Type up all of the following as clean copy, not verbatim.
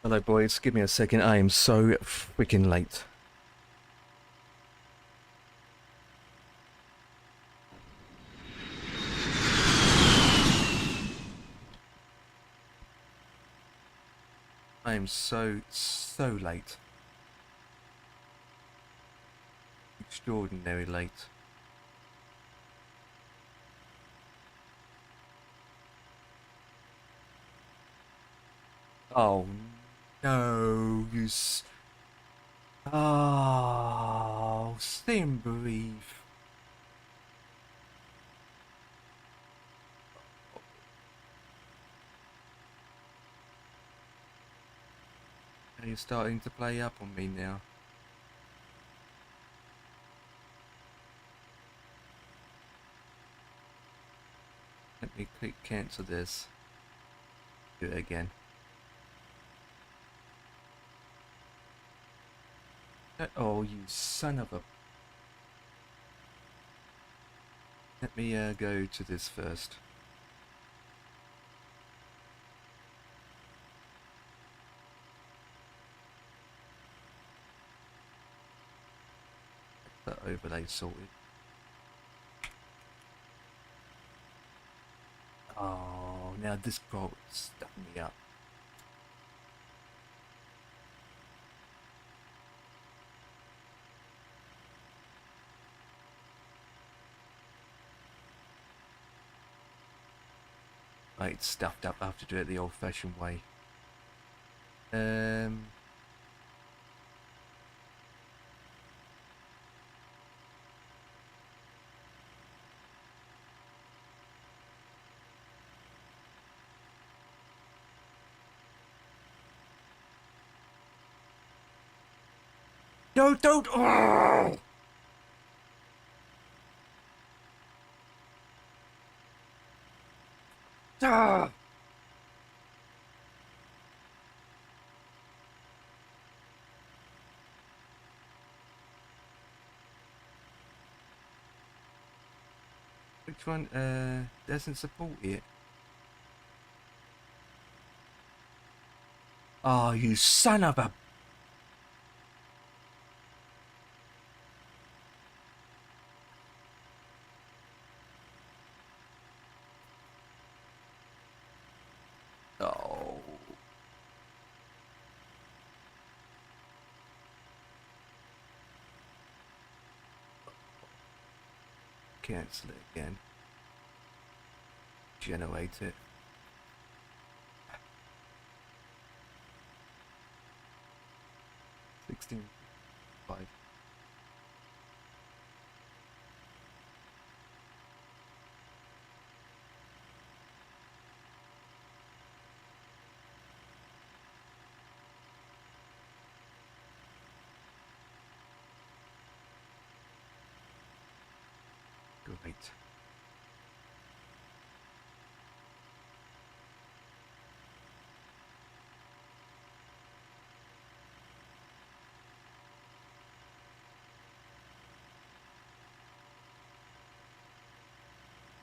Hello, boys. Give me a second. I am so freaking late. I am so late. Extraordinary late. Oh, no, Oh, sim brief. Are you starting to play up on me now? Let me click cancel this. Do it again. Oh, you son of a... Let me go to this first. That overlay sorted. Oh, now this brought stuck me up. Right, it's stuffed up. I have to do it the old-fashioned way. No, don't! Oh! Ah! Which one doesn't support it? Oh, you son of a... Oh. Cancel it again. Generate it. $16.5. Great.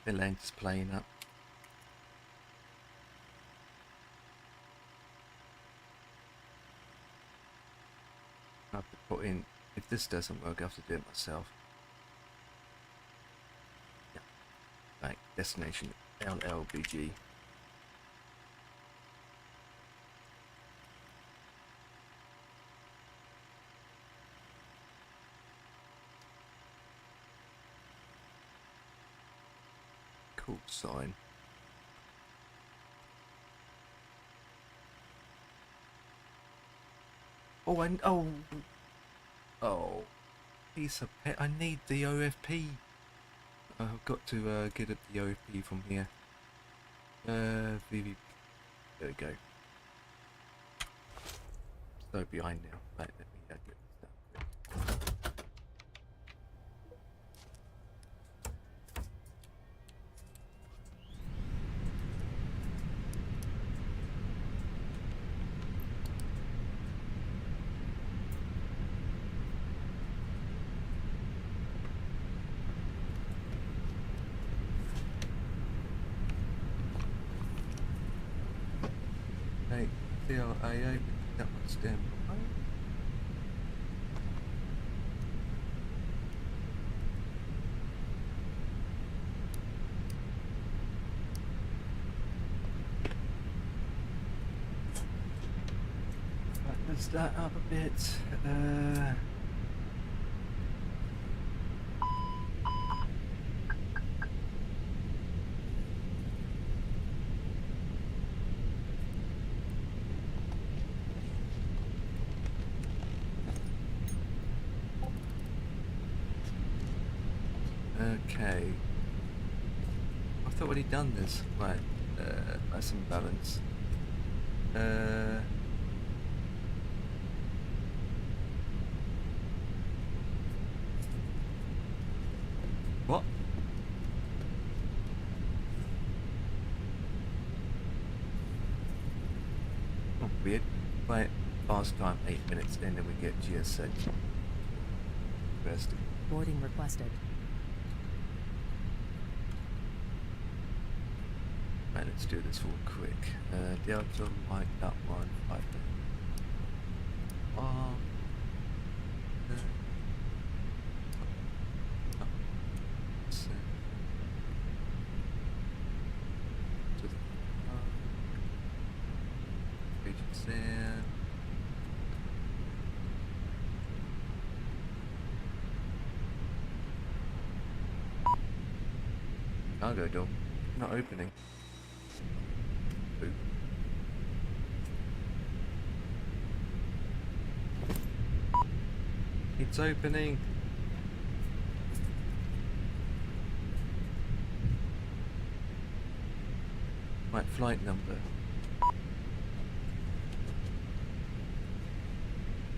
The lens playing up. I have to put in... If this doesn't work, I have to do it myself. Yeah. Right, destination LLBG. Cool sign. Oh, oh, piece of pet. I need the OFP. I've got to get at the OFP from here. VV. There we go. So behind now. Right, let me get this done. Hey, CLAO. That one's down below. Right, let's that up a bit. Okay. I thought we'd done this. Right. That's imbalance. What? Oh, weird. Right. Fast time 8 minutes, and then we get GSH. Interesting. Boarding requested. Right, let's do this real quick. Delta, like that one, 5 minutes. Cargo door, not opening. Boop. It's opening. Right, flight number.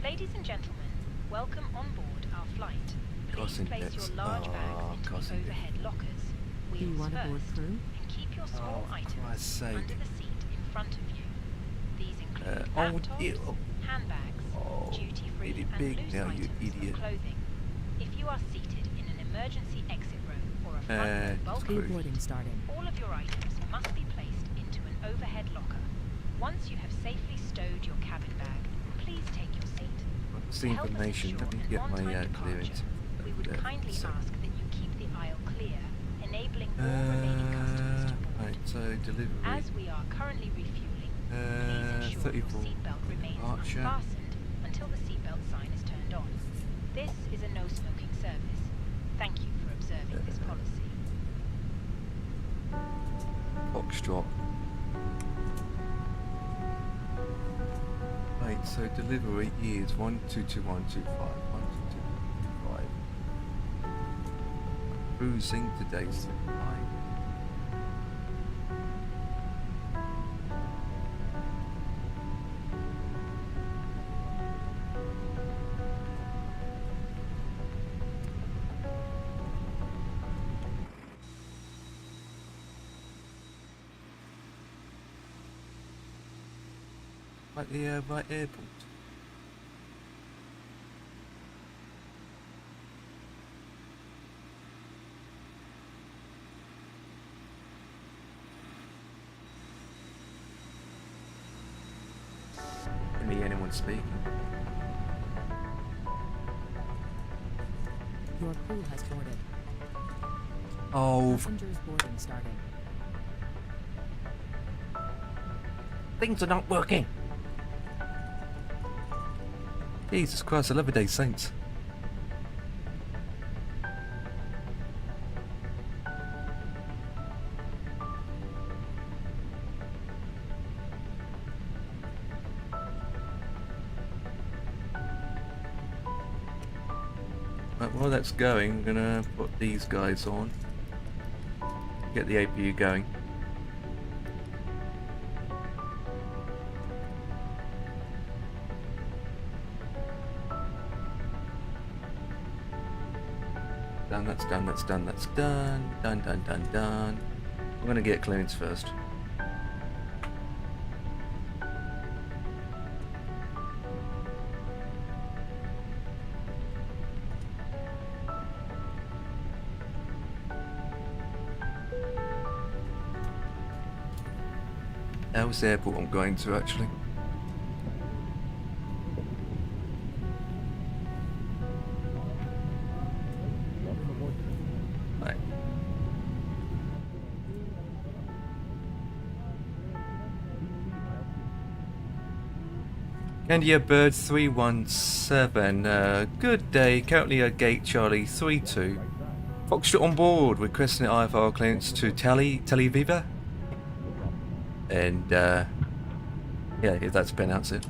Ladies and gentlemen, welcome on board our flight. Please place your large bags into the overhead lockers. Do you want a board First, crew? and keep your small items under the seat in front of you. These include laptops, handbags, duty-free and big loose now, you items idiot. of clothing. If you are seated in an emergency exit row or a front row bulkhead Speed boarding seat, starting. all of your items must be placed into an overhead locker. Once you have safely stowed your cabin bag, please take your seat. What's To the help us information? ensure Let me an get my on-time clearance. departure, we would kindly So, ask that you keep the aisle clear, enabling all remaining customers to board. right, so delivery. As we are currently refueling, please ensure your 34 seatbelt remains departure. unfastened until the seatbelt sign is turned on. This is a no-smoking service. Thank you for observing this policy. Foxtrot. Right, so delivery is 122125. 122125. Cruising today's supply. At the right airport. Can be anyone speaking. Your crew has boarded. Oh, Passengers boarding starting. things are not working. Jesus Christ, I love a day, saints. Right, while that's going, I'm gonna put these guys on. Get the APU going. Done, that's done, that's done, that's done. Done, done, done, done. I'm gonna get clearance first. That was the airport I'm going to, actually. Candia Bird 317. Good day. Currently at Gate Charlie 32. Foxtrot on board. Requesting IVAO clearance to Tel Viva. And yeah, if that's pronounced it.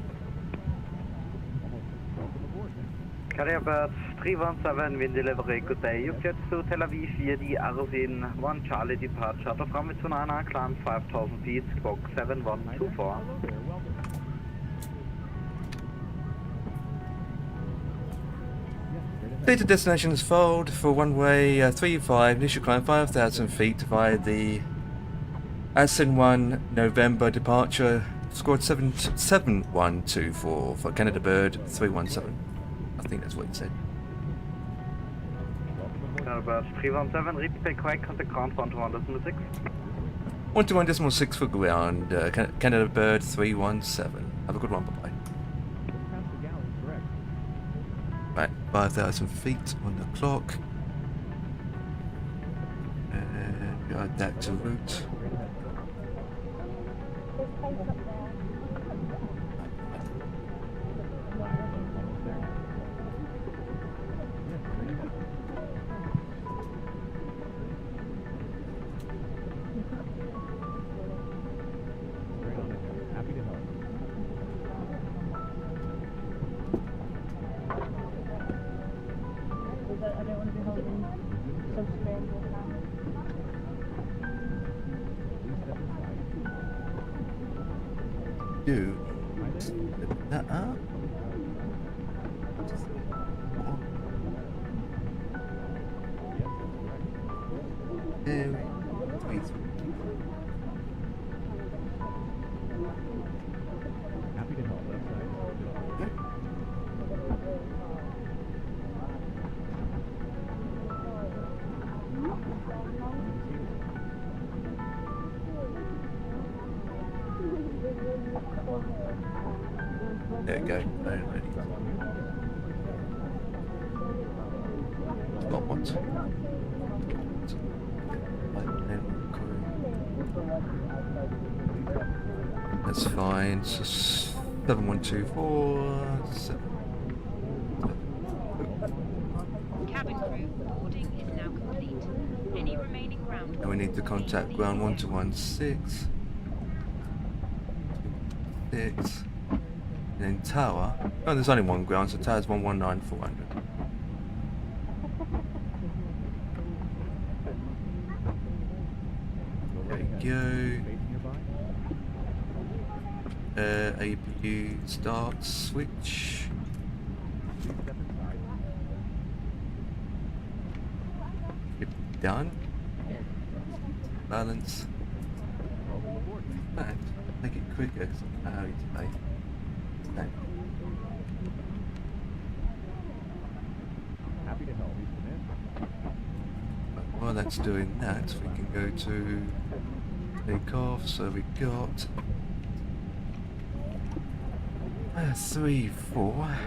Carrier Bird 317, wind delivery, good day. You've jet to Tel Aviv via the Arizin 1 Charlie departure from Tunana, climb 5,000 feet, squawk 7124. Data destination is followed for runway 35, initial climb 5,000 feet via the Asin 1 November departure, squad 7124 for Canada Bird 317. I think that's what it said. Carrier Bird 317, repeat correct, contact ground 121.6. 121.6 for ground, Canada Bird 317. Have a good one, bye-bye. Right, 5,000 feet on the clock. And we add that to route. Do that up. Happy to help. That's nice. There we go. Got what? That's fine. So 7124. Cabin crew, boarding is now complete. Any remaining ground And we need to contact ground 1216. 6. And then tower. Oh, there's only one ground, so tower's 119400. There we go. APU start switch. Done. Balance. And make it quicker because I know how to play. Okay. Happy to help. But while that's doing that, we can go to take off. So we got 3, 4.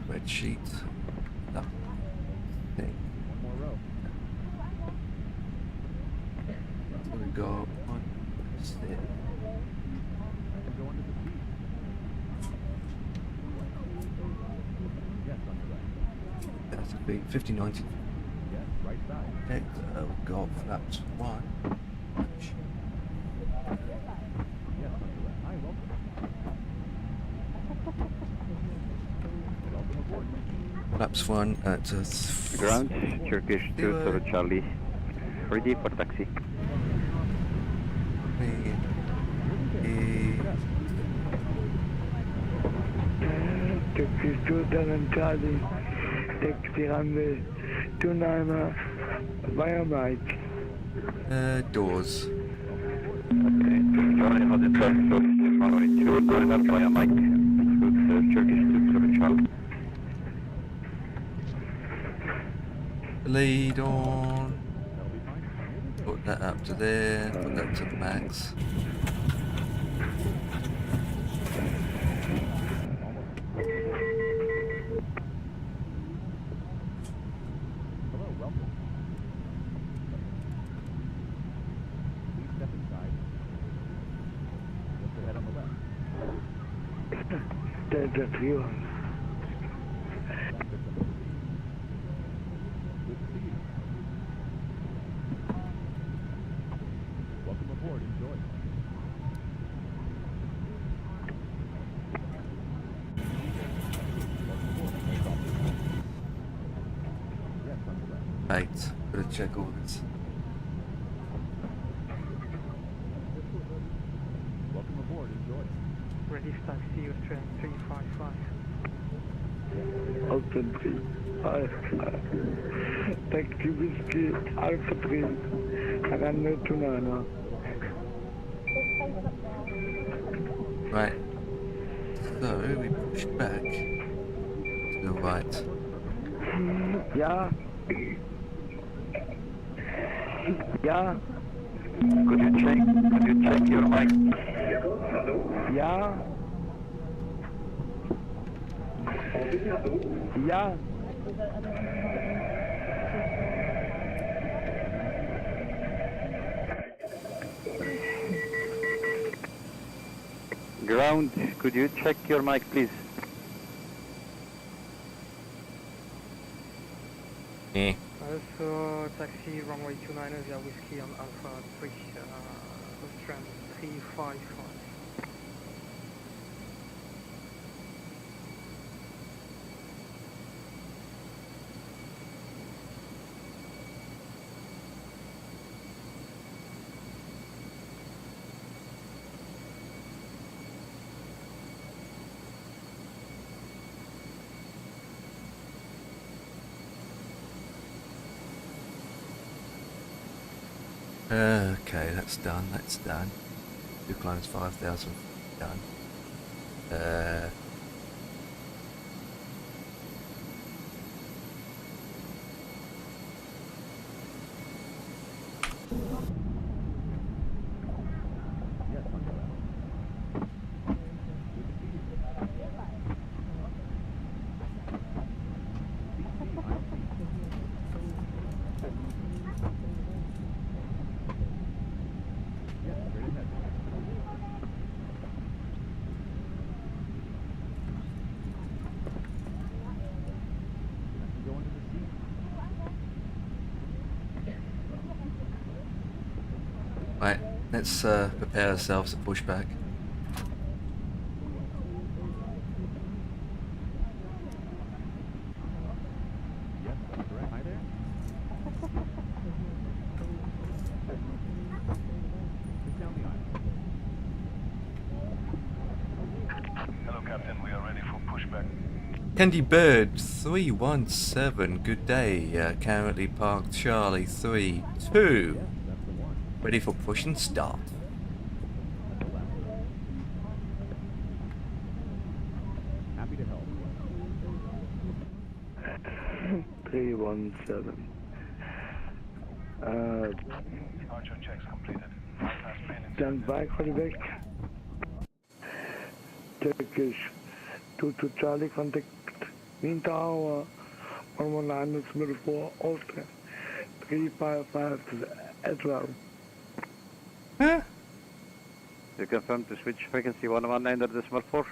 Spreadsheet. That thing. One more row. So we got 1, 6. Go under the seat. Yes, on the right. That's a big 5090. Yes, right side. Okay, we've got flaps 1. Yes, on the left. Hi, welcome. Welcome aboard. Flaps 1 at Ground, Turkish 2, Solo Charlie, ready for taxi. Turkish 2, Charlie, taxi runway 29 via Mike. Doors. Okay, Charlie has it first, so runway 29 via Mike. Good, Turkish 2, Solo Charlie. Lead on. Put that up to there. Put that to the max. Hello, welcome. Please step inside. Just ahead on the left. Delta 3-1. Welcome aboard. Enjoy. Yes, understood. Right, gotta check all this. Welcome aboard. Enjoy. Ready for taxi Austrian 355. Austrian 355. Taxi Whiskey Alpha 3. Runway 29. Right. So we push back to the right. Ja. Ja. Could you check your mic? Ja. Ja. Ground, could you check your mic, please? Eh. Also taxi runway 29 via whiskey on Alpha 3, Austrian 355. Okay, that's done. That's done. Two climbs 5,000 done. Yes, understood. Yes, straight ahead. I can go under the seat. Right, let's prepare ourselves to push back. Yes, that's correct. Hi there. Just down the aisle. Hello, Captain. We are ready for pushback. Candy Bird 317, good day. Currently parked Charlie 32. Yes, that's the one. Ready for push and start. Happy to help. 317. Departure checks completed. Bypass main Stand by, contact. Turkish 22 Charlie, contact Mean Tower 119.4 Austria 355 as well. Huh? You confirm to switch frequency 119.4?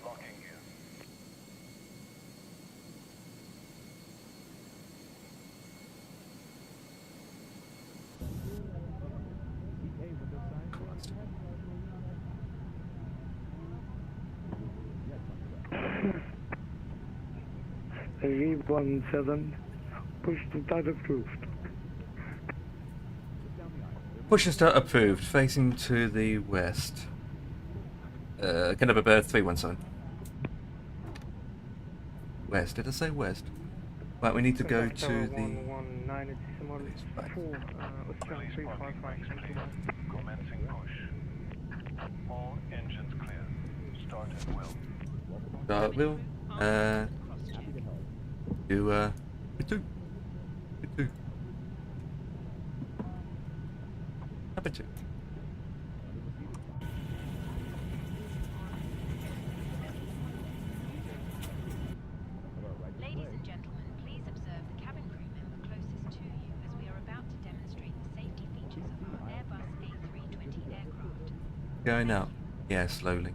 locking you. CK window side. Yes, understood. 317. Push to start approved. Just down the aisle. Push and start approved, facing to the west. Canada Bird 317. West, did I say west? Right, we need to go to the... 119 decimal 4, Austrian 355. Thank you. Commencing push. All engines clear. Start at will. Start wheel. Do, two. Two. Number 2. Ladies and gentlemen, please observe the cabin crew member closest to you as we are about to demonstrate the safety features of our Airbus A320 aircraft. Going out. Yeah, slowly.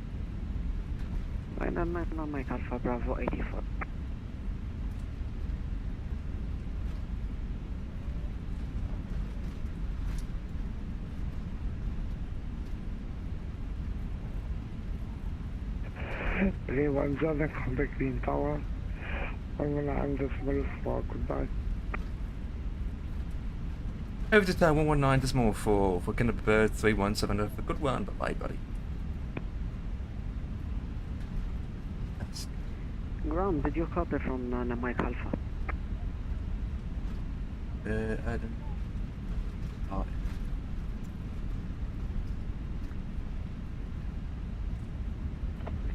Ryanair 9 Mike Alpha Bravo 84. Three one seven, contact Green Tower. 119.4, goodbye. Over to tower 119.4 for Kennedy Bird 317. Have a good one. Bye, buddy. That's Ground, did you copy from 9 Mike Alpha? Adam. Oh,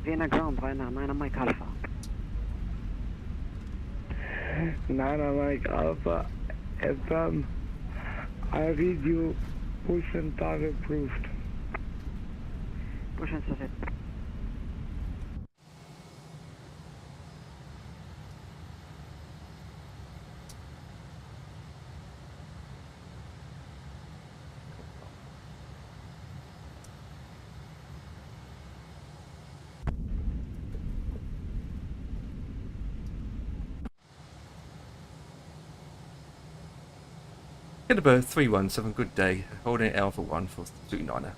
Vienna ground, Ryanair 9 Mike Alpha. 9 Mike Alpha, FM. I read you, push and target approved. Push and set it. Kennedy Bird 317. Good day. Holding Alpha 1 for 29er.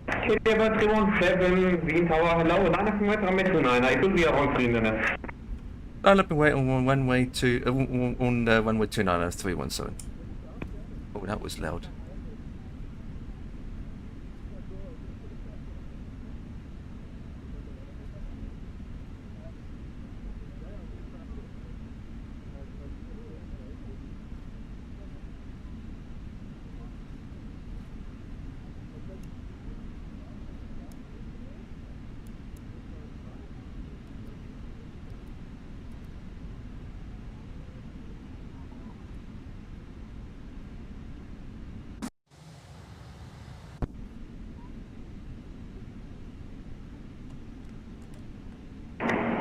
Kennedy 317, Green Tower, hello, 9 it will be around 3 minutes. Line up and wait on runway 2 on runway 29er 317. Oh, that was loud.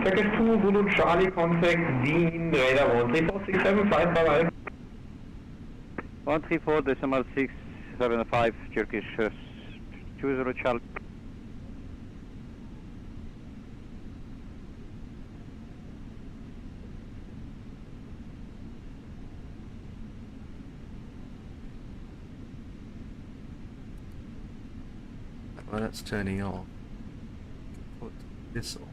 Package 2, Zulu Charlie, contact Dean, radar 13467, flight bye. 134.675, Turkish 20 Charlie. Well, that's turning off. Put this on.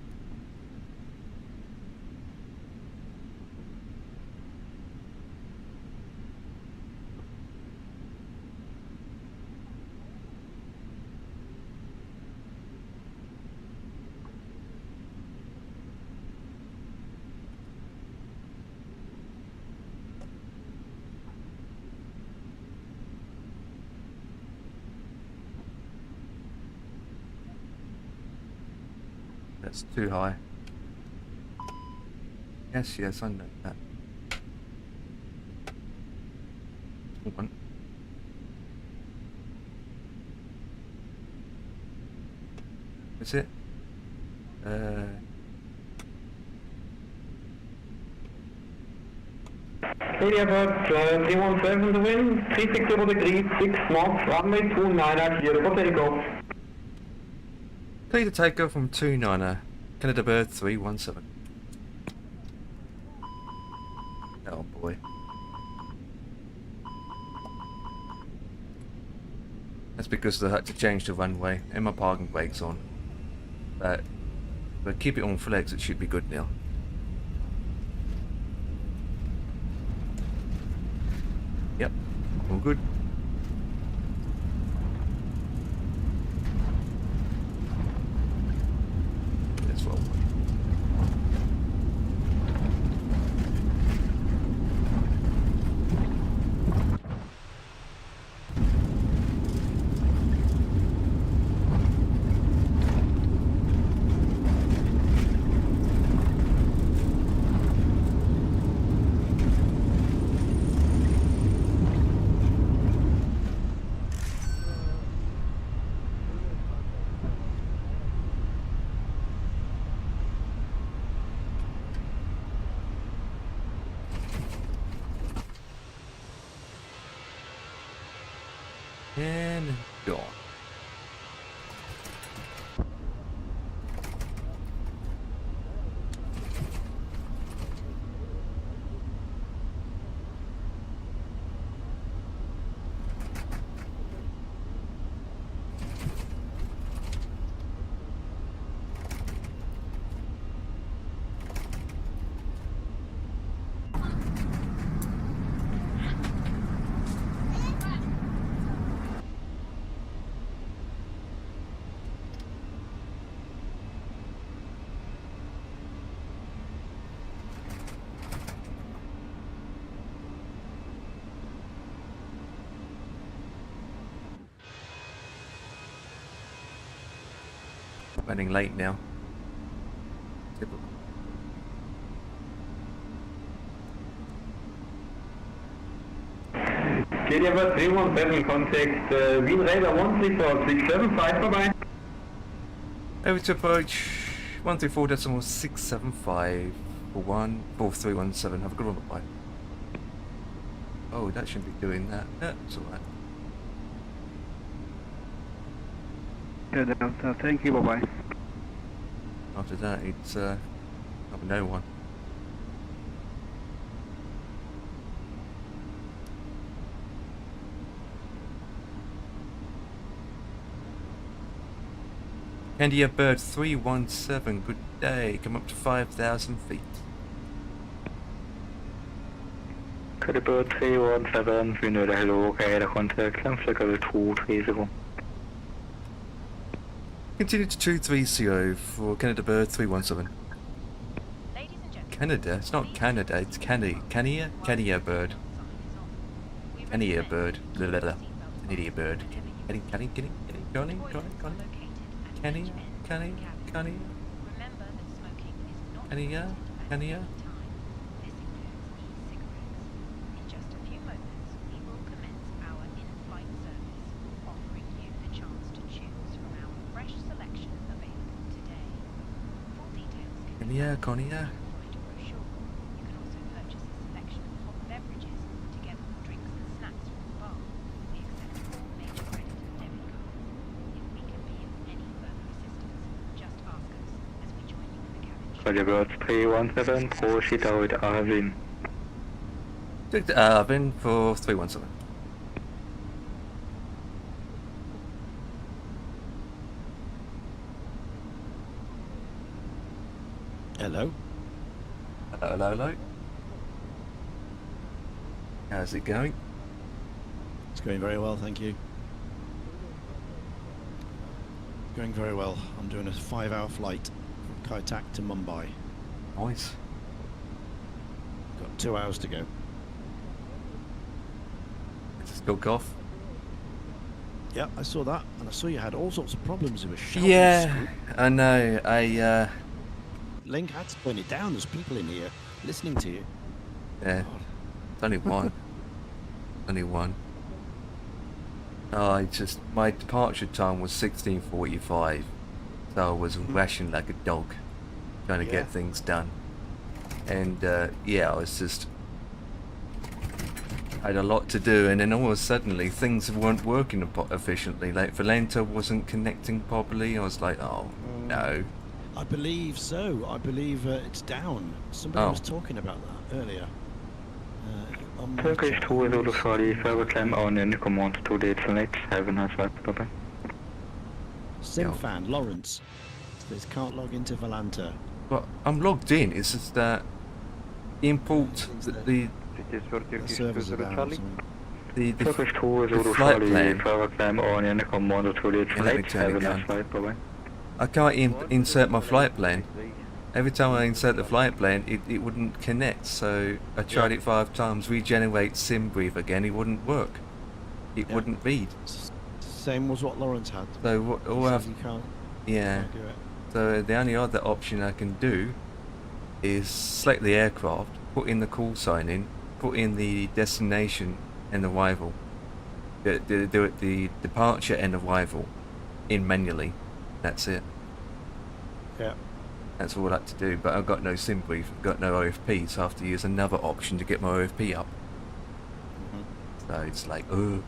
That's too high. Yes, I know that. One. Is it? Kennedy Bird 317, the wind, 360 degrees, 6 knots, runway 29er, clear for takeoff. Clear to takeoff from 29er, Kennedy Bird 317. Oh boy. That's because I had to change the runway and my parking brakes on. But keep it on flex, it should be good now. Yep, all good. Let's roll. And gone. Running late now. Typical. KDF 317, contact Wien Radar 134.67, vorbei. Over to approach 134.675 for 14317. Have a good one, bye. Oh, that shouldn't be doing that. That's alright. Yeah, Delta, thank you, bye-bye. After that, it's no one. India Bird 317, good day. Come up to 5,000 feet. Bluebirds 317, Vienna, hello, radar contact, climb flight level 230. Continue to 230 for Canada Bird 317. Ladies and gentlemen, Canada? It's not Canada, it's Cania? Cania Bird. Cania Bird. Blah, blah, blah. Cania Bird. Cania. remember that smoking is not Cania. This includes e-cigarettes. In just a few moments, we will commence our in-flight service, offering you the chance to choose from our fresh selection available today. Full details can be Cania. found in the flight brochure. You can also purchase a selection of hot beverages together with drinks and snacks from the bar. We accept all major credit and debit cards. If we can be of any further assistance, just ask us as we join you in the cabin. Bluebirds 317, proceed with Aviv. Take the Aviv for 317. Hello. Hello. How's it going? It's going very well, thank you. Going very well. I'm doing a 5-hour flight from Kaitak to Mumbai. Nice. Got 2 hours to go. Just took off. Yeah, I saw that, and I saw you had all sorts of problems with a shouting Yeah, scoop. I know. Link had to turn it down. There's people in here listening to you. Yeah. It's only one. Only one. Oh, my departure time was 16:45, so I was rushing like a dog, trying to get things done. And yeah, I was just, I had a lot to do, and then all of a sudden things weren't working efficiently. Like Valenta wasn't connecting properly. I was like, oh no. I believe so. I believe it's down. Somebody was talking about that earlier. Turkish 203, further climb on in command to the select, have a nice flight, bye-bye. Simfan, Lawrence. This can't log into Valanta. Well, I'm logged in. It's just that import the servers are down or something. the Turkish flight 203, plan. further climb on in command to the select, turn have a it nice down. flight, bye-bye. I can't insert my flight plan. Every time I insert the flight plan, it wouldn't connect. So I tried it 5 times. Regenerate SimBrief again. It wouldn't work. It wouldn't read. Same was what Lawrence had. So what? He All says I've, you can't yeah. do it. So the only other option I can do is select the aircraft, put in the call sign in, put in the destination and arrival, the departure and arrival in manually. That's it. Yeah. That's all I had to do, but I've got no SimBrief, I've got no OFP, so I have to use another option to get my OFP up. So it's like, ugh.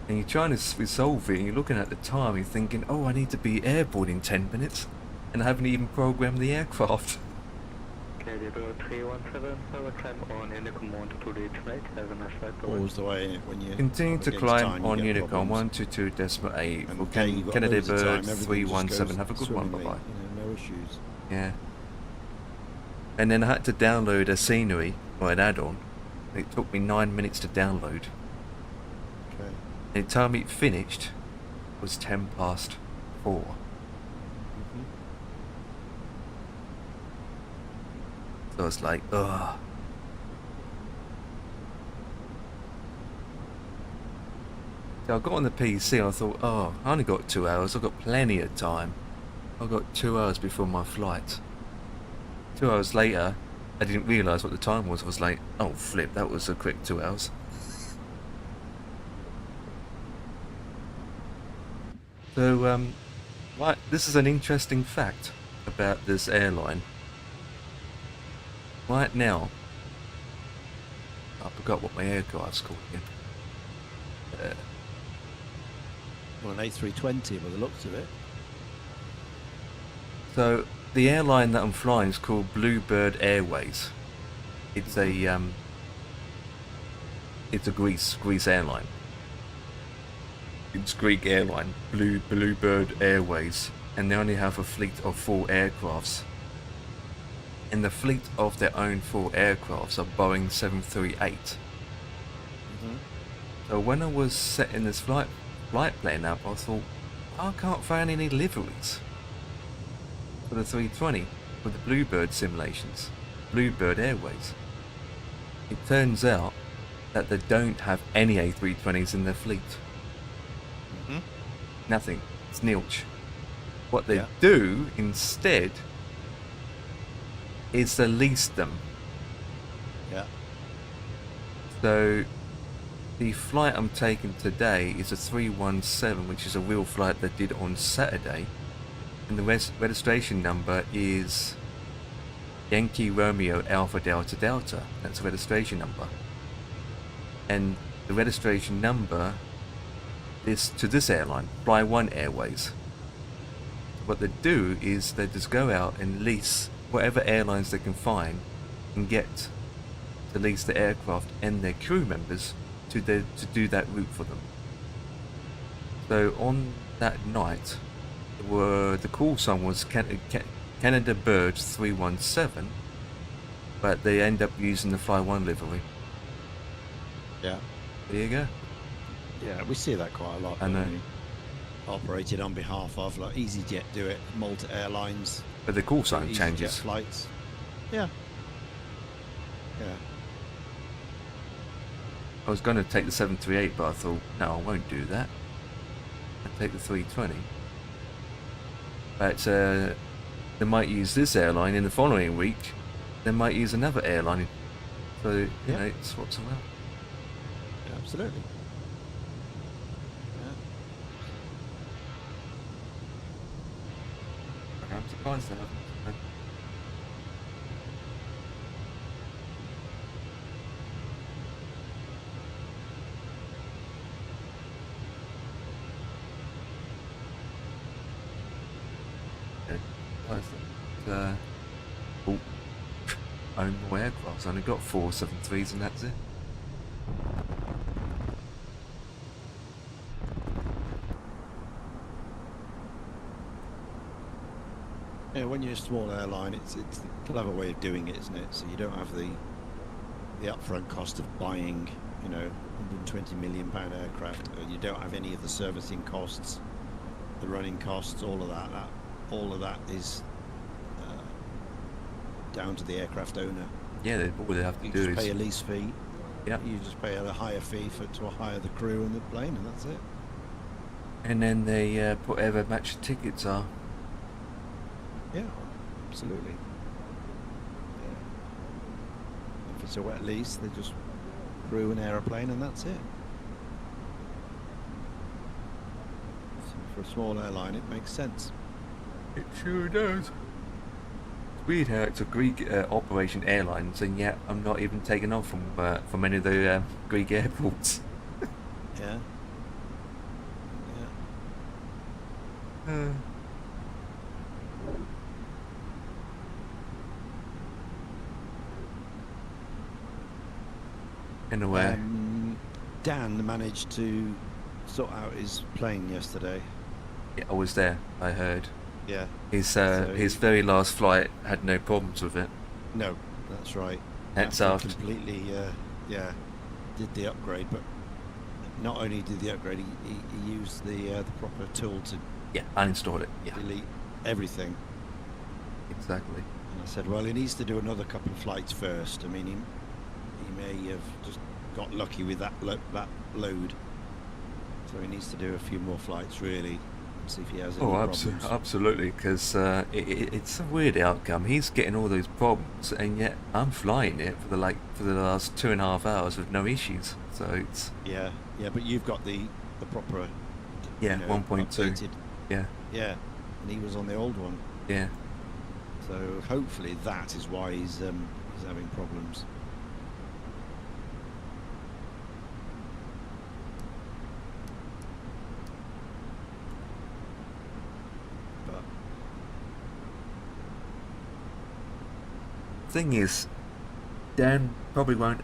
And you're trying to resolve it, and you're looking at the time, you're thinking, oh, I need to be airborne in 10 minutes, and I haven't even programmed the aircraft. Bluebird 317, further climb on in command to the select, have a nice flight, bye-bye. Always the way when you Continue to against climb time, you on get Unicorn problems. 122.8 And for okay, you've got Canada loads of time, Bird everything just 317. goes Have a good one, swimmingly, bye-bye. No issues. Yeah. And then I had to download a scenery, or an add-on. It took me 9 minutes to download. Okay. And the time it finished was 10 past 4. So I was like, ugh. So I got on the PC, I thought, oh, I only got 2 hours, I've got plenty of time. I got 2 hours before my flight. 2 hours later, I didn't realise what the time was. I was like, oh flip, that was a quick 2 hours. So, right, this is an interesting fact about this airline. Right now, I forgot what my aircraft's called again. Well, an A320 by the looks of it. So the airline that I'm flying is called Bluebird Airways. It's a Greece airline. It's Greek airline, Bluebird Airways, and they only have a fleet of 4 aircrafts. And the fleet of their own 4 aircrafts are Boeing 738. So when I was setting this flight plan up, I thought, I can't find any liveries for the 320 with the Bluebird simulations, Bluebird Airways. It turns out that they don't have any A320s in their fleet. Nothing. It's nilch. What they do instead is they lease them. Yeah. So the flight I'm taking today is a 317, which is a real flight they did on Saturday, and the registration number is Yankee Romeo Alpha Delta Delta. That's the registration number, and the registration number is to this airline, Fly One Airways. What they do is they just go out and lease whatever airlines they can find and get to lease the aircraft and their crew members to do that route for them. So on that night, the call sign was Canada Birds 317, but they end up using the Fly One livery. Yeah. There you go. Yeah, we see that quite a lot. I know. Operated on behalf of, like EasyJet do it, Malta Airlines. But the call sign EasyJet changes. Flights. Yeah. Yeah. I was going to take the 738, but I thought, no, I won't do that. I'll take the 320. But they might use this airline in the following week. They might use another airline. So, you know, it swaps around. Yeah, absolutely. I'm surprised they haven't. Own more aircraft. Only got 4 737s and that's it. Yeah, when you're a small airline, it's a clever way of doing it, isn't it? So you don't have the upfront cost of buying, you know, £120 million aircraft. You don't have any of the servicing costs, the running costs, all of that. All of that is down to the aircraft owner. Yeah, all they have to you do just is pay a lease fee. Yeah. You just pay a higher fee to hire the crew and the plane, and that's it. And then they put whatever match the tickets are. Yeah, absolutely. Yeah. If it's a wet lease, they just crew an aeroplane and that's it. So for a small airline, it makes sense. It sure does. It's weird how it's a Greek operation airlines, and yet I'm not even taking off from any of the Greek airports. Yeah. Yeah. Anyway. Dan managed to sort out his plane yesterday. Yeah, I was there. I heard. Yeah. His very last flight had no problems with it. No, that's right. That's after after. Completely, did the upgrade, but not only did the upgrade, he used the proper tool to uninstall it. Yeah, delete everything. Exactly. And I said, well, he needs to do another couple of flights first. I mean, he may have just got lucky with that load, so he needs to do a few more flights really see if he has any Oh, problems. absolutely, because it's a weird outcome. He's getting all those problems, and yet I'm flying it for the last 2.5 hours with no issues. So it's Yeah, but you've got the proper. yeah, you know, 1.2. updated- Yeah, Yeah, and he was on the old one. yeah. So hopefully that is why he's having problems. But Thing is, Dan probably won't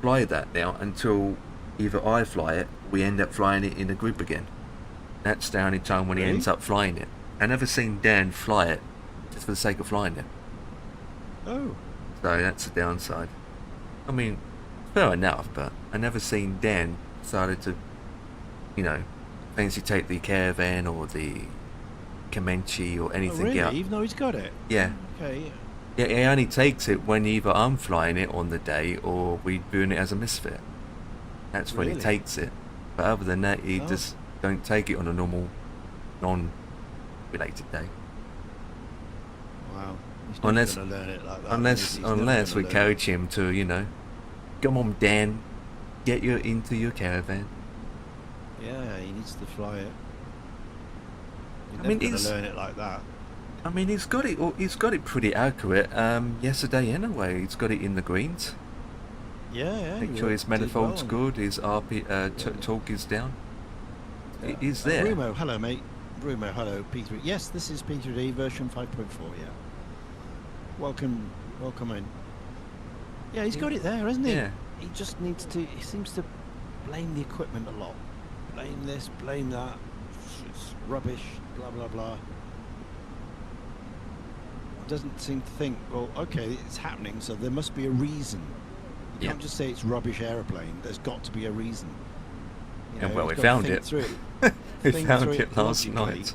fly that now until either I fly it, or we end up flying it in a group again. That's the only time when he Really? ends up flying it. I never seen Dan fly it just for the sake of flying it. oh, So that's the downside. I mean, fair enough, but I never seen Dan decided to, you know, fancy take the caravan or the Comanche or anything really? out. Even though he's got it. Yeah. Okay. Yeah, he only takes it when either I'm flying it on the day or we're doing it as a misfit. That's when he Really? takes it. But other than that, he Oh. just don't take it on a normal, non-related day. Wow. He's never Unless, gonna learn it like that. unless, He's never unless gonna we learn it. coach him to, you know, come on, Dan, get you into your caravan. Yeah, he needs to fly it. He's I never mean, gonna he's- learn it like that. I mean, he's got it. He's got it pretty accurate. Yesterday, anyway, he's got it in the greens. Yeah. Make he sure his did manifold's well. good. His torque is down. It is there. Brumo, hello mate. Brumo, hello. P3. Yes, this is P3D version 5.4. Yeah. Welcome in. Yeah, he's got it there, hasn't he? Yeah. He just needs to. He seems to blame the equipment a lot. Blame this, blame that. It's rubbish. Blah blah blah. Doesn't seem to think. Well, okay, it's happening, so there must be a reason. You Yeah. can't just say it's rubbish airplane. There's got to be a reason. You Yeah, know, well, you've we got to found think it. through We think found through it last logically night.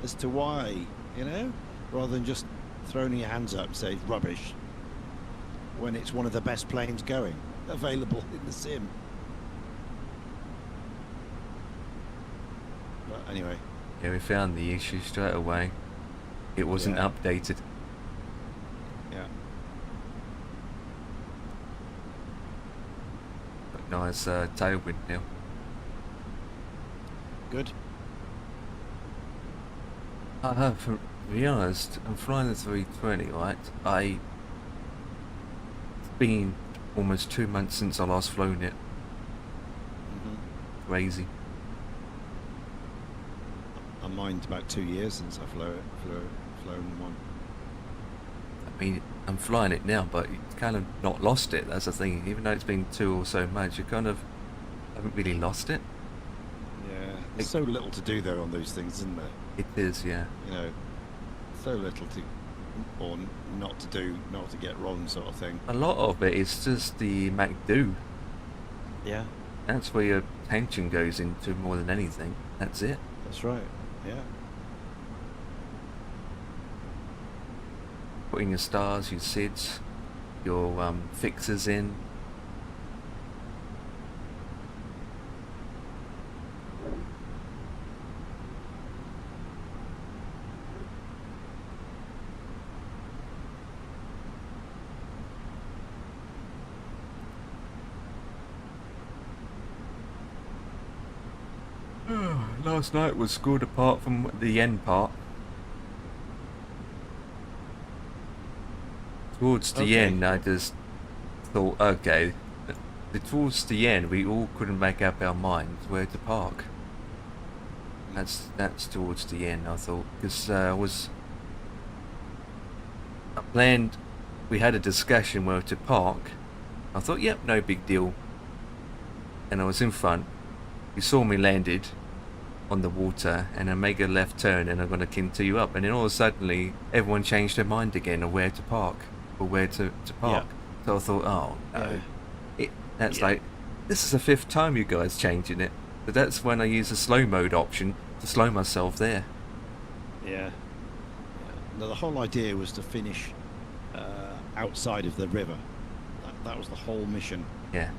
as to why, you know, rather than just throwing your hands up and say rubbish when it's one of the best planes going available in the sim. But anyway, Yeah, we found the issue straight away. It wasn't Yeah. updated. yeah. But nice tailwind now. Good. To be honest, I'm flying the 320, right? It's been almost 2 months since I last flown it. Hmm. Crazy. And mine's about 2 years since I flown one. I mean, I'm flying it now, but you kind of not lost it. That's the thing. Even though it's been 2 or so months, you kind of haven't really lost it. Yeah. There's so little to do though on those things, isn't there? It is, yeah. You know, so little to, or not to do, not to get wrong, sort of thing. A lot of it is just the MacDo. Yeah, That's where your attention goes into more than anything. That's it. that's right. Yeah, Putting your stars, your SIDs, your fixers in. Last night was good apart from the end part. Towards the Okay. end, I just thought, okay, towards the end, we all couldn't make up our minds where to park. That's towards the end, I thought, because I planned, we had a discussion where to park. I thought, yep, no big deal. And I was in front. You saw me landed on the water, and I make a left turn, and I'm going to continue up. And then all of a sudden, everyone changed their mind again of where to park or where to park. So I thought, oh no, that's like, this is the 5th time you guys changing it. So that's when I use the slow mode option to slow myself there. yeah. No, the whole idea was to finish outside of the river. That was the whole mission. Yeah.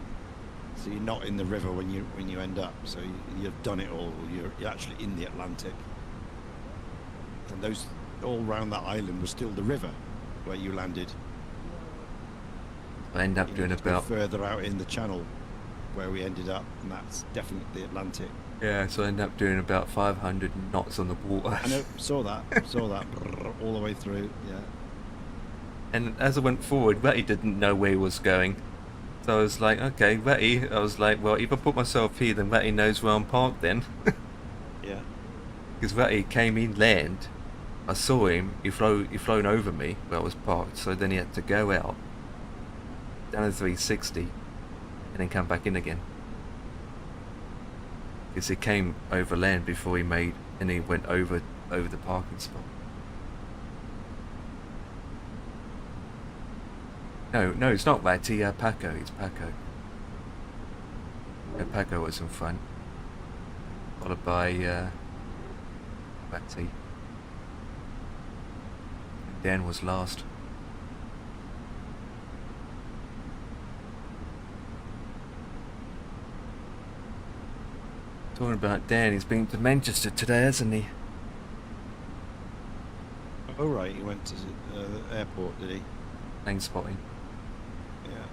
So you're not in the river when you end up. So you've done it all. You're actually in the Atlantic. And those all round that island was still the river where you landed. I end up You doing need to go about further out in the channel where we ended up, and that's definitely the Atlantic. yeah, so I end up doing about 500 knots on the water. I know, saw that brrr, all the way through. Yeah. And as I went forward, Retty didn't know where he was going. So I was like, okay, Retty. I was like, well, if I put myself here, then Retty knows where I'm parked then. Yeah. Because Retty came inland. I saw him. He flown over me where I was parked. So then he had to go out, down to 360, and then come back in again. Because he came over land before he went over the parking spot. No, it's not Ratty, Paco, it's Paco. Yeah, Paco was in front. Followed by, Ratty. And Dan was last. Talking about Dan, he's been to Manchester today, hasn't he? Oh right, he went to the airport, did he? Plane spotting. Yeah.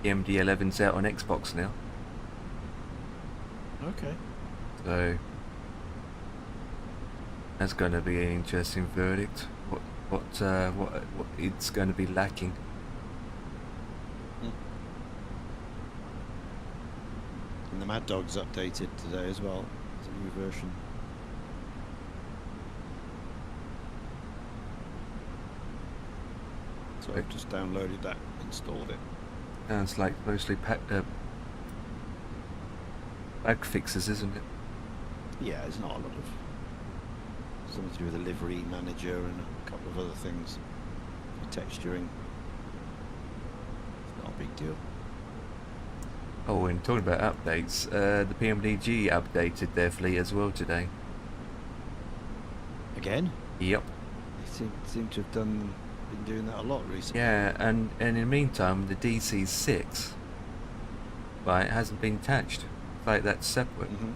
The MD-11's out on Xbox now. Okay. So that's going to be an interesting verdict. What it's going to be lacking. And the Mad Dog's updated today as well. It's a new version. So I've just downloaded that, installed it. Sounds like mostly bug fixes, isn't it? Yeah, there's not a lot of something to do with the livery manager and a couple of other things. Texturing. It's not a big deal. Oh, and talking about updates, the PMDG updated their fleet as well today. Again? Yep. They seem to have been doing that a lot recently. Yeah, and in the meantime, the DC-6, right, hasn't been attached. Like, that's separate. Mm-hmm.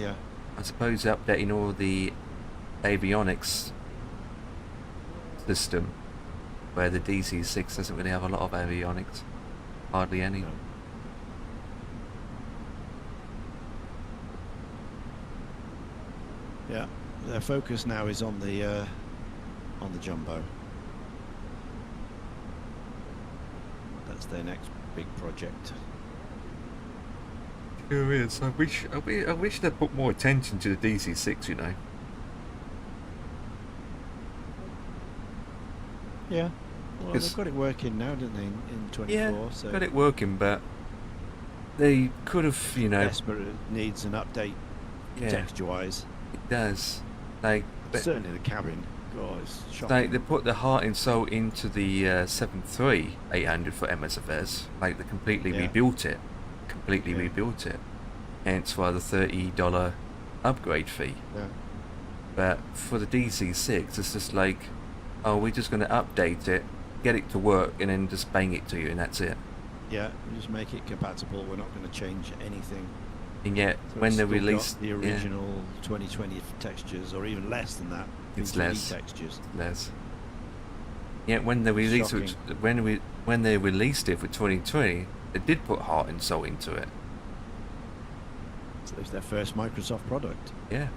Yeah. I suppose updating all the avionics system, where the DC-6 doesn't really have a lot of avionics. Hardly any. No. Yeah, their focus now is on the jumbo. That's their next big project. Sure is. I wish they'd put more attention to the DC-6, you know. Yeah. Well, they've got it working now, don't they, in 24? Yeah, so got it working, but they could have, you know. desperate needs an update, Yeah. texture-wise. It does. Like, Certainly the cabin. God, it's shocking. like they put their heart and soul into the 737-800 for MSFS. Like, they completely Yeah. rebuilt it. Completely Yeah. rebuilt it. Hence why the $30 upgrade fee. Yeah. But for the DC-6, it's just like, oh, we're just going to update it, get it to work, and then just bang it to you, and that's it. Yeah, we just make it compatible. We're not going to change anything. And yet, So when it's they still got release the original 2020 textures, or even less than that, It's 3D less. textures. less. Yet when they released it, Shocking. when they released it for 2020, they did put heart and soul into it. So it's their first Microsoft product. Yeah.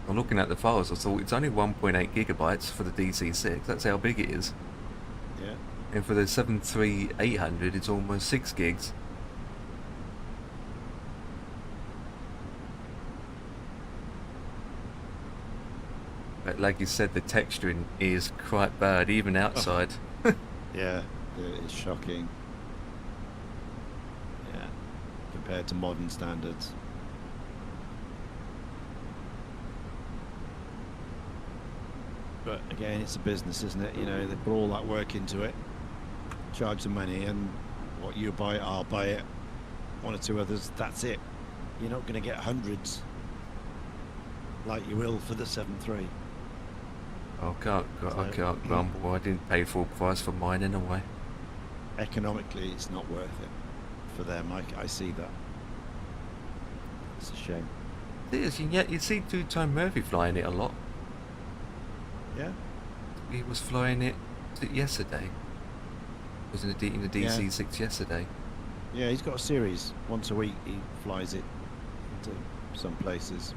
I'm looking at the files. I thought it's only 1.8 gigabytes for the DC-6. That's how big it is. Yeah. And for the 73800, it's almost 6 gigs. But like you said, the texturing is quite bad, even outside. Yeah, it's shocking. Yeah, compared to modern standards. But again, it's a business, isn't it? You know, they put all that work into it, charge the money, and what you buy it, I'll buy it. One or two others, that's it. You're not going to get hundreds like you will for the 7.3. I can't grumble. I didn't pay full price for mine anyway. Economically, it's not worth it for them. I see that. It's a shame. It is, and yet you see two-time Murphy flying it a lot. Yeah. He was flying it, was it yesterday? Was in the DC6 yesterday. Yeah, he's got a series. Once a week he flies it to some places.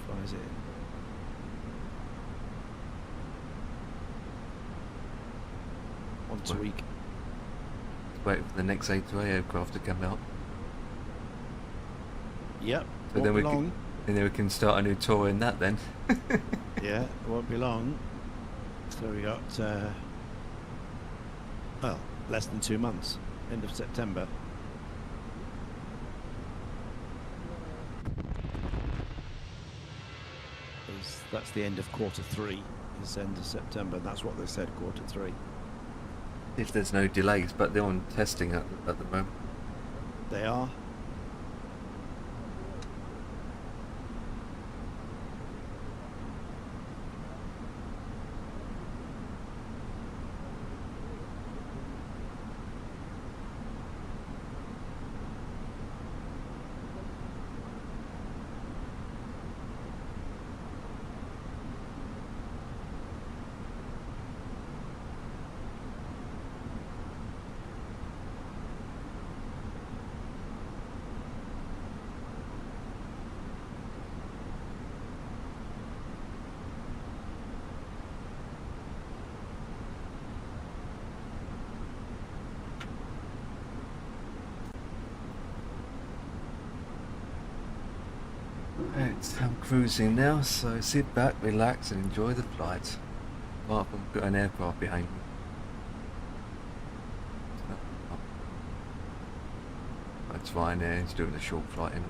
Flies it. Once a week. Waiting for the next A320 aircraft to come out. Yep. So then we can start a new tour in that then. Yeah, it won't be long. So we got well, less than 2 months. End of September. That's the end of Q3. It's end of September. That's what they said, Q3. If there's no delays, but they're on testing at the moment. They are. Right, I'm cruising now, so sit back, relax and enjoy the flight. Apart from got an aircraft behind me. That's fine there, he's doing a short flight anyway.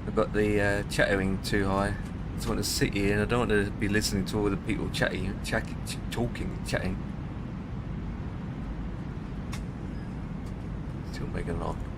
I've got the chattering too high. I just want to sit here and I don't want to be listening to all the people talking, chatting. Still making an argument.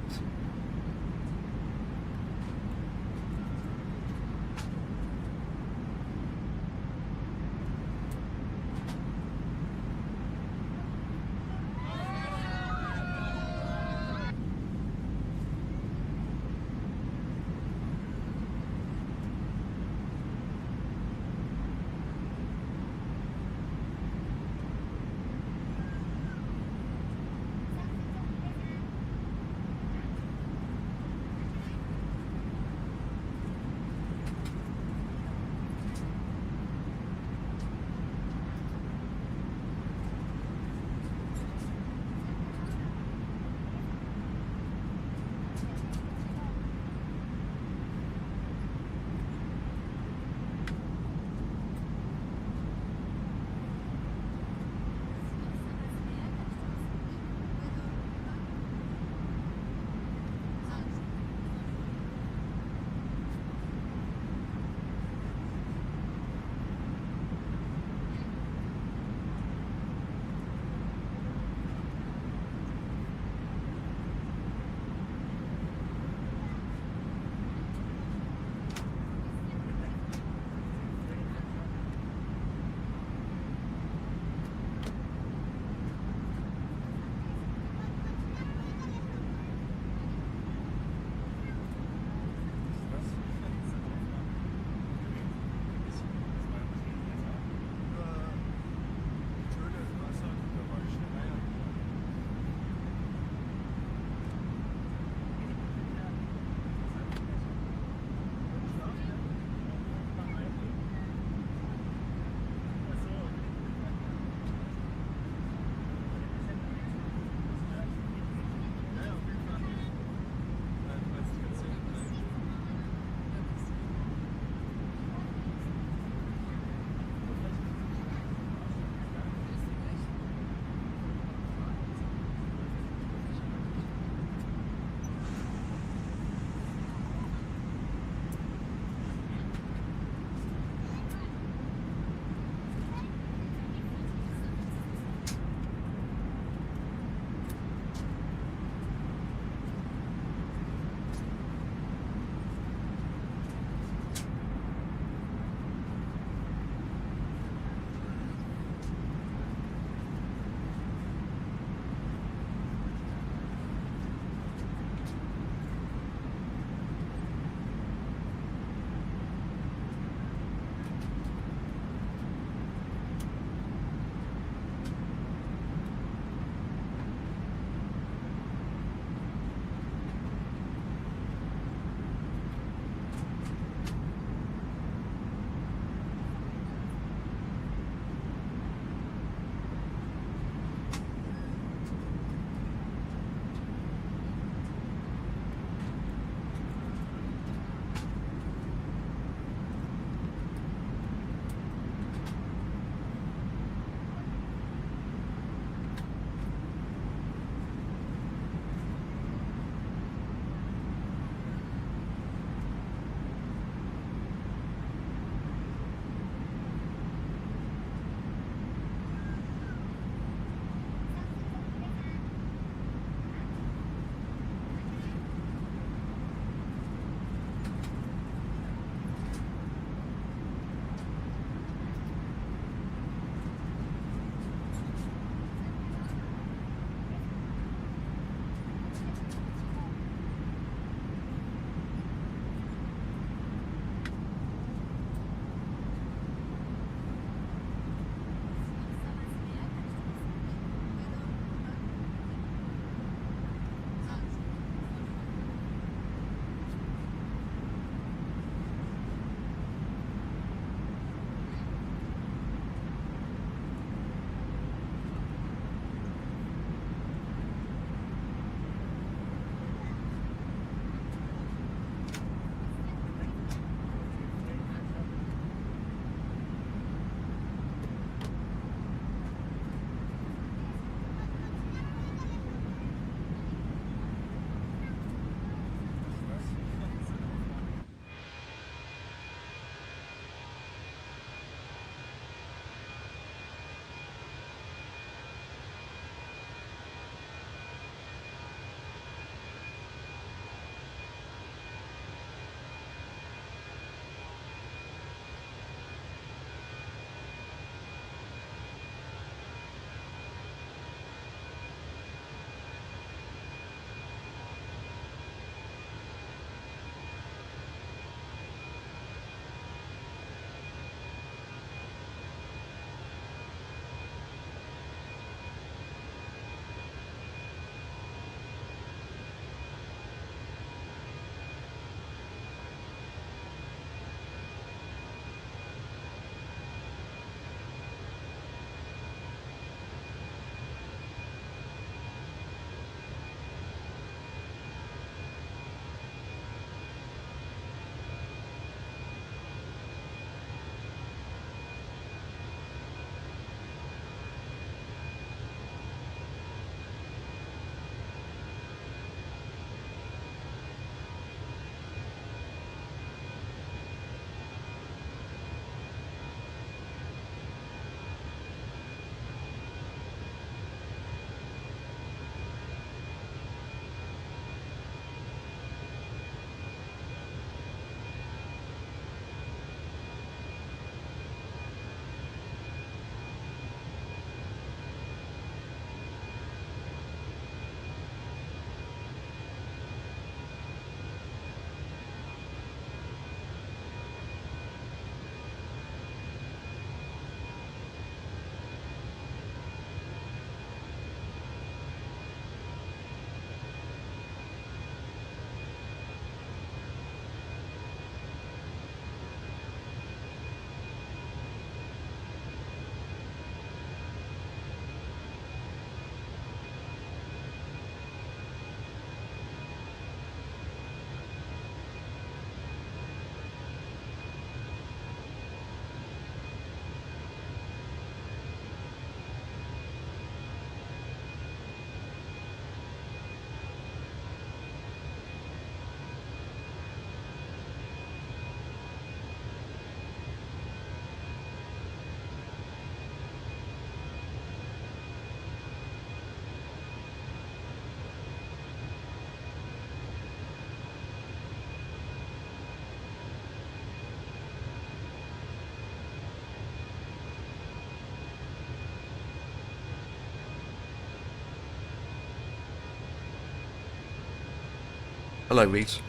Hello, Reese.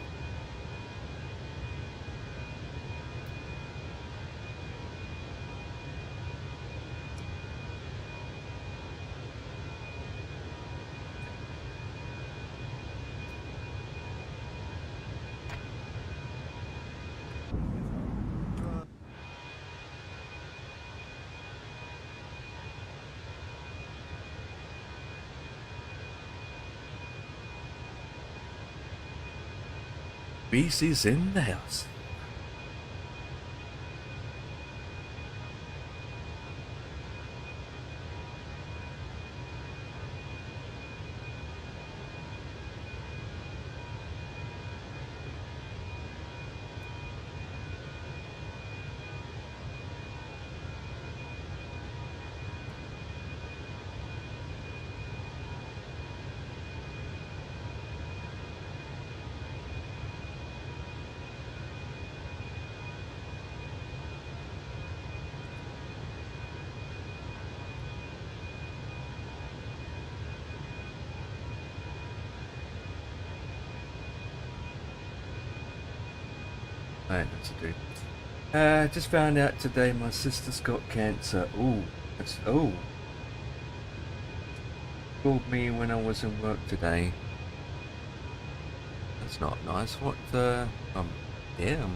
Reese is in the house. Right, that's a do. Just found out today my sister's got cancer. Ooh, that's called me when I was in work today. That's not nice. What yeah.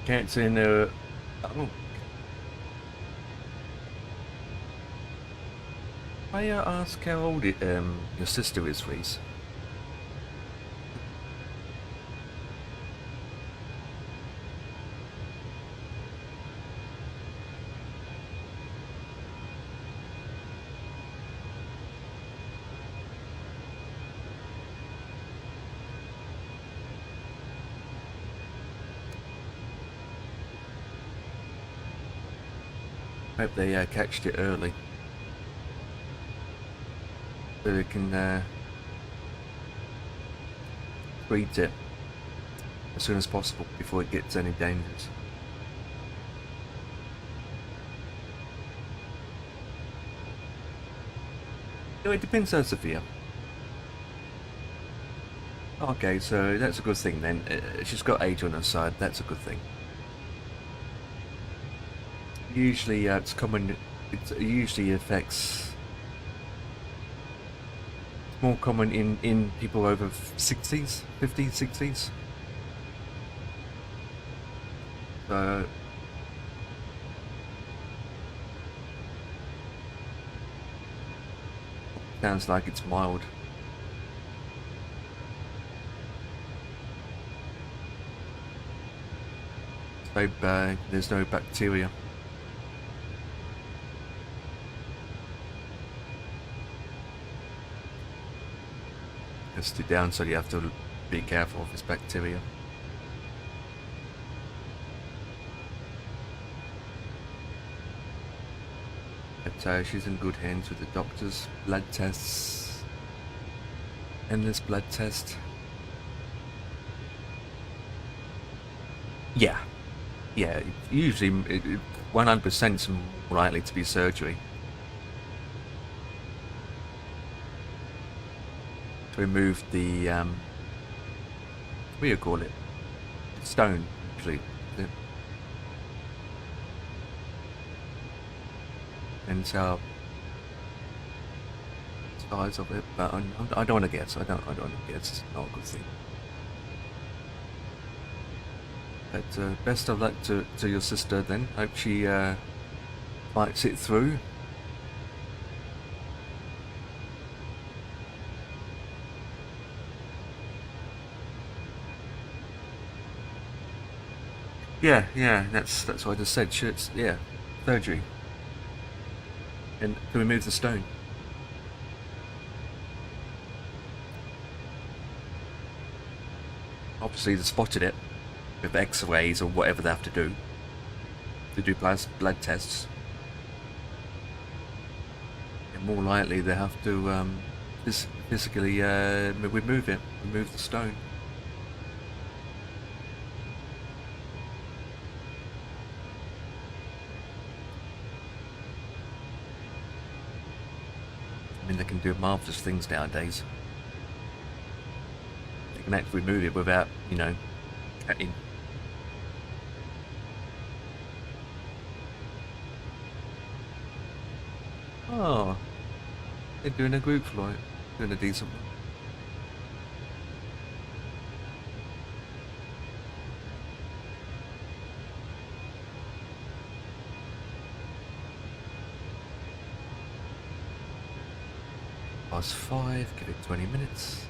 Cancer in her. Oh. May I ask how old your sister is, Reese? Hope they catched it early, so they can treat it as soon as possible before it gets any dangerous. No, it depends how severe. Okay, so that's a good thing then. She's got age on her side. That's a good thing. Usually, it's common. It usually affects. It's more common in people over 60s, 50s, 60s. So. Sounds like it's mild. So there's no bacteria. That's the downside. You have to be careful of this bacteria. But she's in good hands with the doctors. Blood tests. Endless blood test. Yeah. Yeah, usually 100% is more likely to be surgery. To remove the, what do you call it? Stone, usually. And so, size of it, but I don't want to guess. I don't want to guess. It's not a good thing. But best of luck to your sister then. Hope she fights it through. Yeah, that's what I just said. It's, yeah, surgery. And to remove the stone. Obviously they spotted it with x-rays or whatever they have to do blood tests. And more likely they have to physically remove the stone. I mean, they can do marvellous things nowadays. They can actually move it without, you know, cutting. Oh, they're doing a group flight, doing a decent one. Past 5, give it 20 minutes.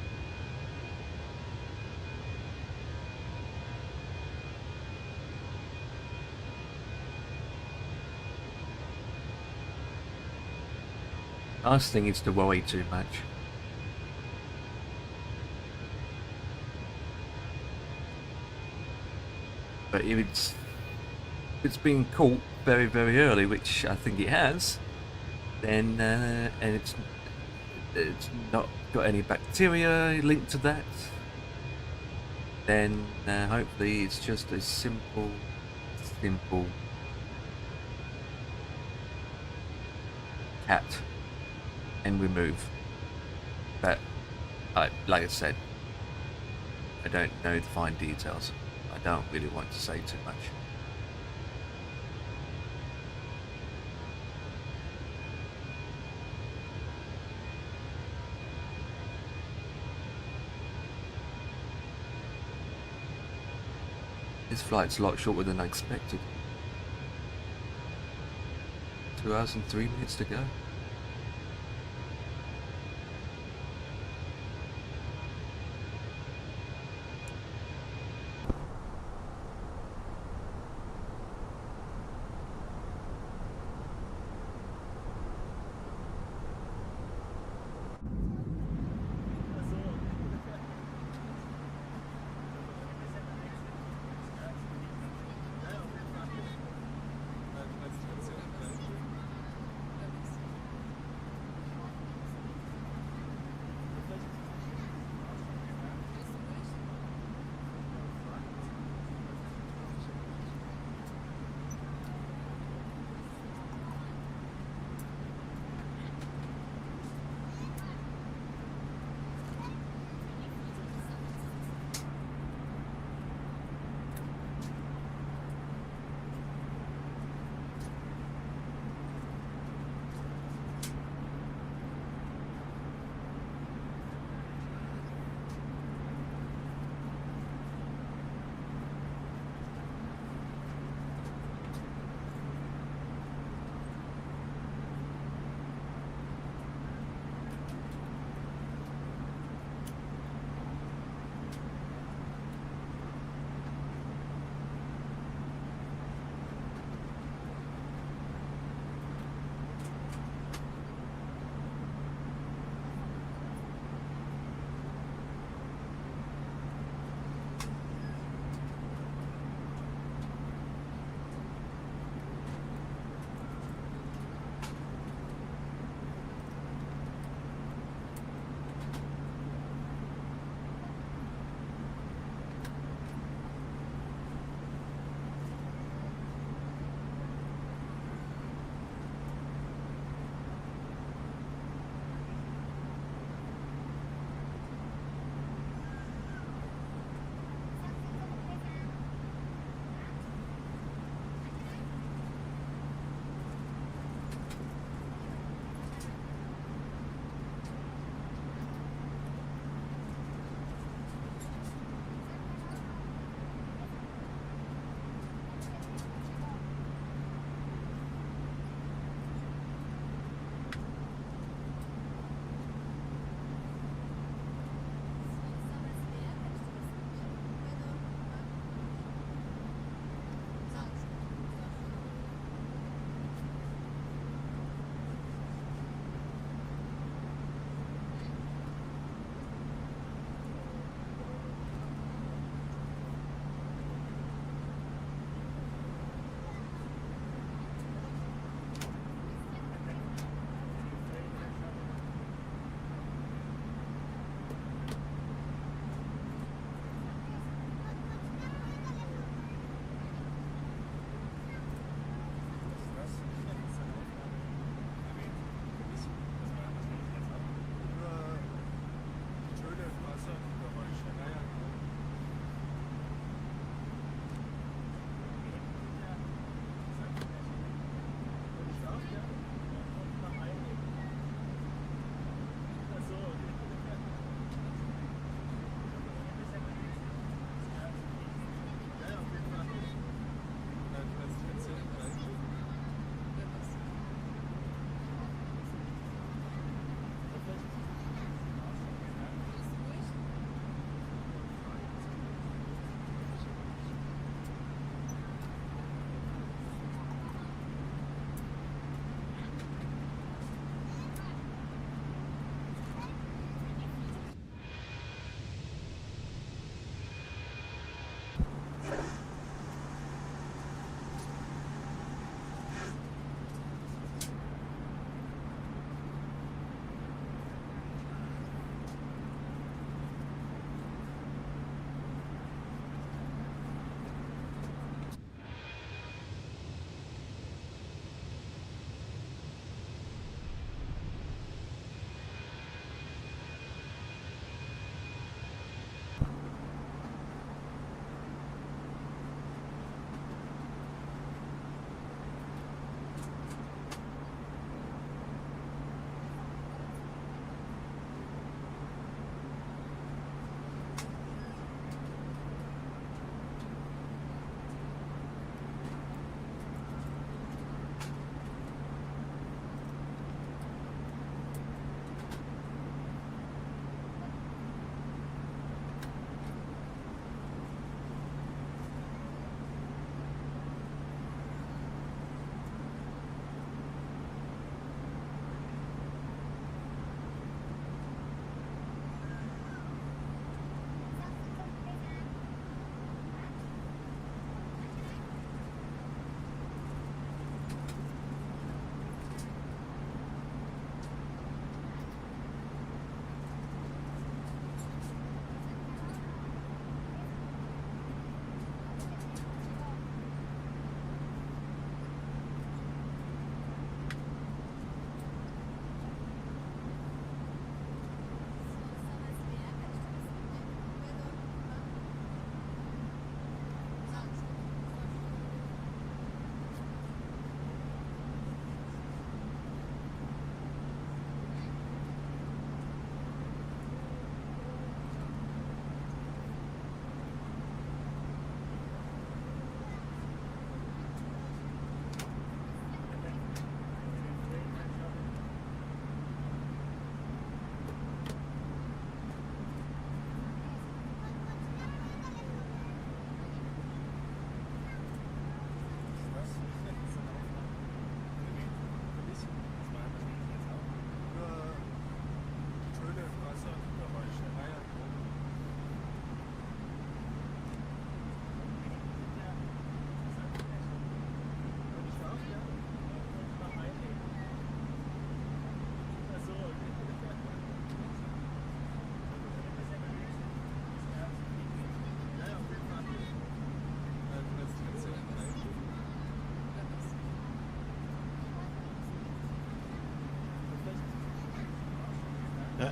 Last thing is to worry too much. But if it's been caught very, very early, which I think it has, then and it's not got any bacteria linked to that, then hopefully it's just a simple cat and remove. But like I said, I don't know the fine details. I don't really want to say too much. This flight's a lot shorter than I expected. 2 hours and 3 minutes to go.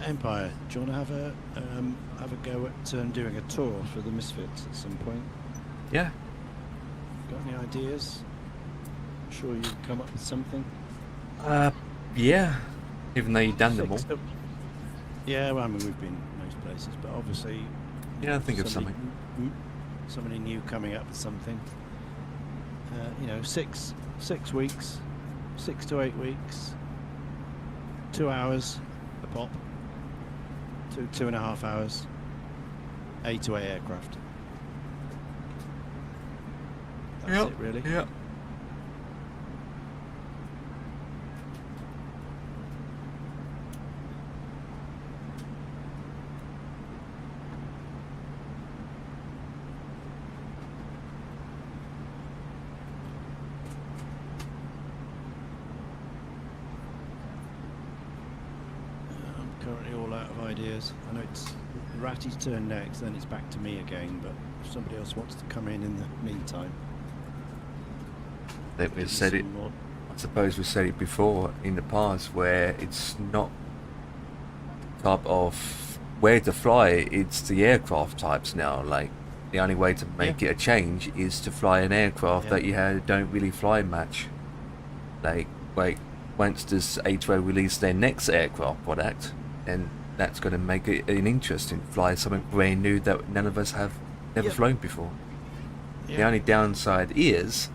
Empire, do you want to have a go at doing a tour for the Misfits at some point? Yeah. Got any ideas? Sure you can come up with something? Yeah. Even though you've done them all. Yeah, well, I mean, we've been most places, but obviously... Yeah, I think of somebody something. Somebody new coming up with something. You know, 6 weeks, 6 to 8 weeks, 2 hours a pop, 2.5 hours, A to A aircraft. That's it, really. Yeah. I'm currently all out of ideas. I know it's Ratty's turn next, then it's back to me again, but if somebody else wants to come in the meantime. I think we've said it. I suppose we've said it before in the past, where it's not type of where to fly, it's the aircraft types now. Like, the only way to make it a change is to fly an aircraft that you don't really fly much. Like, once this A320 release their next aircraft product, then that's going to make it an interesting fly, something brand new that none of us have never flown before. The only downside is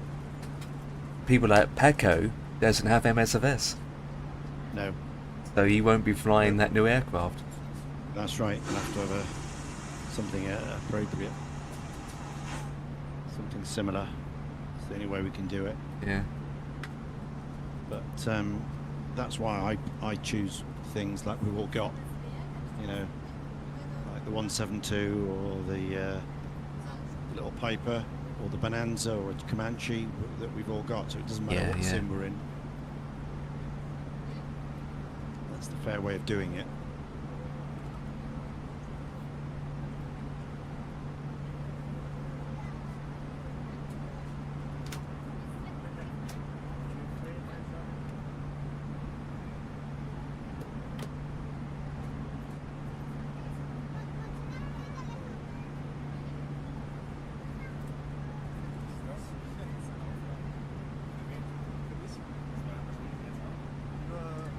people like Paco doesn't have MSFS. No. So he won't be flying that new aircraft. That's right. We'll have to have something appropriate. Something similar. It's the only way we can do it. Yeah. But that's why I choose things like we've all got. You know, like the 172 or the little Piper or the Bonanza or a Comanche that we've all got. So it doesn't matter what sim we're in. That's the fair way of doing it.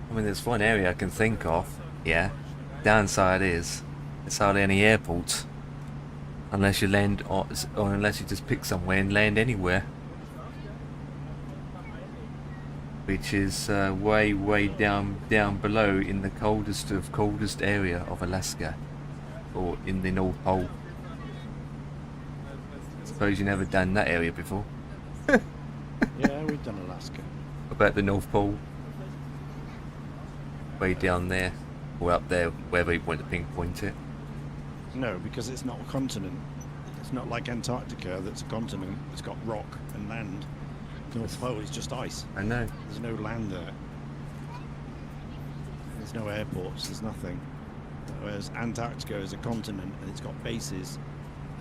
I mean, there's one area I can think of. Yeah. Downside is there's hardly any airports, unless you land or unless you just pick somewhere and land anywhere, which is way down below in the coldest area of Alaska, or in the North Pole. Suppose you never done that area before. Yeah, we've done Alaska. About the North Pole, way down there, or up there, wherever you want to pinpoint it. No, because it's not a continent. It's not like Antarctica, that's a continent. It's got rock and land. North Pole is just ice. I know. There's no land there. There's no airports. There's nothing. Whereas Antarctica is a continent and it's got bases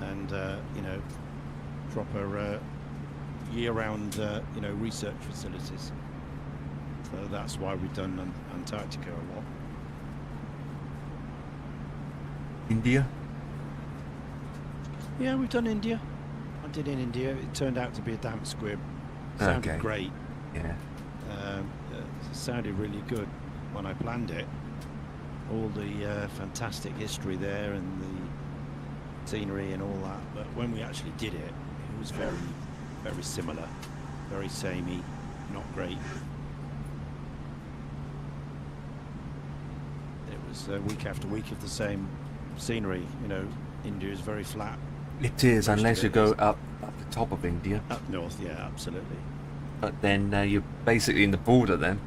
and you know, proper year-round you know, research facilities. So that's why we've done Antarctica a lot. India? Yeah, we've done India. I did in India. It turned out to be a damp squib. Sounded great. Yeah. It sounded really good when I planned it. All the fantastic history there and the scenery and all that. But when we actually did it, it was very, very similar. Very samey, not great. It was week after week of the same scenery. You know, India is very flat. It is, unless you go up the top of India. Up north, yeah, absolutely. But then you're basically in the border then,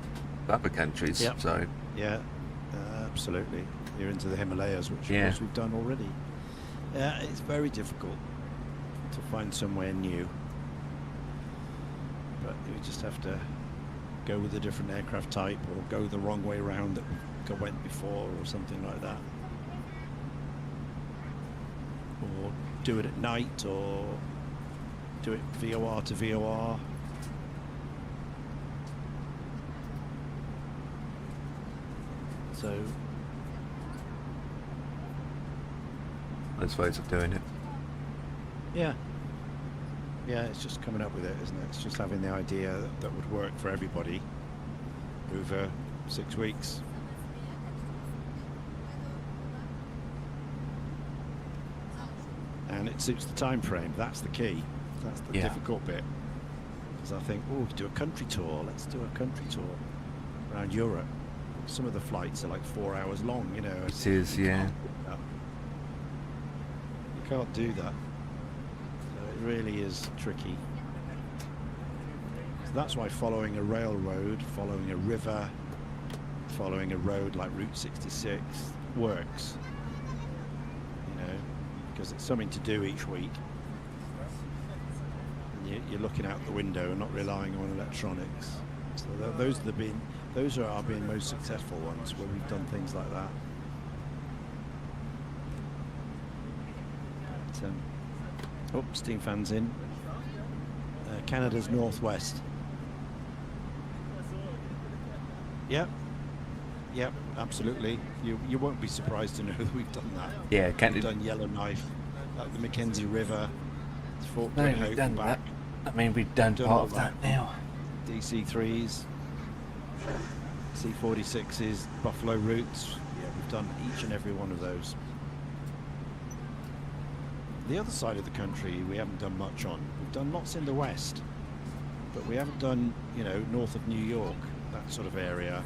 with other countries. Yep. So. Yeah, absolutely. You're into the Himalayas, which of course we've done already. It's very difficult to find somewhere new. But you just have to go with a different aircraft type or go the wrong way around that we went before or something like that. Or do it at night or do it VOR to VOR. So Those ways of doing it. Yeah. Yeah, it's just coming up with it, isn't it? It's just having the idea that would work for everybody over 6 weeks. And it suits the time frame. That's the key. That's the difficult bit. Because I think, oh, we could do a country tour. Let's do a country tour around Europe. Some of the flights are like 4 hours long, you know. It is, yeah. You can't do that. So it really is tricky. So that's why following a railroad, following a river, following a road like Route 66 works. You know, because it's something to do each week. And you're looking out the window and not relying on electronics. So those are our being most successful ones, where we've done things like that. But, oh, steam fans in. Canada's northwest. Yep. Yep, absolutely. You won't be surprised to know that we've done that. Yeah, we've done Yellowknife, like the Mackenzie River, Fort No, Good we've Hope done back. that. I mean, we've done Done part all of that now. DC-3s, C-46s, Buffalo routes. Yeah, we've done each and every one of those. The other side of the country we haven't done much on. We've done lots in the west, but we haven't done, you know, north of New York, that sort of area,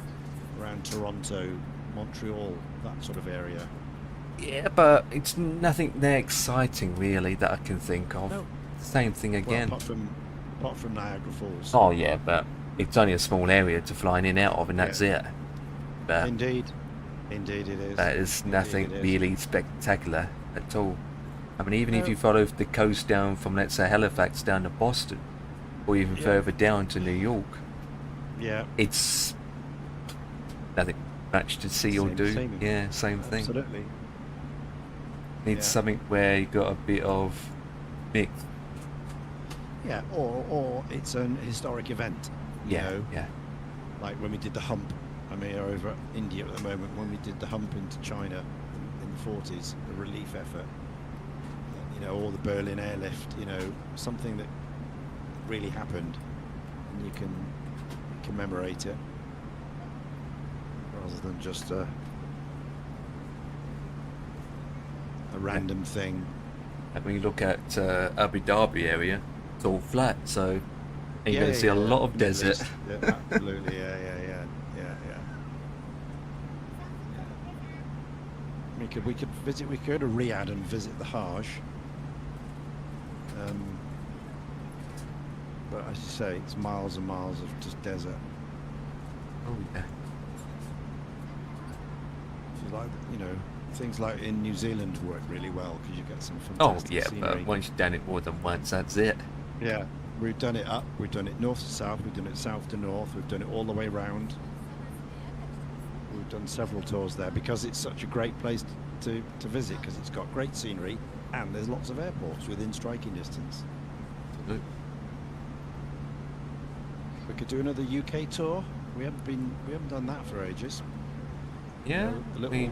around Toronto, Montreal, that sort of area. Yeah, but it's nothing that exciting really that I can think of. No. Same thing again. Well, apart from Niagara Falls. Oh yeah, but it's only a small area to fly in and out of, and that's it. But Indeed it is. that is Indeed nothing it is. really spectacular at all. I mean, even if you follow the coast down from, let's say, Halifax down to Boston, or even further down to New York, it's nothing much to see or do. Same. Yeah, same thing. Absolutely. Needs something where you got a bit of mix. Yeah, or it's an historic event. You know? Yeah. Like when we did the hump. I mean, over at India at the moment, when we did the hump into China in the 40s, the relief effort. You know, or the Berlin airlift. You know, something that really happened, and you can commemorate it rather than just a random thing. And when you look at Abu Dhabi area, it's all flat, so you're going to see a lot of desert. Yeah, absolutely, yeah. We could visit. We could go to Riyadh and visit the Hajj. But as you say, it's miles and miles of just desert. Oh yeah. If you like, you know, things like in New Zealand work really well because you get some Oh fantastic yeah, scenery. but once you've done it more than once, that's it. Yeah, we've done it up, we've done it north to south, we've done it south to north, we've done it all the way round. We've done several tours there because it's such a great place to visit, because it's got great scenery and there's lots of airports within striking distance. We could do another UK tour. We haven't done that for ages. Yeah, the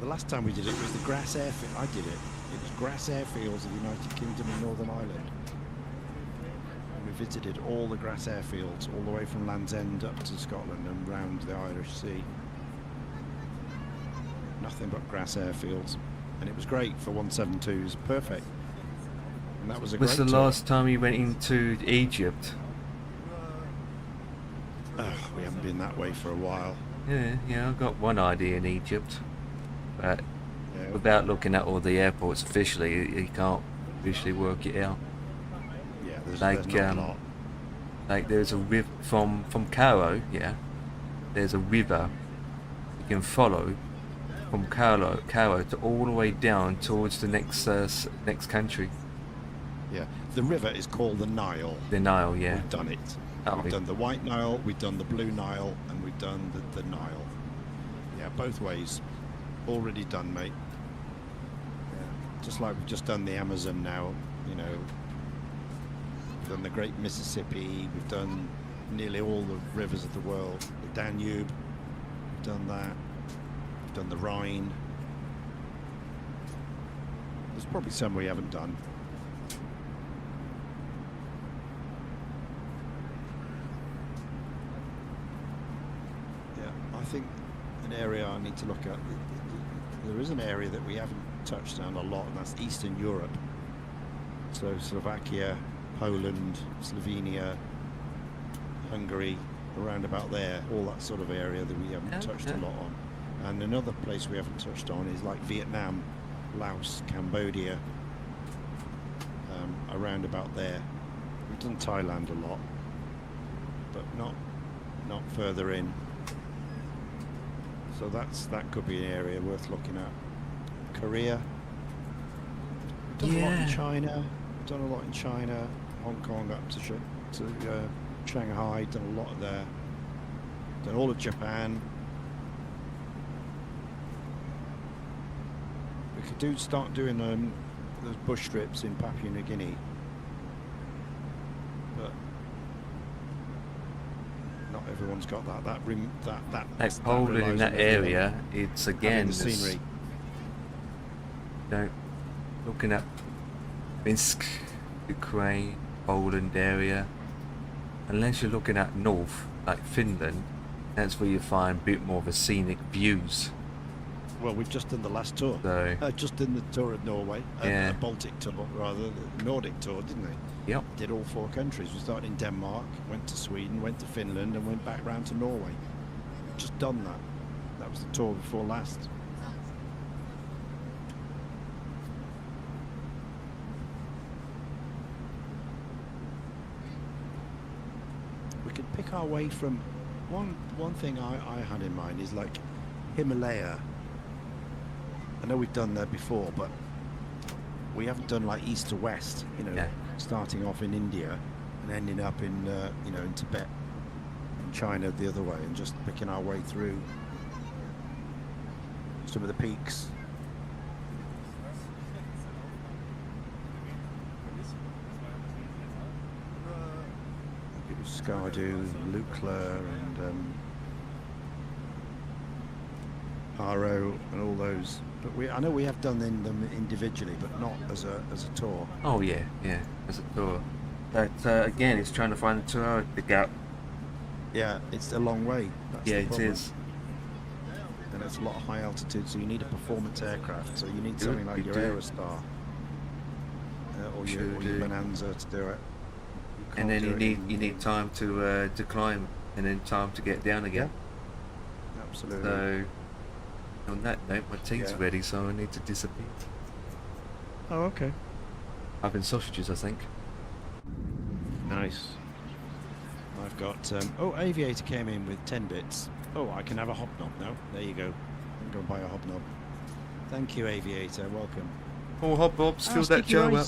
last time we did it was the grass airfield. I did it. It was grass airfields of the United Kingdom and Northern Ireland. And we visited all the grass airfields, all the way from Land's End up to Scotland and round the Irish Sea. Nothing but grass airfields, and it was great for 172s. Perfect. And that was a great What's the tour. last time you went into Egypt? We haven't been that way for a while. Yeah, I've got one idea in Egypt, but without looking at all the airports officially, you can't visually work it out. Yeah, there's Like not a lot. like there's a river from Cairo. Yeah, there's a river you can follow from Cairo to all the way down towards the next country. Yeah, the river is called the Nile. The Nile, yeah. We've done it. Oh, We've done the White Nile, we've done the Blue Nile, and we've done the Nile. Yeah, both ways. Already done, mate. Yeah. Just like we've just done the Amazon now, you know. We've done the Great Mississippi, we've done nearly all the rivers of the world. The Danube, we've done that. We've done the Rhine. There's probably some we haven't done. Yeah, I think an area I need to look at. There is an area that we haven't touched on a lot, and that's Eastern Europe. So Slovakia, Poland, Slovenia, Hungary, around about there, all that sort of area that we haven't touched a lot on. And another place we haven't touched on is like Vietnam, Laos, Cambodia, around about there. We've done Thailand a lot, but not further in. So that could be an area worth looking at. Korea. We've done a lot in China. We've done a lot in China, Hong Kong up to Shanghai. Done a lot there. Done all of Japan. We could start doing those bush trips in Papua New Guinea, but not everyone's got that. Like Poland in that area, it's again the scenery. You know, looking at Minsk, Ukraine, Poland area. Unless you're looking at north, like Finland, that's where you find a bit more of a scenic views. Well, we've just done the last tour. So, just done the tour of Norway, yeah. Baltic tour, rather, the Nordic tour, didn't we? Yep. Did all 4 countries. We started in Denmark, went to Sweden, went to Finland, and went back round to Norway. Just done that. That was the tour before last. We could pick our way from one thing I had in mind is like Himalaya. I know we've done that before, but we haven't done like east to west, you know, starting off in India and ending up in, you know, in Tibet and China the other way, and just picking our way through some of the peaks. It was Skardu, Lukla, and RO and all those. But I know we have done them individually, but not as a tour. Oh yeah, as a tour. But again, it's trying to find the 2-hour gap. Yeah, it's a long way. That's yeah, the it problem. is. And it's a lot of high altitude, so you need a performance aircraft. So you need something like your Aerostar or your Bonanza to do it. And then you need time to climb, and then time to get down again. Yeah. Absolutely. So on that note, my tea's ready, so I need to disappear. Oh, okay. Having sausages, I think. Nice. I've got oh, Aviator came in with 10 bits. Oh, I can have a hobnob now. There you go. I'm going to buy a hobnob. Thank you, Aviator. Welcome. Oh, hobnobs, fill that jar up.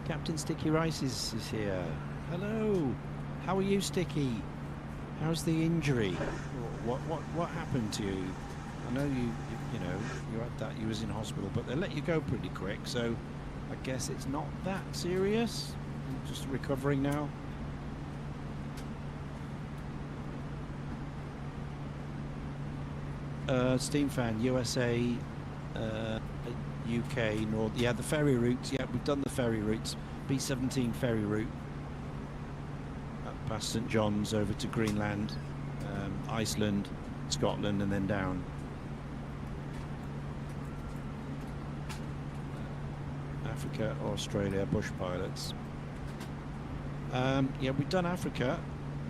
Captain Sticky Rice is here. Hello. How are you, Sticky? How's the injury? What happened to you? I know you know you had that. You was in hospital, but they let you go pretty quick. So I guess it's not that serious. You're just recovering now. Steam fan, USA, UK, North. Yeah, the ferry routes. Yeah, we've done the ferry routes. B-17 ferry route past St John's over to Greenland, Iceland, Scotland, and then down. Africa, Australia, bush pilots. Yeah, we've done Africa.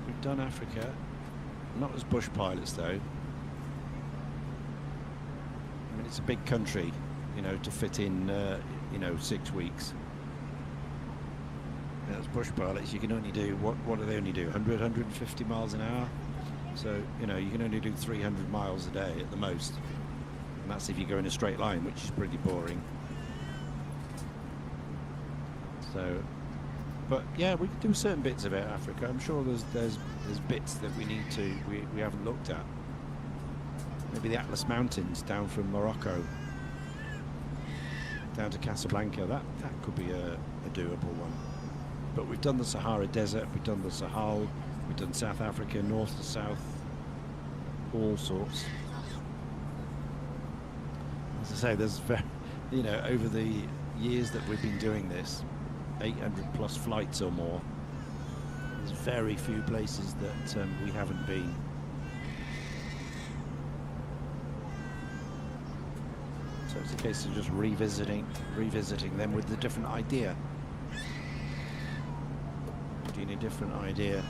We've done Africa. Not as bush pilots though. I mean, it's a big country, you know, to fit in, you know, 6 weeks. And as bush pilots, you can only do, what do they only do? 100, 150 miles an hour? So, you know, you can only do 300 miles a day at the most. And that's if you go in a straight line, which is pretty boring. So, but yeah, we can do certain bits of it, Africa. I'm sure there's bits that we need to, we haven't looked at. Maybe the Atlas Mountains down from Morocco down to Casablanca. That could be a doable one. But we've done the Sahara Desert, we've done the Sahel, we've done South Africa, north to south, all sorts. As I say, there's you know, over the years that we've been doing this, 800 plus flights or more, there's very few places that we haven't been. So it's a case of just revisiting them with a different idea. Getting a different idea.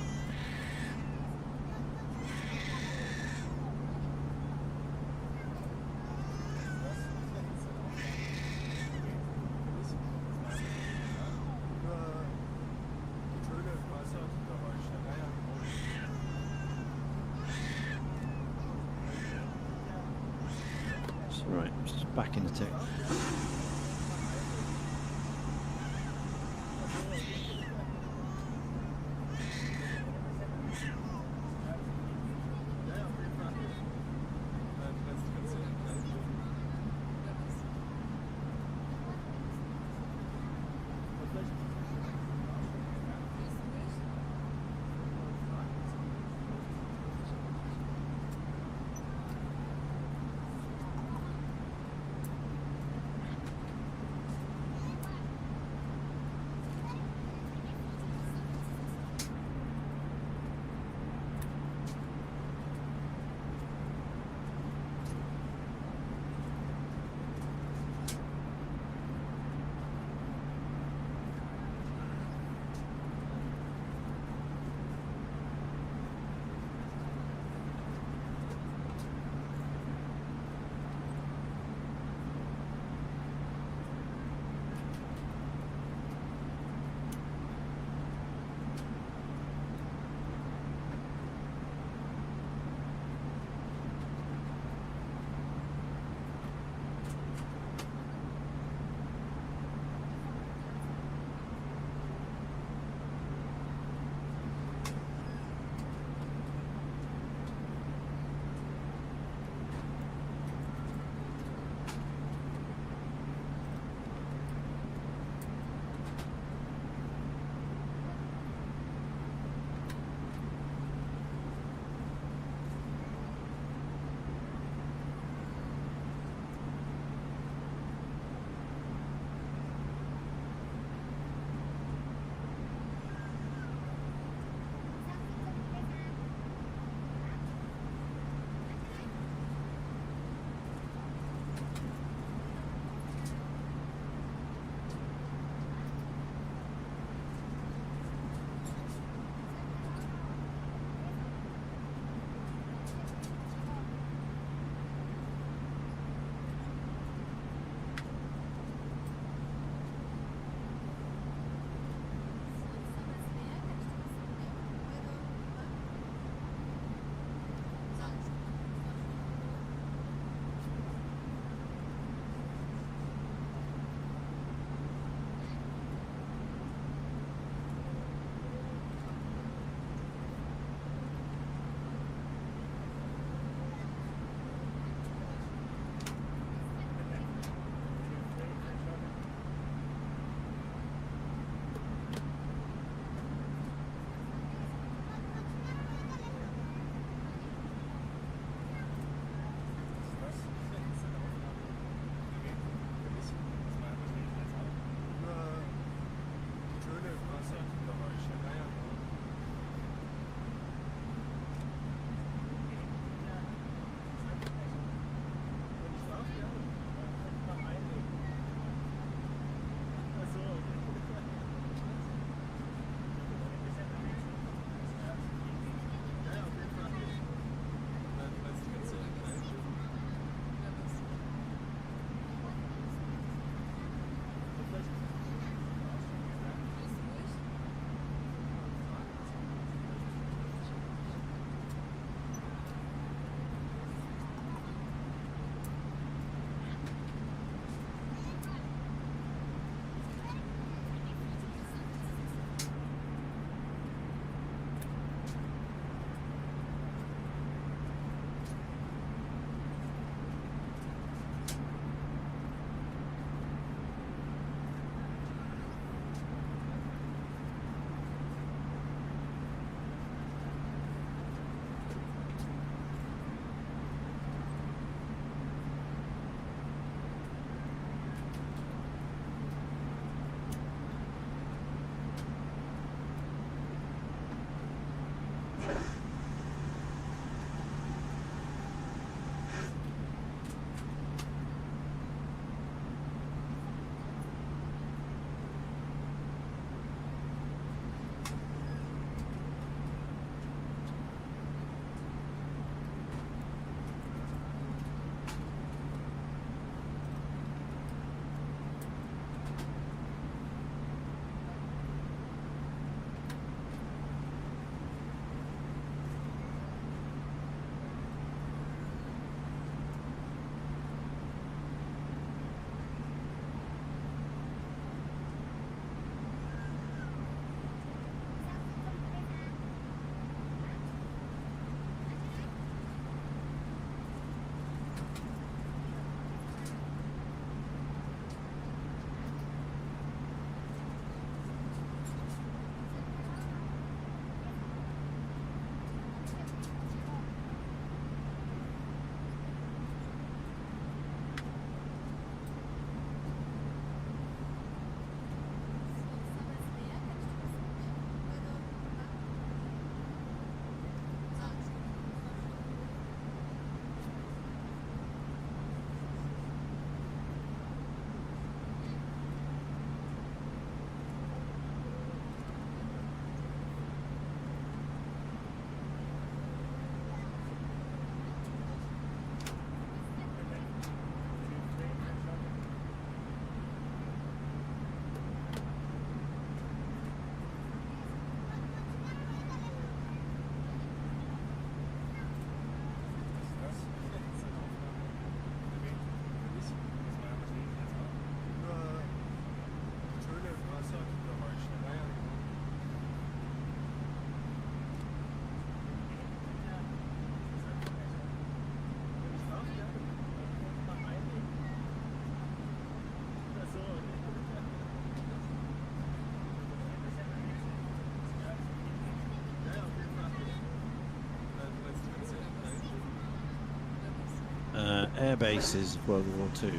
Right, just back in the tick. bases of World War II.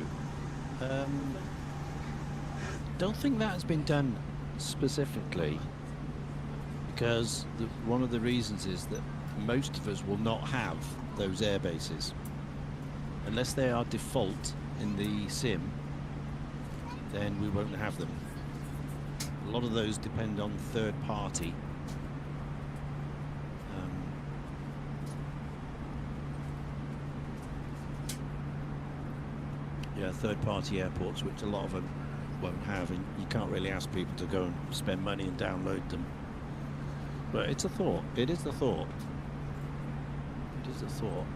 Don't think that has been done specifically, because one of the reasons is that most of us will not have those air bases unless they are default in the sim. Then we won't have them. A lot of those depend on third party. Third-party airports, which a lot of them won't have, and you can't really ask people to go and spend money and download them. But it's a thought. It is the thought. It is a thought.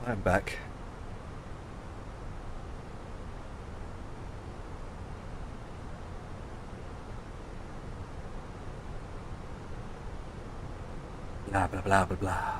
I'm back. Blah blah blah blah blah.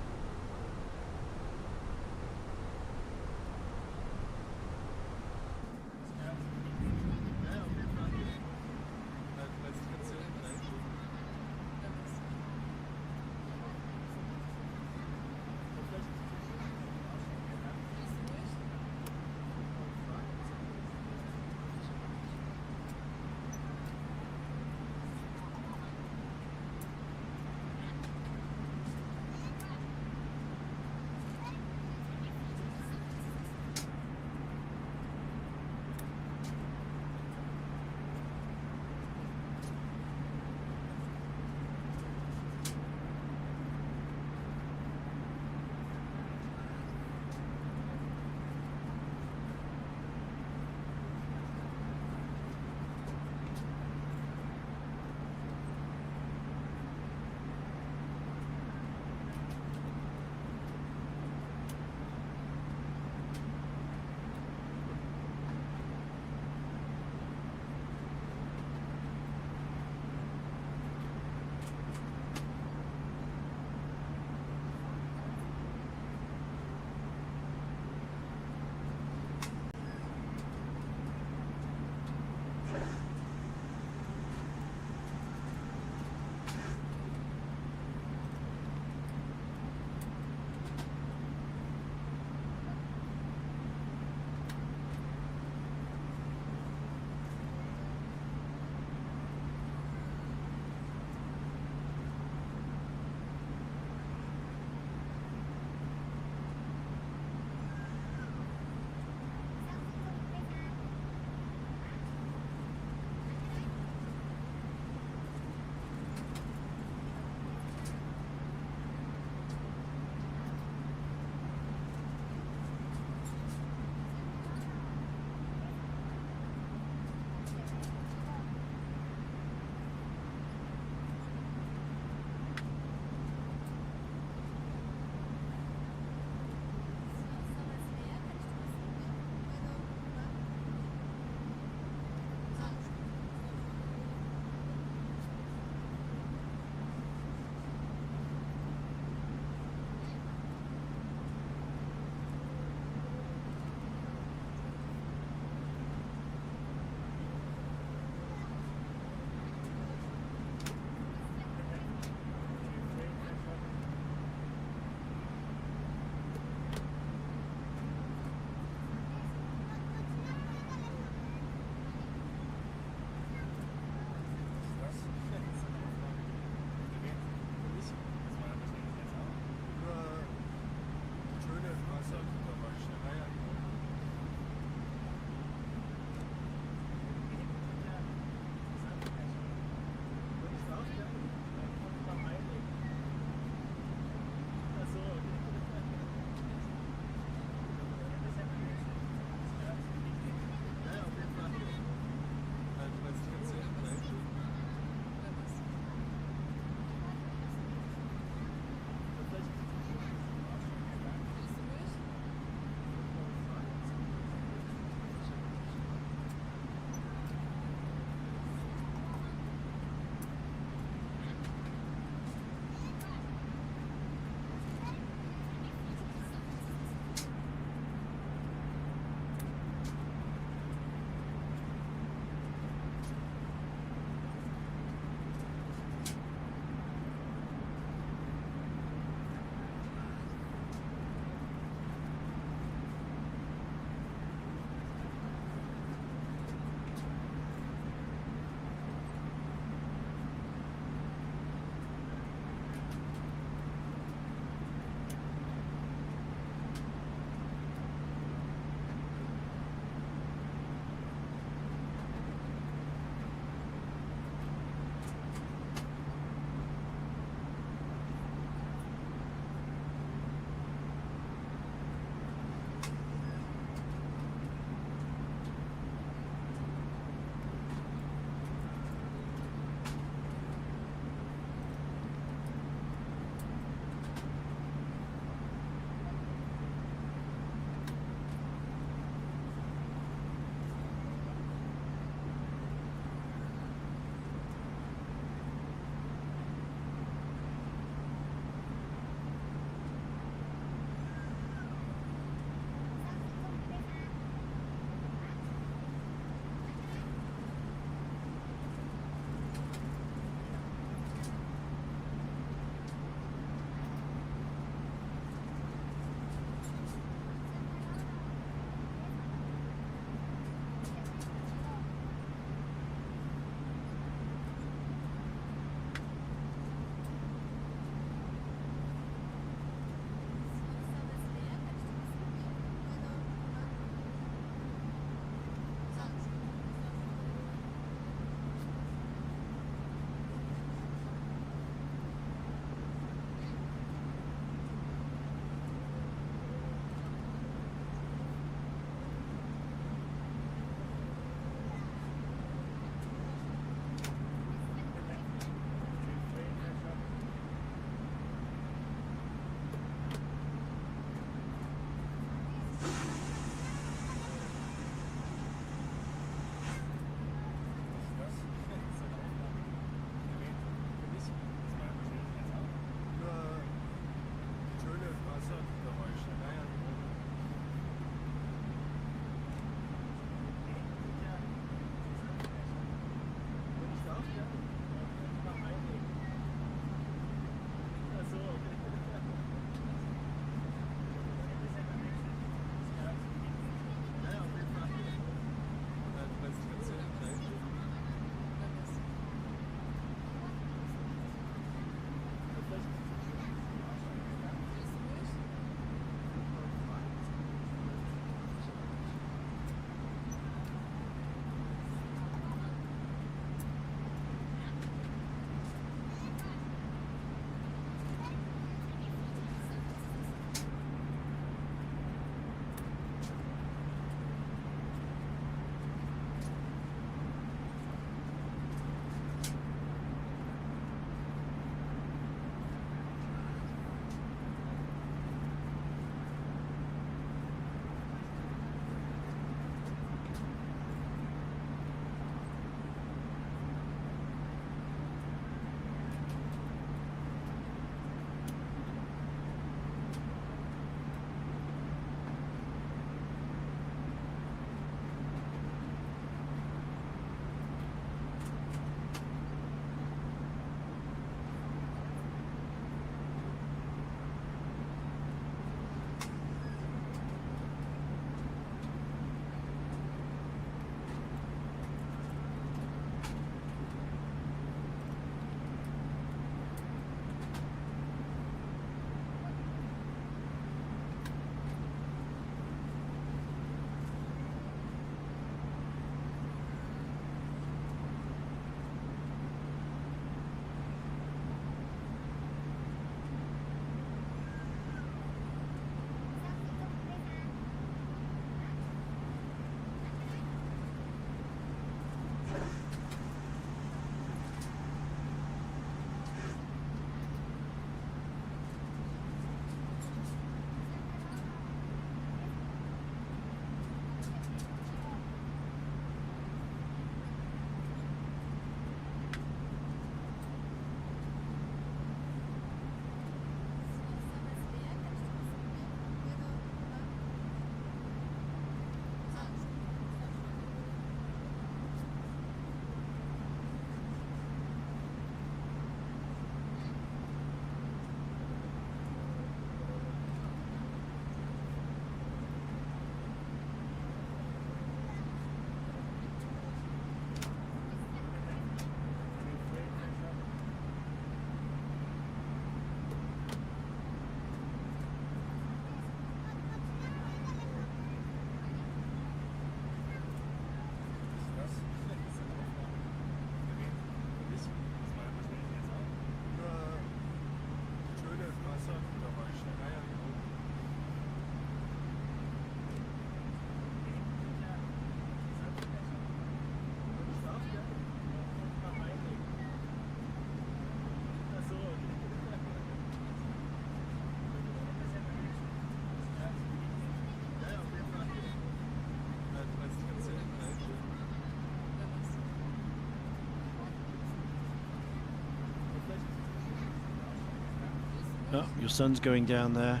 Oh, your sun's going down there.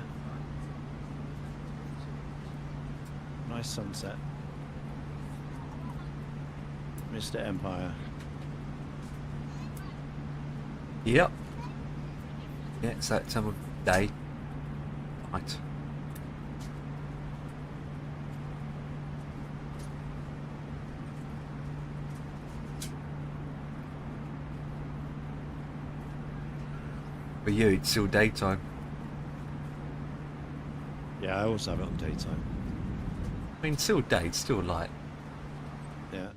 Nice sunset. Mr. Empire. Yep. Yeah, it's that time of day. Right. For you, it's still daytime. Yeah, I also have it on daytime. I mean, still day, it's still light. Yeah.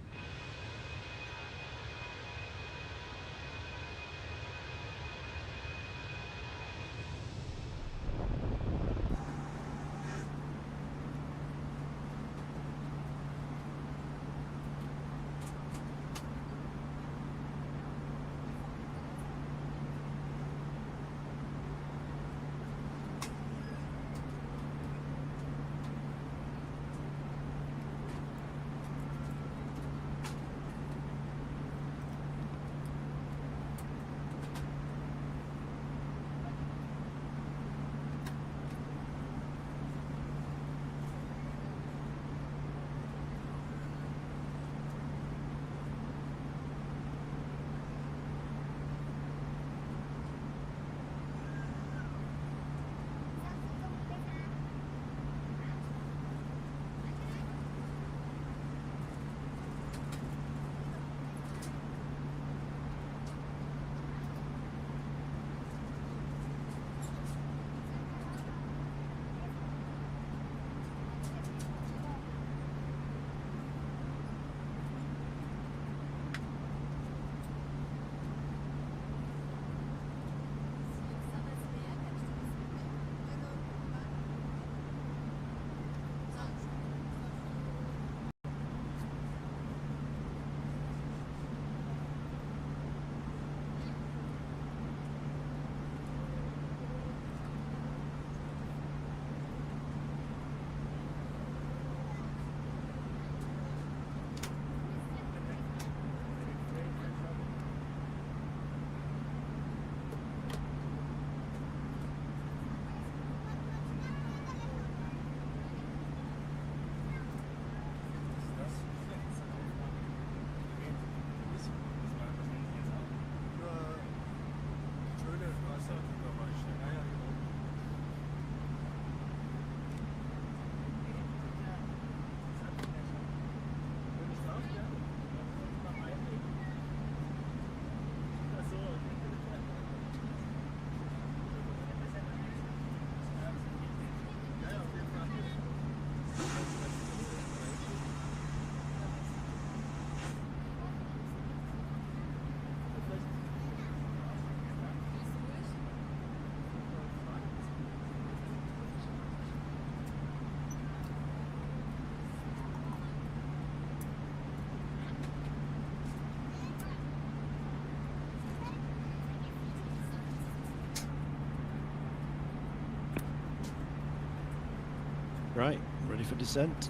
Right, ready for descent?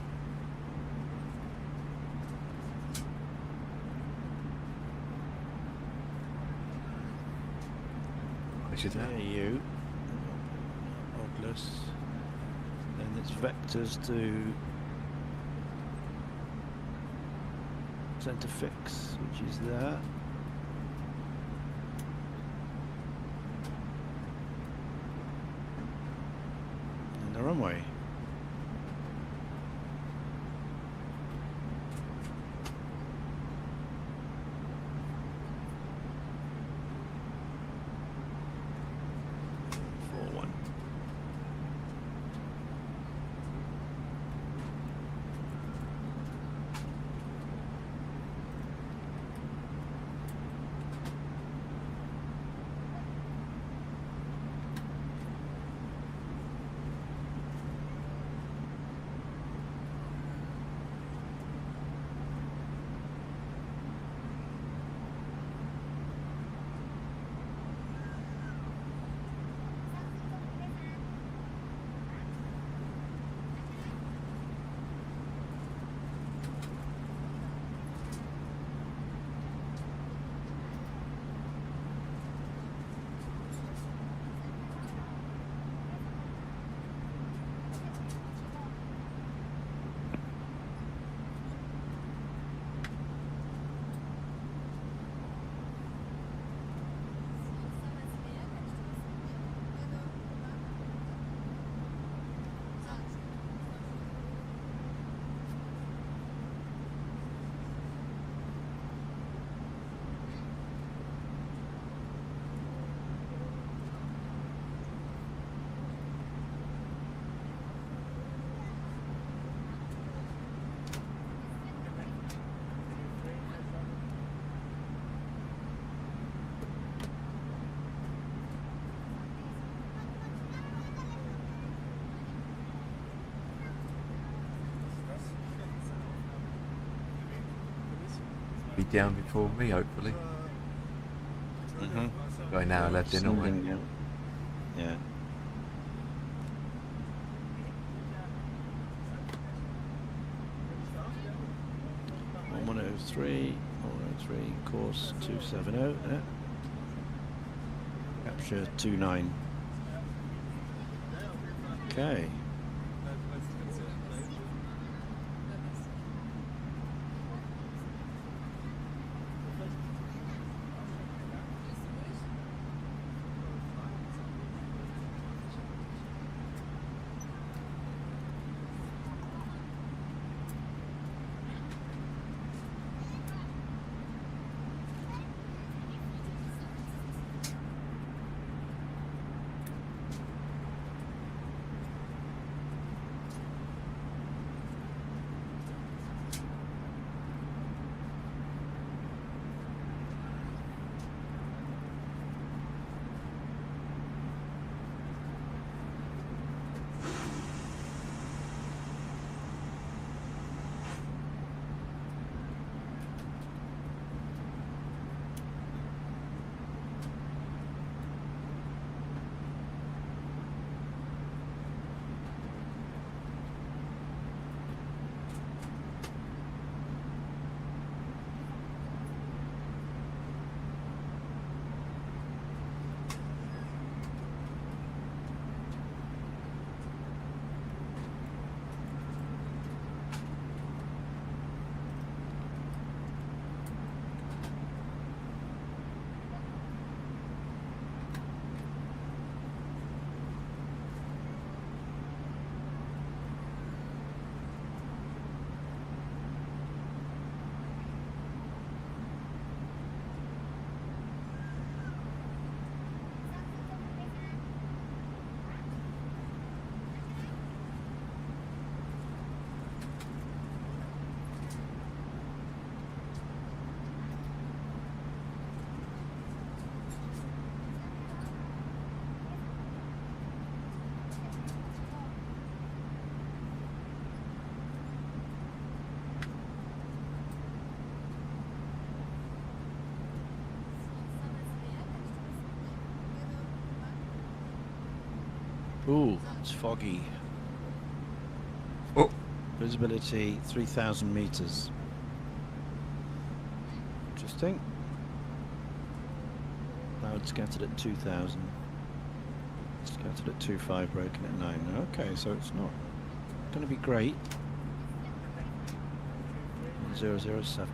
There you. Ogless. Then it's vectors to center fix, which is there. And the runway. be down before me, hopefully. Going now 11, aren't we? Sending, yeah. Yeah. On 103, course 270, yeah. Capture 29. Okay. Ooh, it's foggy. Oh, Visibility 3,000 meters. Interesting. Cloud scattered at 2,000. Scattered at 2.5, broken at 9. Okay, so it's not going to be great. 007.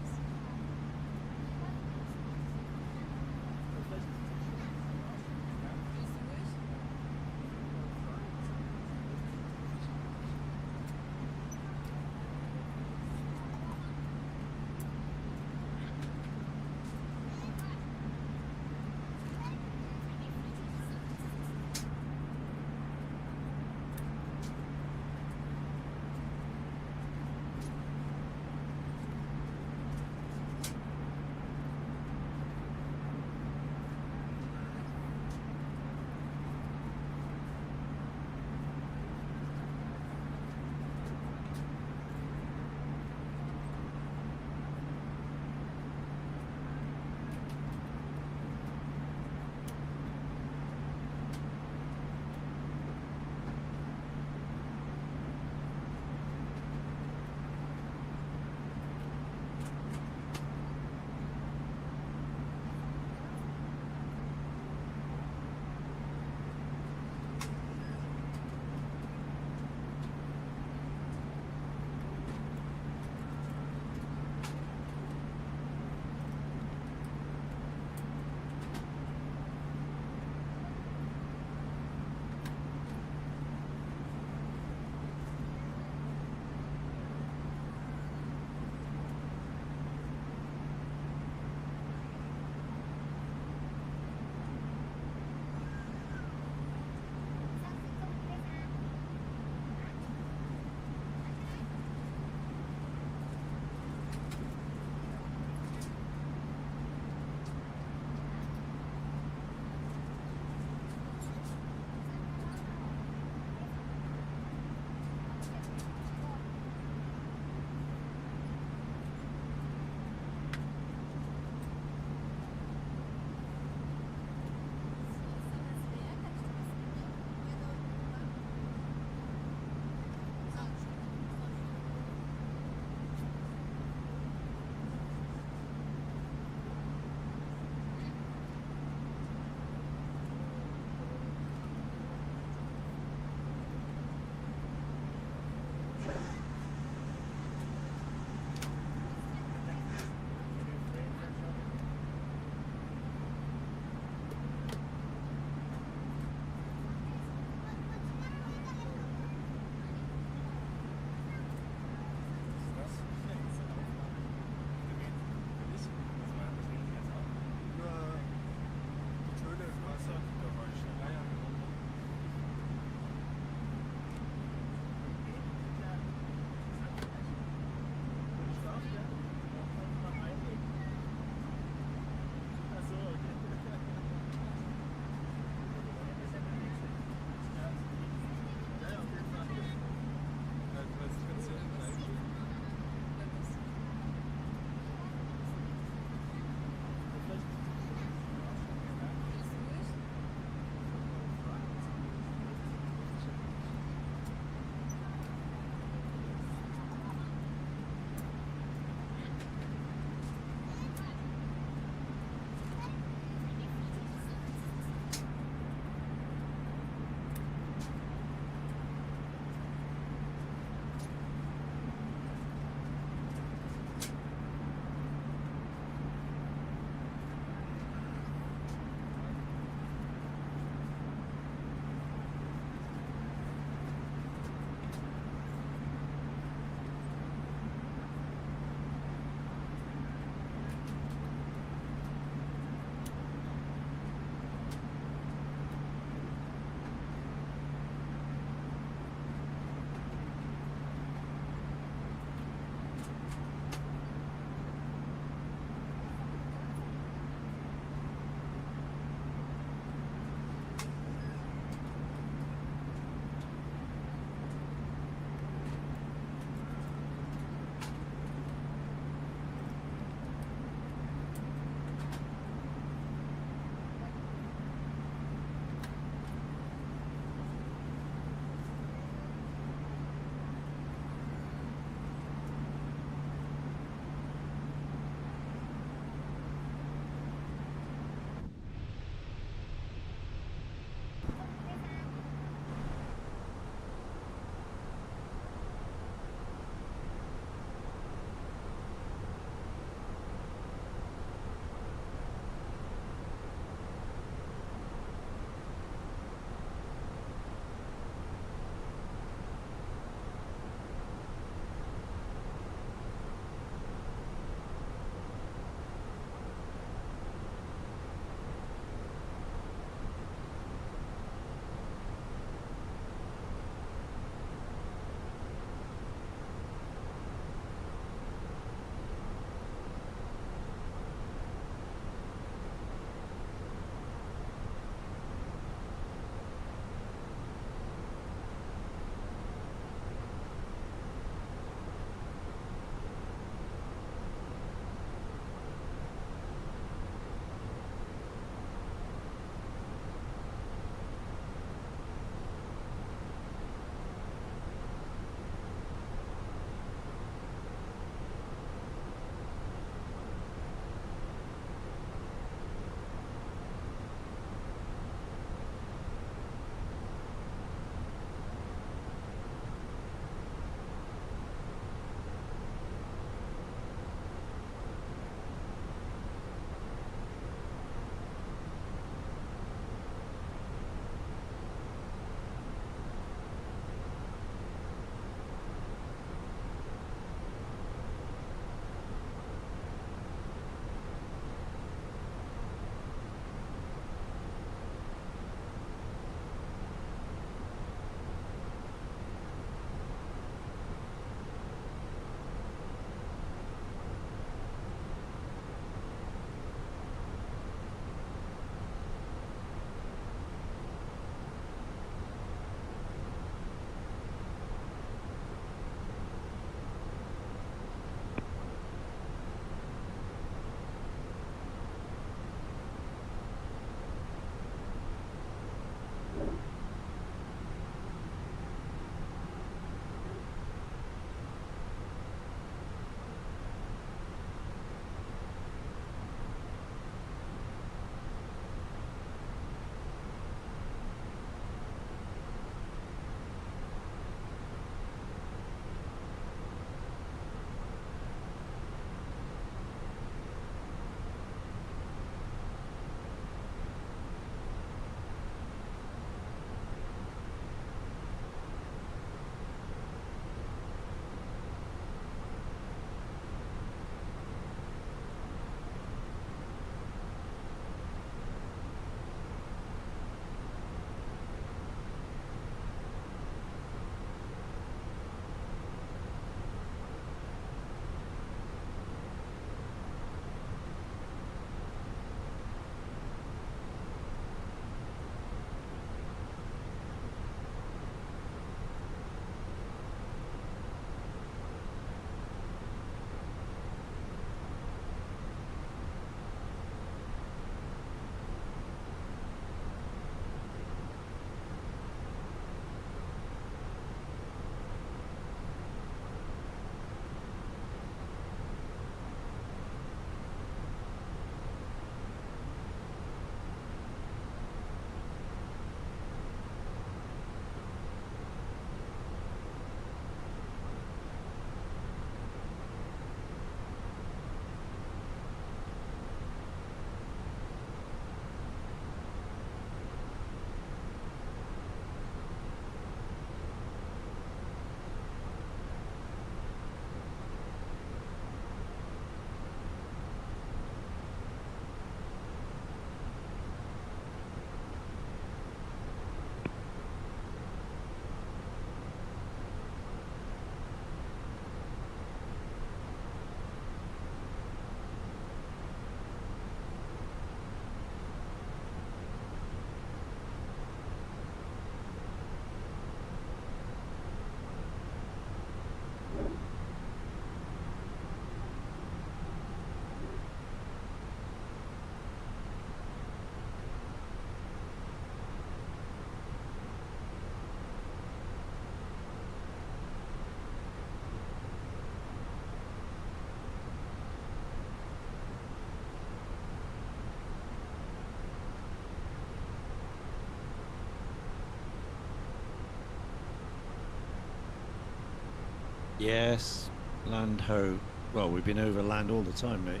Yes, land ho. Well, we've been over land all the time, mate.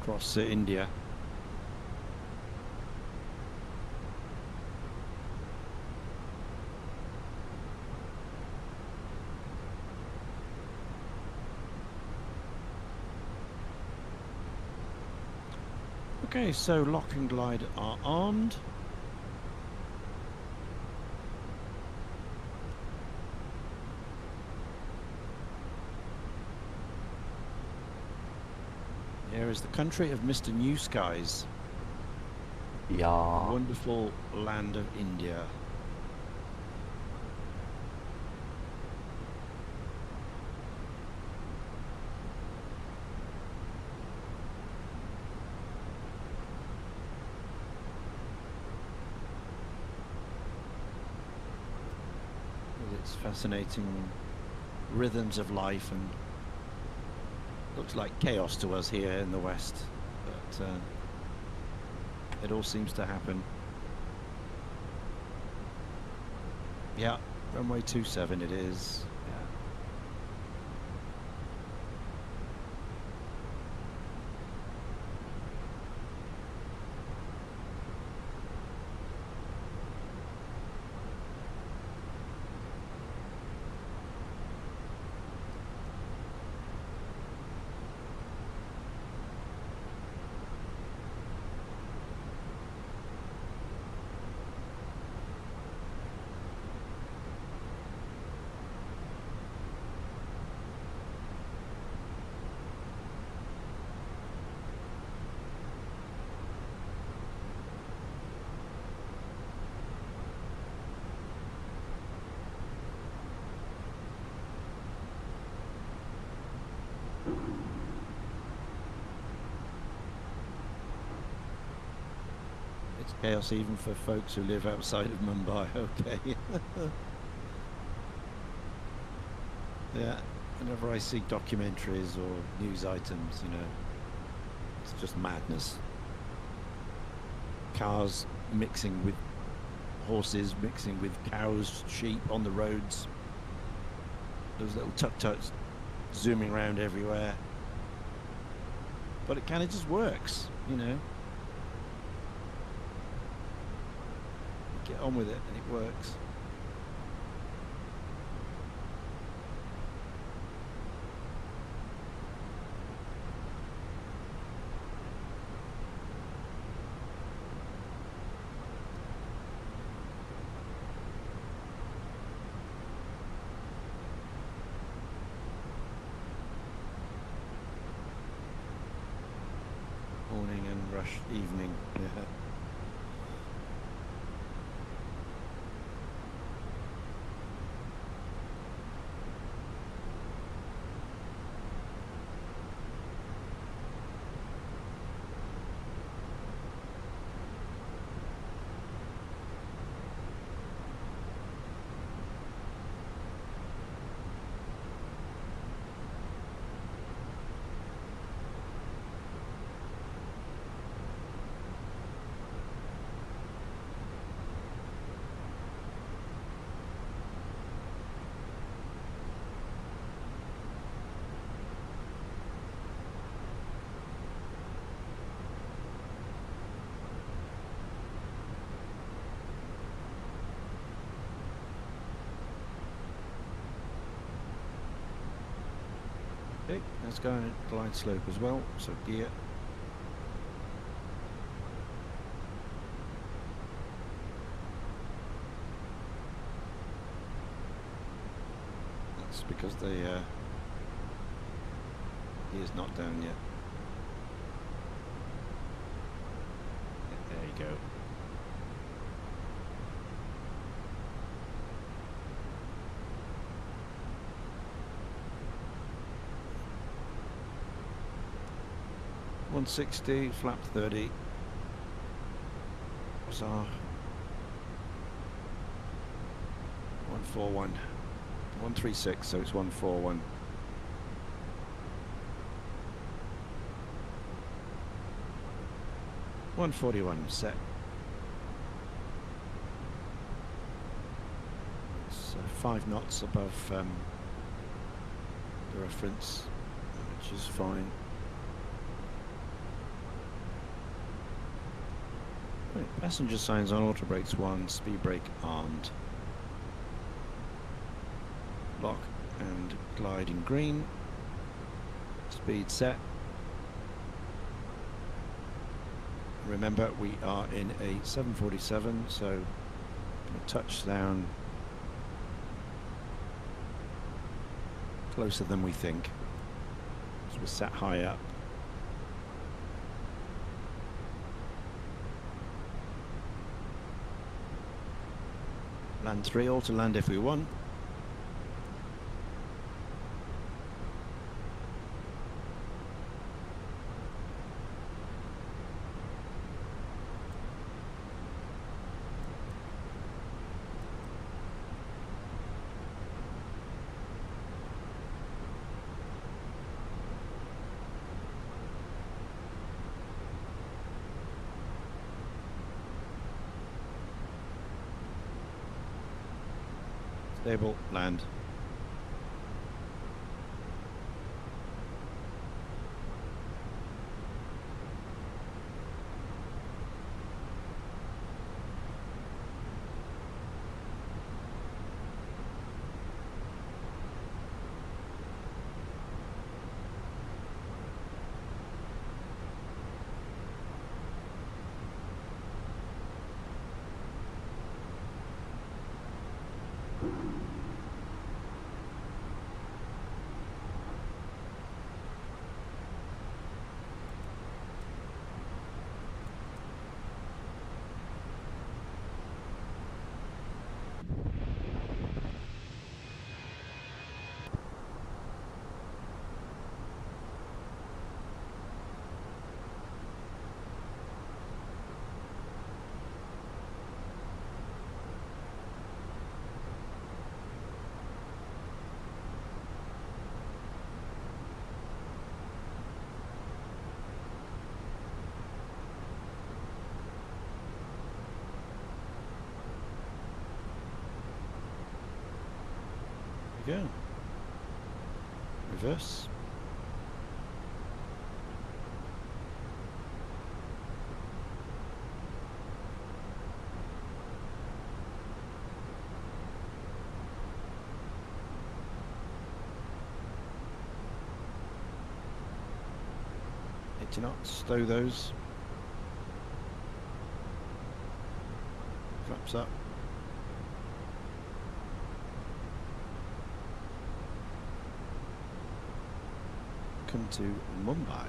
Across India. Okay, so lock and glide are armed. Here is the country of Mr. New Skies. Yeah. Wonderful land of India. With its fascinating rhythms of life, and looks like chaos to us here in the West, but it all seems to happen. Yeah, runway 27 it is. Yeah. It's chaos even for folks who live outside of Mumbai, okay. Yeah, whenever I see documentaries or news items, you know, it's just madness. Cars mixing with horses, mixing with cows, sheep on the roads. Those little tuk-tuks zooming around everywhere. But it kind of just works, you know. Get on with it and it works. Morning and rush evening. Yeah. Okay, let's go and glide slope as well, so gear. That's because the gear's not down yet. Yeah, there you go. .160, flap 30. What's our 141? 136, so it's 141. .141 set. It's 5 knots above reference, which is fine. Right, passenger signs on, auto brakes 1, speed brake armed. Lock and glide in green. Speed set. Remember, we are in a 747, so going to touch down closer than we think. So we're sat high up. Land 3, auto land if we want. Stable, land. Go. Reverse. Do not stow those. Flaps up. Come to Mumbai,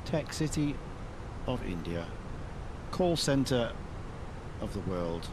tech city of India, call center of the world.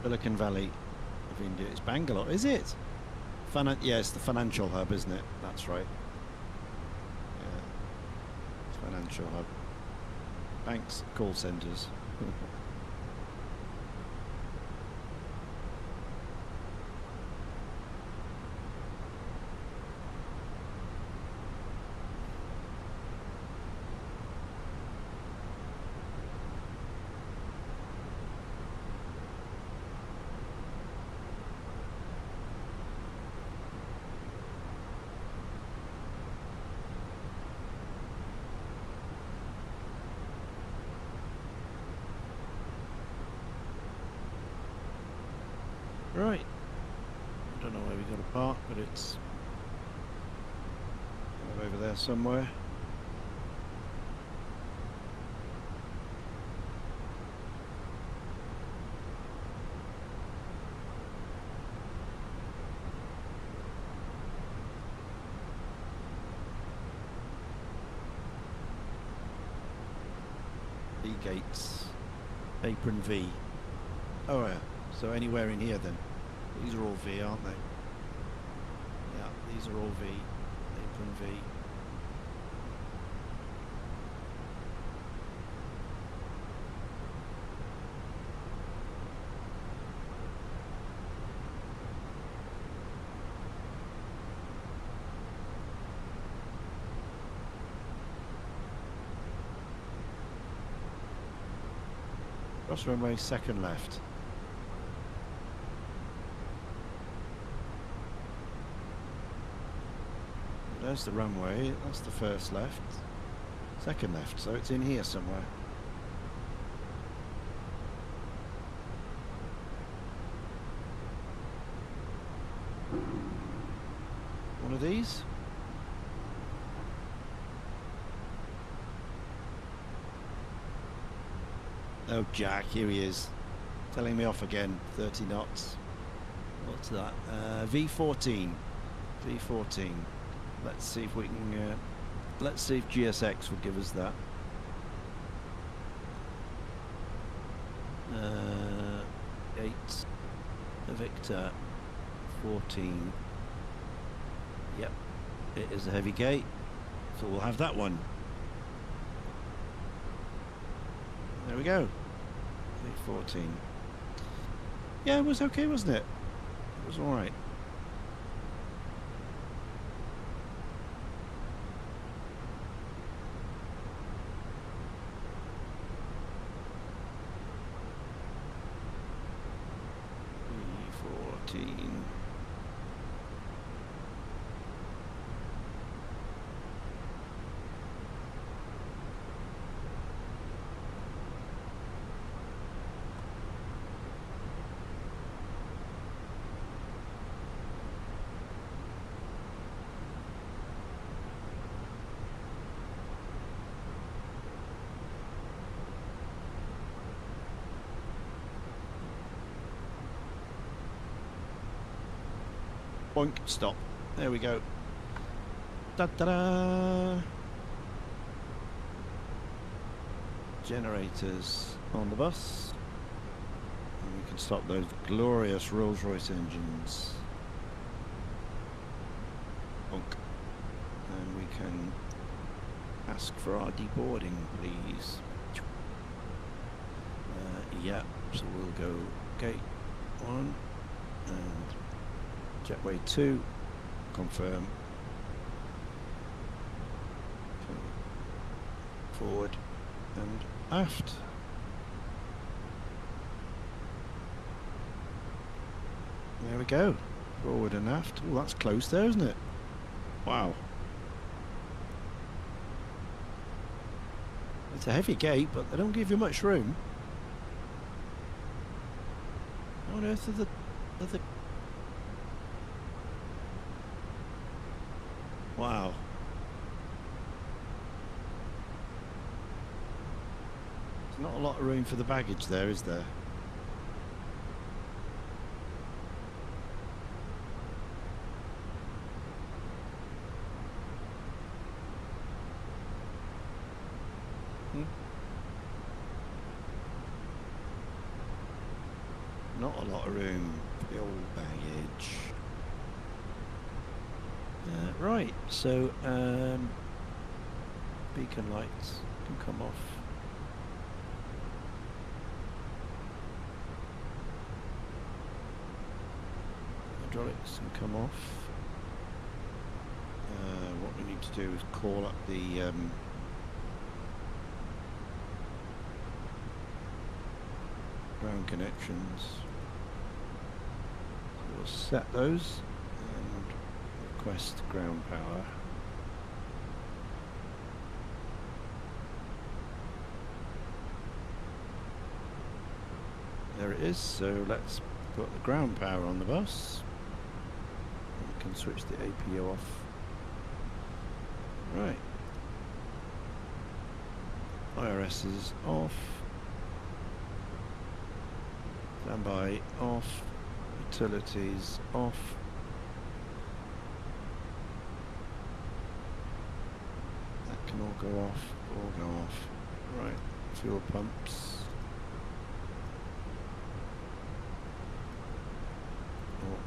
Silicon Valley of India. It's Bangalore, is it? Yeah, it's the financial hub, isn't it? That's right. Yeah, it's financial hub. Banks, call centers. Right. I don't know where we got to park, but it's kind of over there somewhere. V gates, apron V. Oh yeah, so anywhere in here then. These are all V, aren't they? Yeah, these are all V, apron V. Cross runway, second left. There's the runway, that's the first left. Second left, so it's in here somewhere. One of these? Oh, Jack, here he is. Telling me off again, 30 knots. What's that? V14. V14. Let's see if we can, let's see if GSX will give us that. 8, Victor, 14. Yep, it is a heavy gate, so we'll have that one. There we go. 14. Yeah, it was okay, wasn't it? It was alright. Boink, stop. There we go. Da-da-da! Generators on the bus. And we can stop those glorious Rolls-Royce engines. Bonk. And we can ask for our deboarding, please. Yeah, so we'll go gate 1 and jetway 2, confirm. Forward and aft. There we go. Forward and aft. Oh, that's close there, isn't it? Wow. It's a heavy gate, but they don't give you much room. How on earth are the wow. There's not a lot of room for the baggage there, is there? Not a lot of room for the old baggage. Right, so beacon lights can come off. Hydraulics can come off. What we need to do is call up the ground connections. So we'll set those and request ground power. There it is, so let's Put the ground power on the bus. We can switch the APO off. Right. IRS is off. Standby off. Utilities off. That can all go off. All go off. Right. Fuel pumps.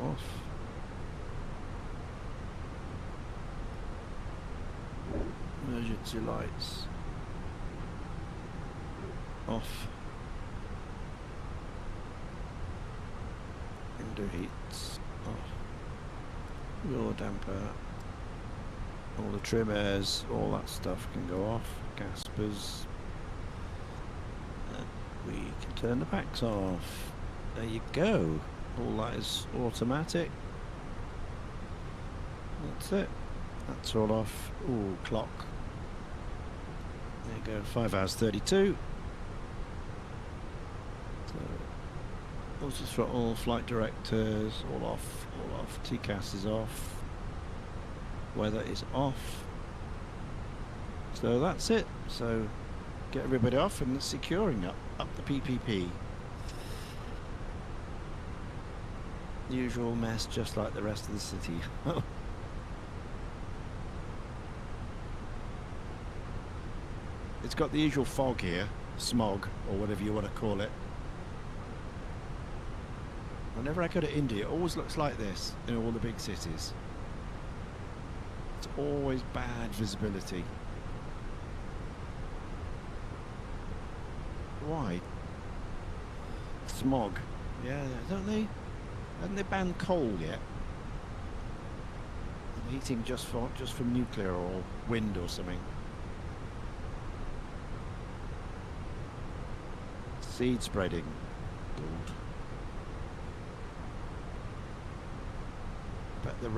All off. Emergency lights off. Window heats off. Yaw damper. All the trim airs, all that stuff can go off. Gaspers. We can turn the packs off. There you go. All that is automatic. That's it. That's all off. Ooh, clock. There you go, 5 hours 32. So, also throttle, flight directors, all off, all off. TCAS is off. Weather is off. So that's it. So get everybody off and securing up the PPP. Usual mess, just like the rest of the city. It's got the usual fog here, smog, or whatever you want to call it. Whenever I go to India, it always looks like this in all the big cities. It's always bad visibility. Why? Smog. Yeah, don't they? Haven't they banned coal yet? And heating just from nuclear or wind or something. Seed spreading. Good. Bet the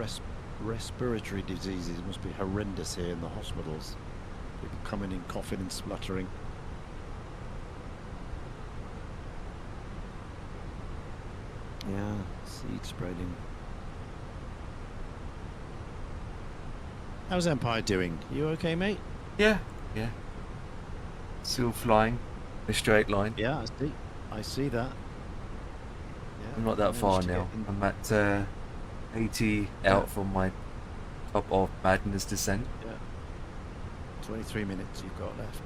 respiratory diseases must be horrendous here in the hospitals. People coming in coughing and spluttering. Yeah, seed spreading. How's Empire doing? You okay, mate? Yeah, yeah. Still flying a straight line. Yeah, I see that. Yeah, I'm not that far now. I'm at 80 out from my top of Madness descent. Yeah. 23 minutes you've got left.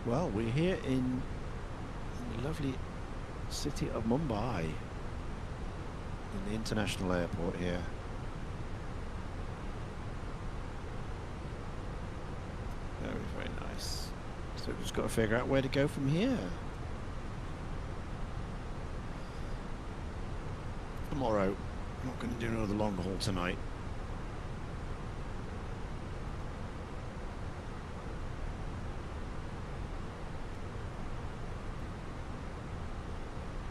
Well, we're here in the lovely city of Mumbai, in the international airport here. Very, very nice. So we've just got to figure out where to go from here. Tomorrow, I'm not going to do another long haul tonight.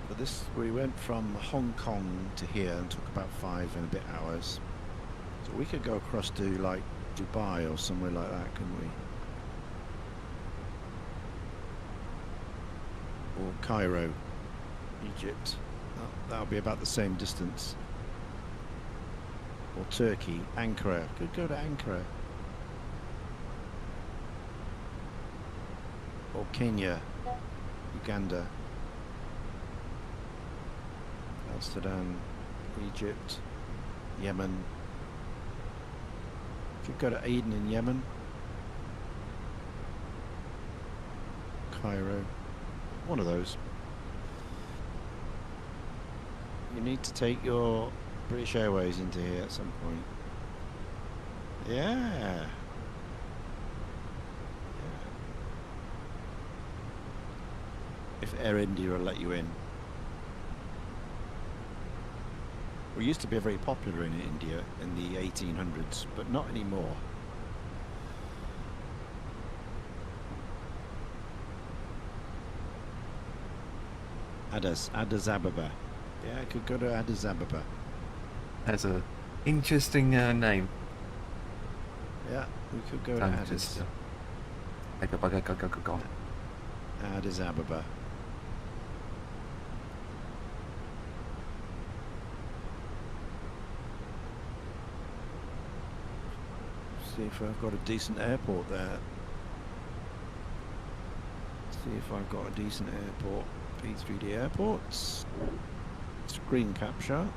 But this, we went from Hong Kong to here and took about 5 and a bit hours. So we could go across to like Dubai or somewhere like that, couldn't we? Or Cairo, Egypt. That'll be about the same distance. Or Turkey, Ankara. Could go to Ankara. Or Kenya, Uganda, Amsterdam, Egypt, Yemen. Could go to Aden in Yemen. Cairo. One of those. You need to take your British Airways into here at some point. Yeah. If Air India will let you in. We used to be very popular in India in the 1800s, but not anymore. Addis Ababa. Yeah, I could go to Addis Ababa. Has a interesting name. Yeah, we could go to Addis. Go. Addis Ababa. See if I've got a decent airport there. See if I've got a decent airport. P3D airports. Screen capture.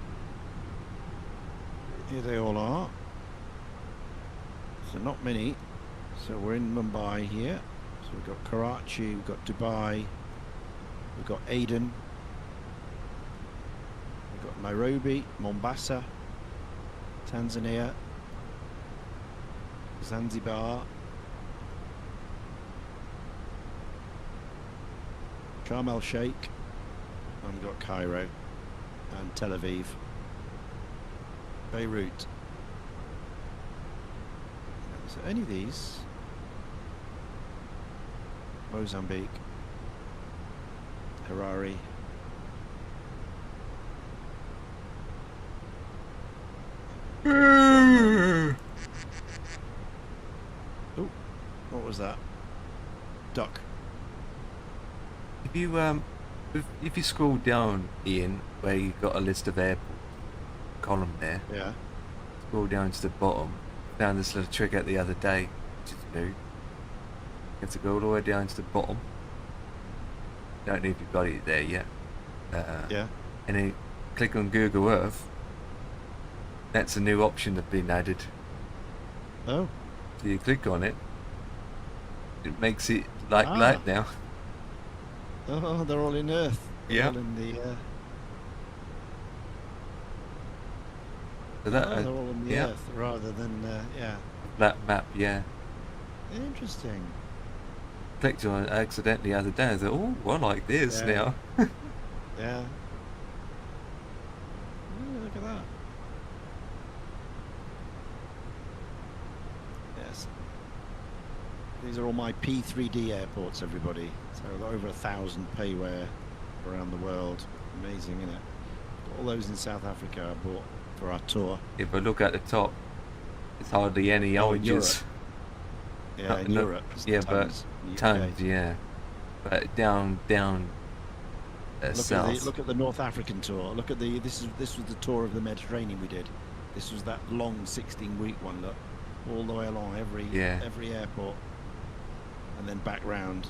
Here they all are. So not many. So we're in Mumbai here. So we've got Karachi, we've got Dubai, we've got Aden, we've got Nairobi, Mombasa, Tanzania, Zanzibar, Sharm el Sheikh, and we've got Cairo and Tel Aviv, Beirut. So any of these, Mozambique, Harare, oh, what was that? Duck. If you if you scroll down, Ian, where you've got a list of airport column there, Yeah. scroll down to the bottom. Found this little trick out the other day, which is new. You have to go all the way down to the bottom. Don't know if you've got it there yet. Yeah. And then click on Google Earth. That's a new option that's been added. Oh. So you click on it. It makes it like that now. Oh, they're all in Earth. They're Yeah. all in the. So that, they're all in the yeah. Earth rather than yeah. That map, yeah. Interesting. Clicked on it accidentally the other day. I thought, oh, I like this Yeah. now. Yeah. Ooh, look at that. Yes. These are all my P3D airports, everybody. So over 1,000 payware around the world. Amazing, isn't it? All those in South Africa I bought for our tour. If I look at the top, it's hardly any Oh, in oranges. Yeah, Not- in not- Europe. it's yeah, tons. In the UK. Tons, yeah. But down south. Look at the North African tour. Look at the this was the tour of the Mediterranean we did. This was that long 16-week one. Look, all the way along every airport, and then back round.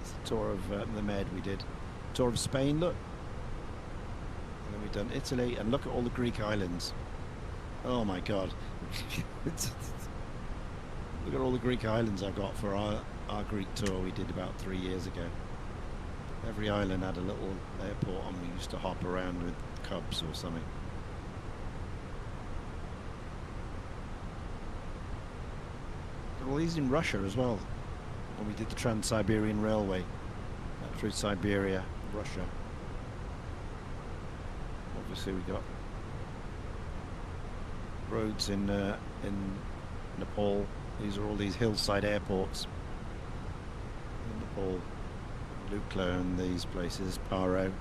It's the tour of the Med we did. Tour of Spain. Look, and then we've done Italy, and look at all the Greek islands. Oh my God! Look at all the Greek islands I got for our Greek tour we did about 3 years ago. Every island had a little airport and we used to hop around with cubs or something. All these in Russia as well. When we did the Trans-Siberian Railway through Siberia, Russia. Obviously we got roads in Nepal. These are all these hillside airports in Nepal. Lukla and these places, Paro.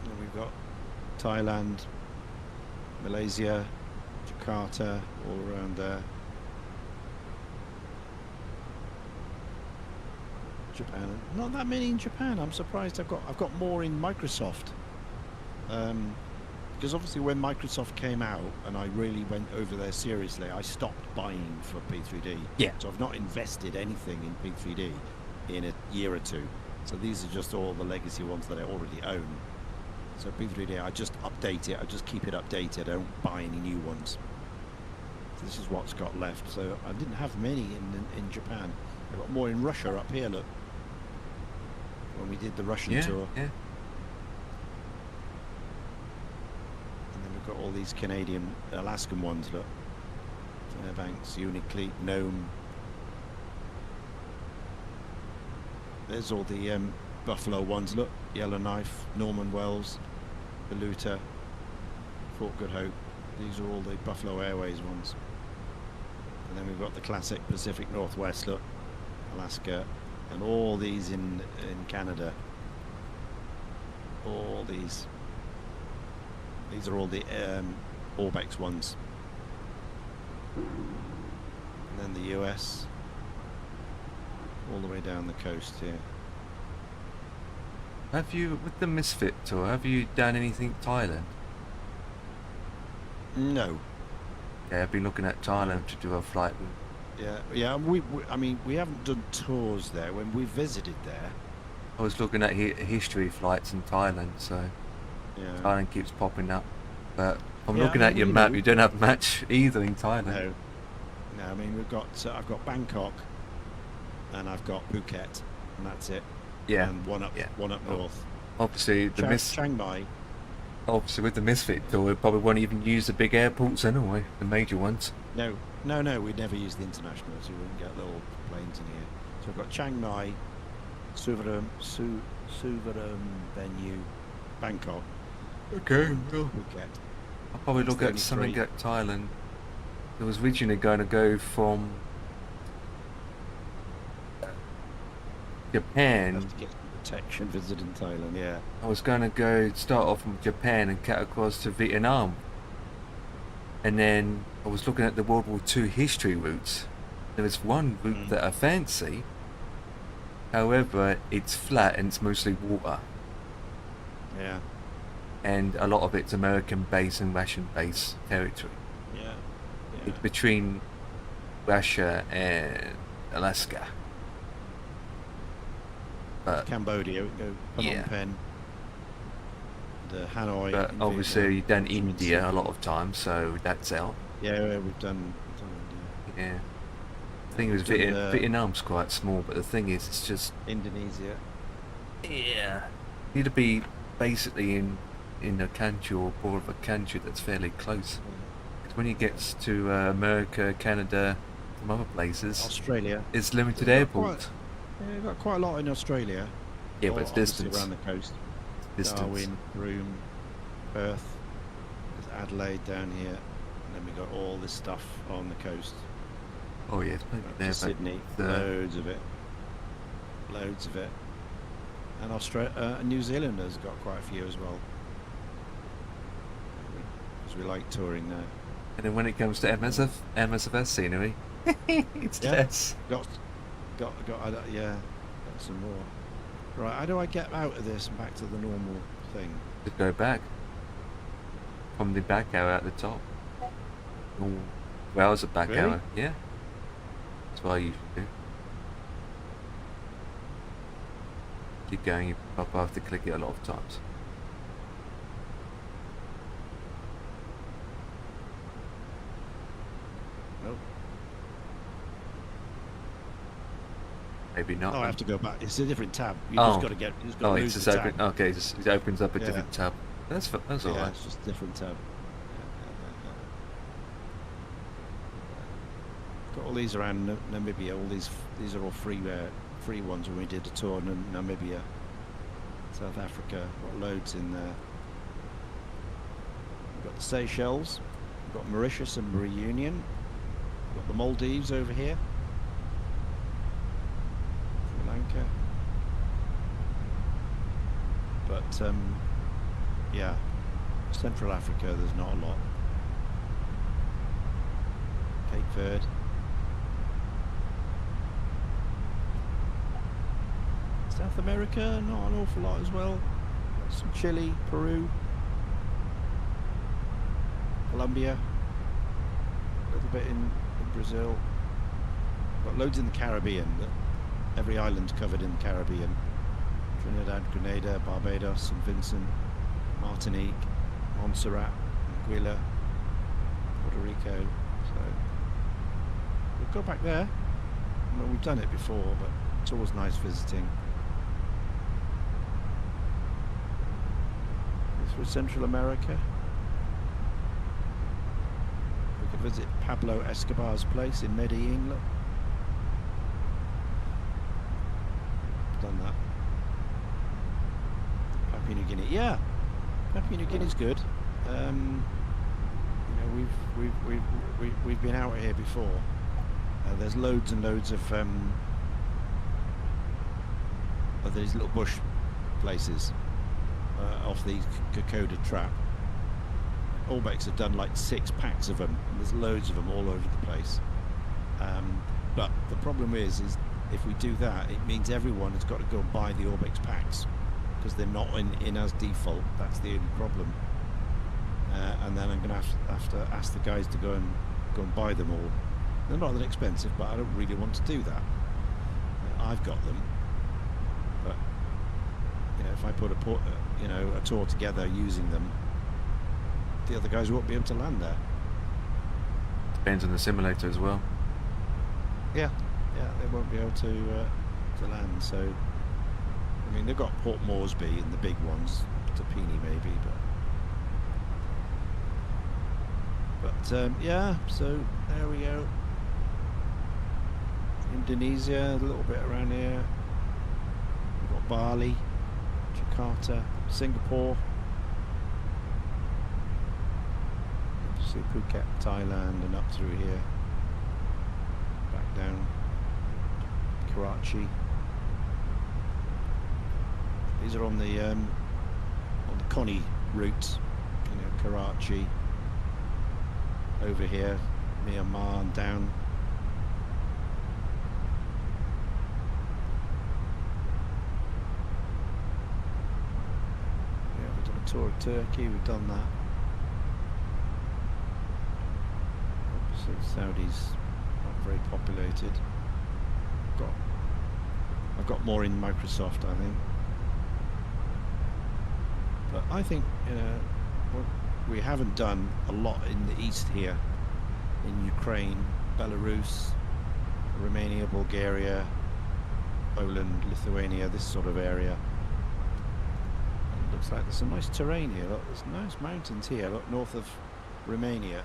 And we've got Thailand, Malaysia, Jakarta, all around there. Japan. Not that many in Japan. I'm surprised. I've got more in Microsoft. Because obviously when Microsoft came out and I really went over there seriously, I stopped buying for P3D. Yeah. So I've not invested anything in P3D in a year or two. So these are just all the legacy ones that I already own. So P3D, I just update it. I just keep it updated. I don't buy any new ones. So this is what's got left. So I didn't have many in Japan. I got more in Russia up here, look. When we did the Russian tour. Yeah. Got all these Canadian, Alaskan ones, look. Fairbanks, Uniclete, Nome. There's all the Buffalo ones, look. Yellowknife, Norman Wells, Beluta, Fort Good Hope. These are all the Buffalo Airways ones. And then we've got the classic Pacific Northwest, look. Alaska, and all these in Canada. All these. These are all the Orbex ones. And then the US. All the way down the coast here. Have you, with the Misfit tour, have you done anything Thailand? No. Yeah, I've been looking at Thailand to do a flight. Yeah, yeah. I mean, we haven't done tours there. When we visited there, I was looking at history flights in Thailand, so yeah. Thailand keeps popping up. But I'm Yeah, looking I at mean, your you map, know, you don't have much either in Thailand. No, no. I mean, we've got. I've got Bangkok, and I've got Phuket, and that's it. Yeah. And one up north. Obviously, Chiang Mai. Obviously, with the Misfit tour, we probably won't even use the big airports anyway, the major ones. No. We'd never use the internationals. You wouldn't get little planes in here. So I've got Chiang Mai, Suvarnabhumi, Venue, Bangkok. Okay. Well, Phuket. I'll probably That's look the at only something three. at Thailand. It was originally going to go from Japan. Have to get some protection visiting Thailand. Yeah. I was going to start off from Japan and cut across to Vietnam. And then I was looking at the World War II history routes. There is one route that I fancy. However, it's flat and it's mostly water. Yeah. And a lot of it's American base and Russian base territory. Yeah. It's between Russia and Alaska. But Cambodia, we go Phnom yeah. Penh, the Hanoi. But in obviously Vietnam, you've done Ho Chi Minh India a City. lot of times, so that's out. Yeah, we've done India. Yeah. The thing is, We've done, Vietnam's quite small, but the thing is, it's just... Indonesia. Yeah. You need to be basically in a country or part of a country that's fairly close. Because when you get to America, Canada, some other places, Australia. it's limited We've got airports. Yeah, we've got quite a lot in Australia. Yeah, but it's Obviously distance. around the coast. Distance. Darwin, Broome, Perth. There's Adelaide down here. And then we've got all this stuff on the coast. Oh yeah, it's plenty Up there. to Sydney. Loads of it. Loads of it. And Australia, New Zealand has got quite a few as well. Because we like touring there. And then when it comes to MSFS scenery, it's Yeah. less. Got some more. Right, how do I get out of this and back to the normal thing? Just go back. From the back arrow at the top. Oh, well, it's a back Really? arrow. Yeah. That's what I usually do. Keep going, you probably have to click it a lot of times. Nope. Maybe not. Oh, I then. have to go back. It's a different tab. You Oh. just got to get. You just got Oh, to it's lose just the open. tab. Okay, it opens up a Yeah. different tab. That's Yeah, alright. it's just a different tab. Got all these around Namibia. All these are all free ones when we did a tour in Namibia, South Africa. Got loads in there. We've got the Seychelles. We've got Mauritius and Reunion. We've got the Maldives over here. Sri Lanka. But yeah, Central Africa, there's not a lot. Cape Verde. South America, not an awful lot as well. Got some Chile, Peru, Colombia, a little bit in Brazil. Got loads in the Caribbean. Every island's covered in the Caribbean. Trinidad, Grenada, Barbados, St. Vincent, Martinique, Montserrat, Anguilla, Puerto Rico. So we'll go back there. Well, we've done it before, but it's always nice visiting. This was Central America. We could visit Pablo Escobar's place in Medellin. Look. Done that. Papua New Guinea, yeah. Papua New Guinea's good. You know, we've been out here before. There's loads and loads of these little bush places off the Kokoda trap. Orbex have done like 6 packs of them, and there's loads of them all over the place. But the problem is if we do that, it means everyone has got to go and buy the Orbex packs because they're not in as default. That's the only problem. and then I'm going to have to ask the guys to go and buy them all. They're not that expensive, but I don't really want to do that. I've got them, but you know, if I put a tour together using them, the other guys won't be able to land there. Depends on the simulator as well. Yeah, they won't be able to land. So, I mean, they've got Port Moresby and the big ones, Tapini maybe, but yeah. So there we go. Indonesia, a little bit around here. We've got Bali, Jakarta, Singapore. See Phuket, Thailand, and up through here. Back down Karachi. These are on the Connie route. You know, Karachi. Over here, Myanmar, and down. Yeah, we've done a tour of Turkey. We've done that. Saudi's not very populated. I've got more in Microsoft, I think. But I think we haven't done a lot in the east here, in Ukraine, Belarus, Romania, Bulgaria, Poland, Lithuania, this sort of area. And it looks like there's some nice terrain here. Look, there's nice mountains here. Look, north of Romania.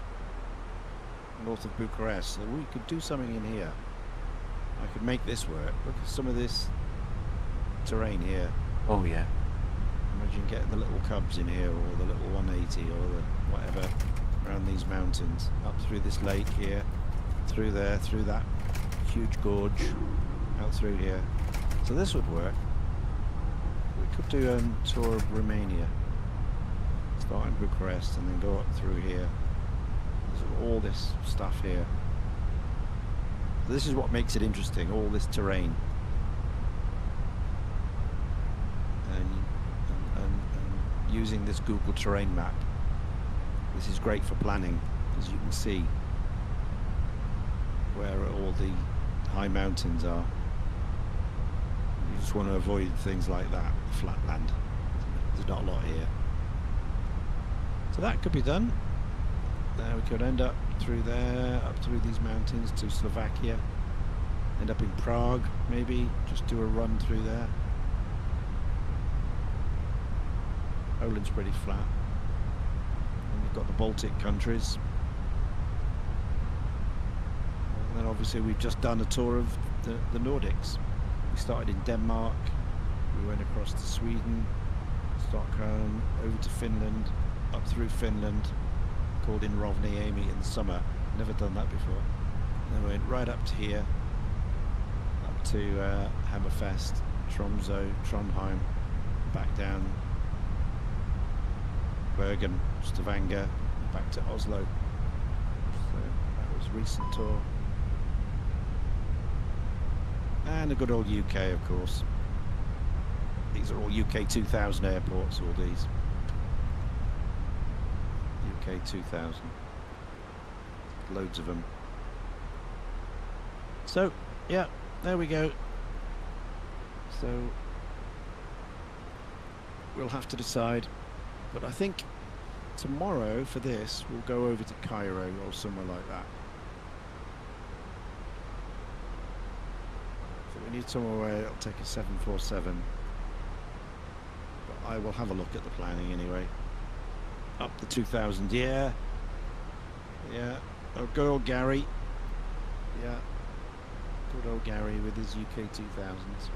North of Bucharest, so we could do something in here. I could make this work. Look at some of this terrain here. Oh yeah. Imagine getting the little cubs in here, or the little 180, or the whatever, around these mountains, up through this lake here, through there, through that huge gorge, out through here. So this would work. We could do a tour of Romania, start in Bucharest and then go up through here. All this stuff here. This is what makes it interesting, all this terrain. And using this Google terrain map, this is great for planning, as you can see where all the high mountains are. You just want to avoid things like that, flatland. There's not a lot here. So that could be done. There we could end up through there, up through these mountains to Slovakia, end up in Prague maybe, just do a run through there. Poland's pretty flat. And you've got the Baltic countries. And then obviously we've just done a tour of the Nordics. We started in Denmark, we went across to Sweden, Stockholm, over to Finland, up through Finland, called in Rovaniemi in the summer. Never done that before. And then we went right up to here, up to Hammerfest, Tromsø, Trondheim, back down Bergen, Stavanger, back to Oslo. So that was a recent tour. And a good old UK, of course. These are all UK 2000 airports, all these. UK 2000. Loads of them. So, yeah, there we go. So, we'll have to decide. But I think tomorrow for this, we'll go over to Cairo or somewhere like that. So we need somewhere where it'll take a 747. But I will have a look at the planning anyway. Up to 2000, yeah. Yeah. Oh, good old Gary. Yeah. Good old Gary with his UK 2000s.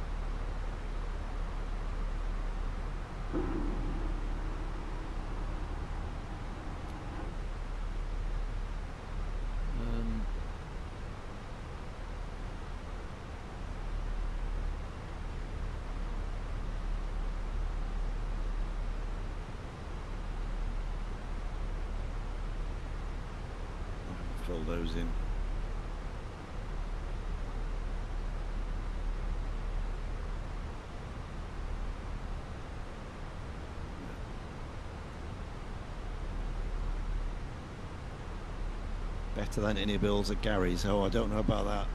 Fill those in. Better than any builds at Gary's. Oh, I don't know about that.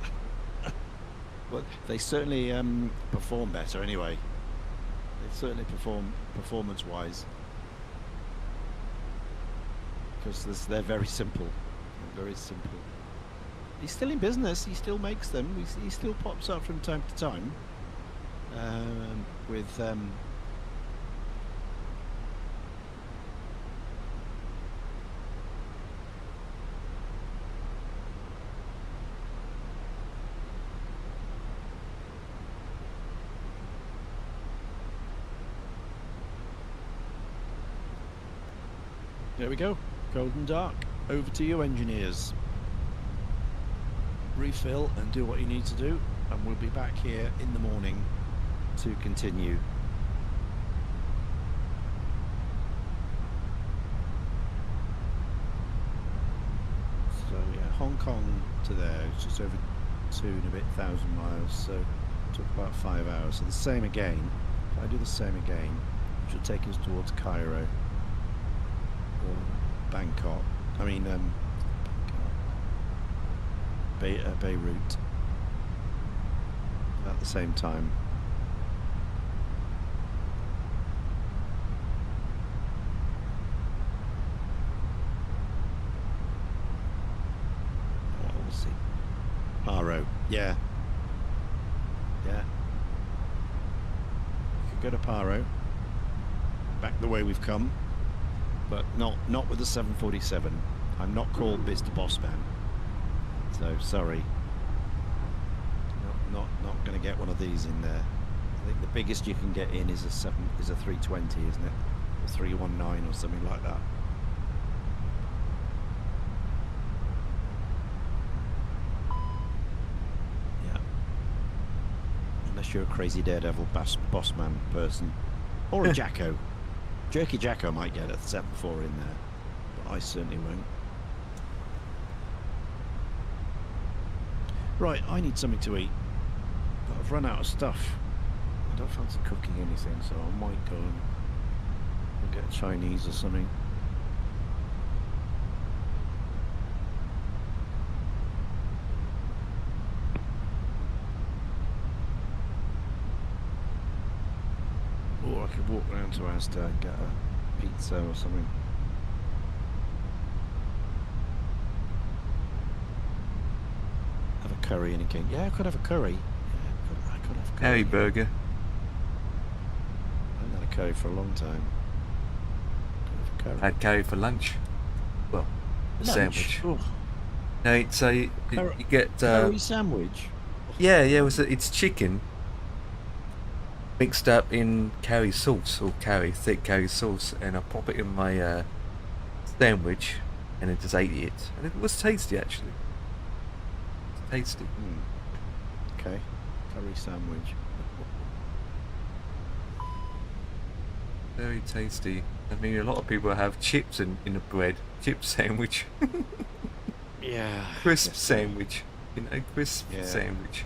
But they certainly perform better anyway. They certainly perform performance-wise. Because they're very simple. Very simple. He's still in business. He still makes them. He still pops up from time to time. With there we go. Golden dark. Over to you, engineers. Refill and do what you need to do, and we'll be back here in the morning to continue. So yeah, Hong Kong to there, it's just over 2,000 miles, so it took about 5 hours. So the same again. If I do the same again, which will take us towards Cairo or Bangkok. I mean, Beirut at the same time. Oh, we'll see. Paro, yeah. Yeah. We could go to Paro. Back the way we've come. But not with the 747. I'm not called Mr. Bossman. So sorry. Not going to get one of these in there. I think the biggest you can get in is a 320, isn't it? Or 319 or something like that. Yeah. Unless you're a crazy daredevil bossman person. Or a Jacko. Jerky Jacko might get a 7.4 in there, but I certainly won't. Right, I need something to eat, but I've run out of stuff. I don't fancy cooking anything, so I might go and get Chinese or something. Or I could walk round to Asda and get a pizza or something. Have a curry and a king. Yeah, I could have a curry. Yeah, I could have a curry. Harry burger. I haven't had a curry for a long time. Could have a curry. Had curry for lunch. Well, a sandwich. Oh. No, it's you get curry sandwich. Yeah, it's chicken mixed up in curry sauce or thick curry sauce, and I pop it in my sandwich, and I just ate it, and it was tasty actually. It's tasty. Okay, curry sandwich. Very tasty. I mean, a lot of people have chips in a bread, chip sandwich. Yeah. Crisp sandwich. You know, crisp Yeah. sandwich.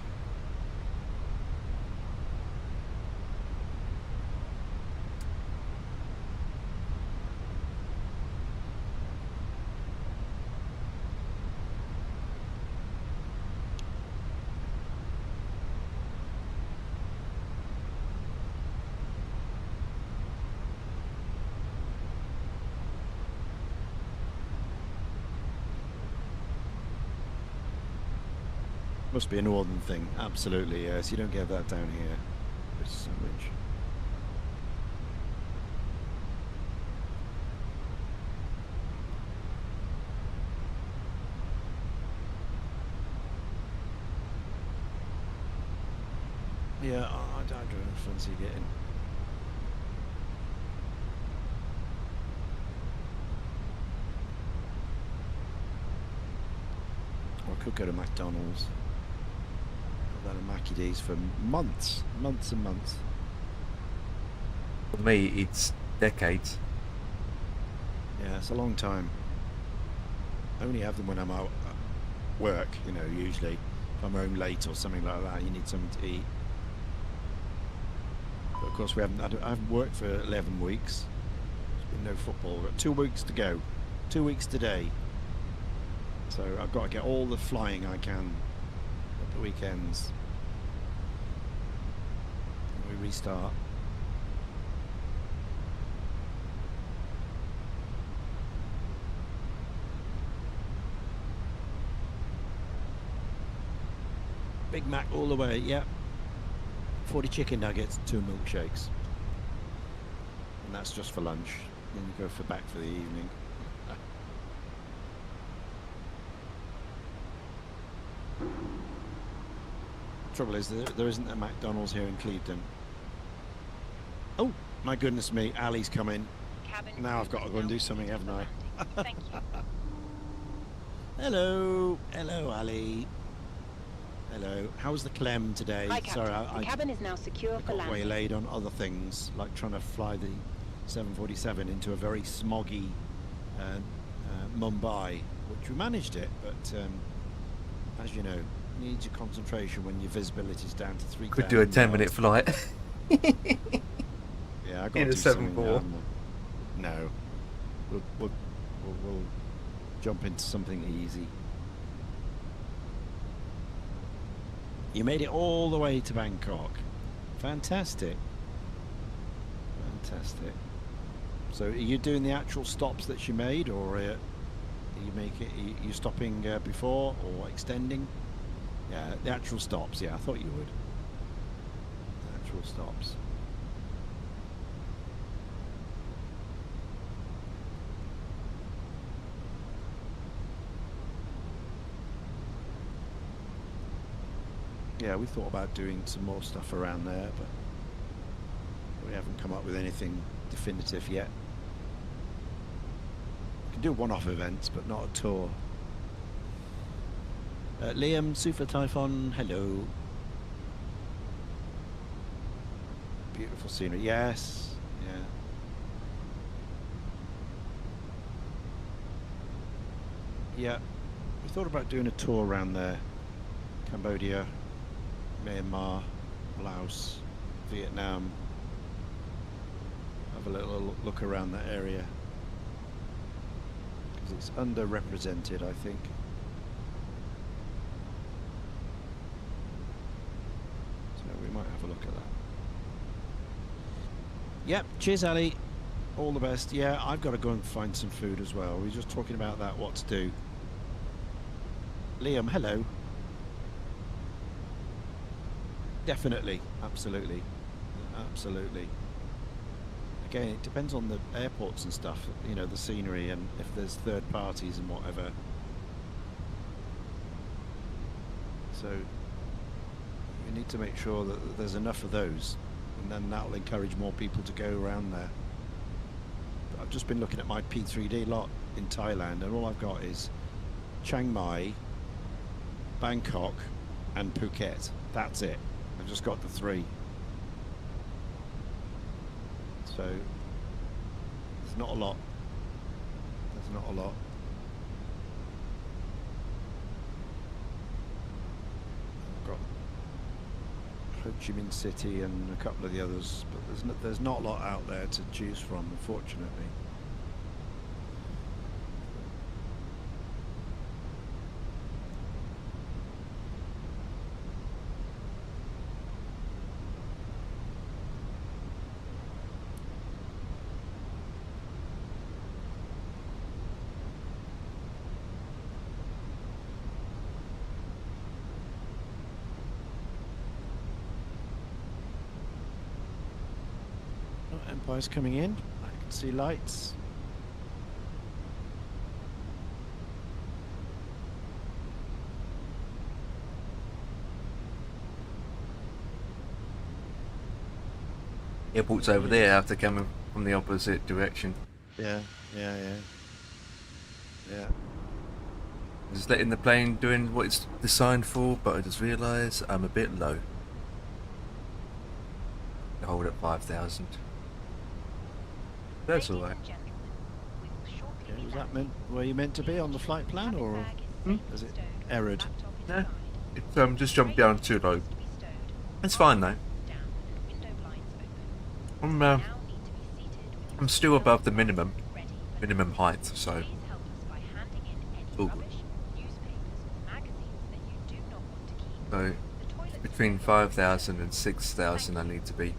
Must be a northern thing, absolutely, yes. You don't get that down here. Crisp sandwich. Yeah, I don't fancy getting. Or I could go to McDonald's. I've had a Mackie D's for months and months. For me, it's decades. Yeah, it's a long time. I only have them when I'm out at work, you know, usually. If I'm home late or something like that, you need something to eat. But of course, I haven't worked for 11 weeks. There's been no football. We've got 2 weeks to go. 2 weeks today. So I've got to get all the flying I can at the weekends. And we restart. Big Mac all the way, yep. 40 chicken nuggets, 2 milkshakes. And that's just for lunch. Then you go for back for the evening. Trouble is, there isn't a McDonald's here in Clevedon. Oh, my goodness me, Ali's coming. Now I've got to go and do something, haven't I? Thank you. Hello, hello, Ali. Hello. How's the Clem today? Hi, Captain. Sorry, The I cabin is now secure for got landing. waylaid on other things, like trying to fly the 747 into a very smoggy Mumbai, which we managed it, but as you know, needs your concentration when your visibility is down to 3,000 Could do a 10-minute flight. Yeah, I got in to a do something 7-4. now, haven't I? No, we'll jump into something easy. You made it all the way to Bangkok. Fantastic. Fantastic. So, are you doing the actual stops that you made, or are you stopping before or extending? Yeah, the actual stops. Yeah, I thought you would. The actual stops. Yeah, we thought about doing some more stuff around there, but we haven't come up with anything definitive yet. We can do one-off events, but not a tour. Liam, Super Typhon, hello. Beautiful scenery. Yes, yeah. Yeah, we thought about doing a tour around there. Cambodia, Myanmar, Laos, Vietnam. Have a little look around that area, because it's underrepresented, I think. So we might have a look at that. Yep, cheers Ali, all the best. Yeah, I've got to go and find some food as well. We were just talking about that, what to do. Liam, hello. Definitely, absolutely, absolutely. Again, it depends on the airports and stuff, you know, the scenery, and if there's third parties and whatever. So we need to make sure that there's enough of those, and then that'll encourage more people to go around there. But I've just been looking at my P3D lot in Thailand, and all I've got is Chiang Mai, Bangkok, and Phuket. That's it. I've just got the 3. So there's not a lot. There's not a lot. I've got Ho Chi Minh City and a couple of the others, but there's not a lot out there to choose from, unfortunately. Empire's coming in. I can see lights. Airport's over there after coming from the opposite direction. Yeah. Just letting the plane doing what it's designed for, but I just realised I'm a bit low. Hold at 5,000. That's alright. Yeah, was that meant where you meant to be on the flight plan, or is it errored? No, it's just jumped down too low. It's fine though. I'm still above the minimum height, so all good. So between 5,000 and 6,000 I need to be.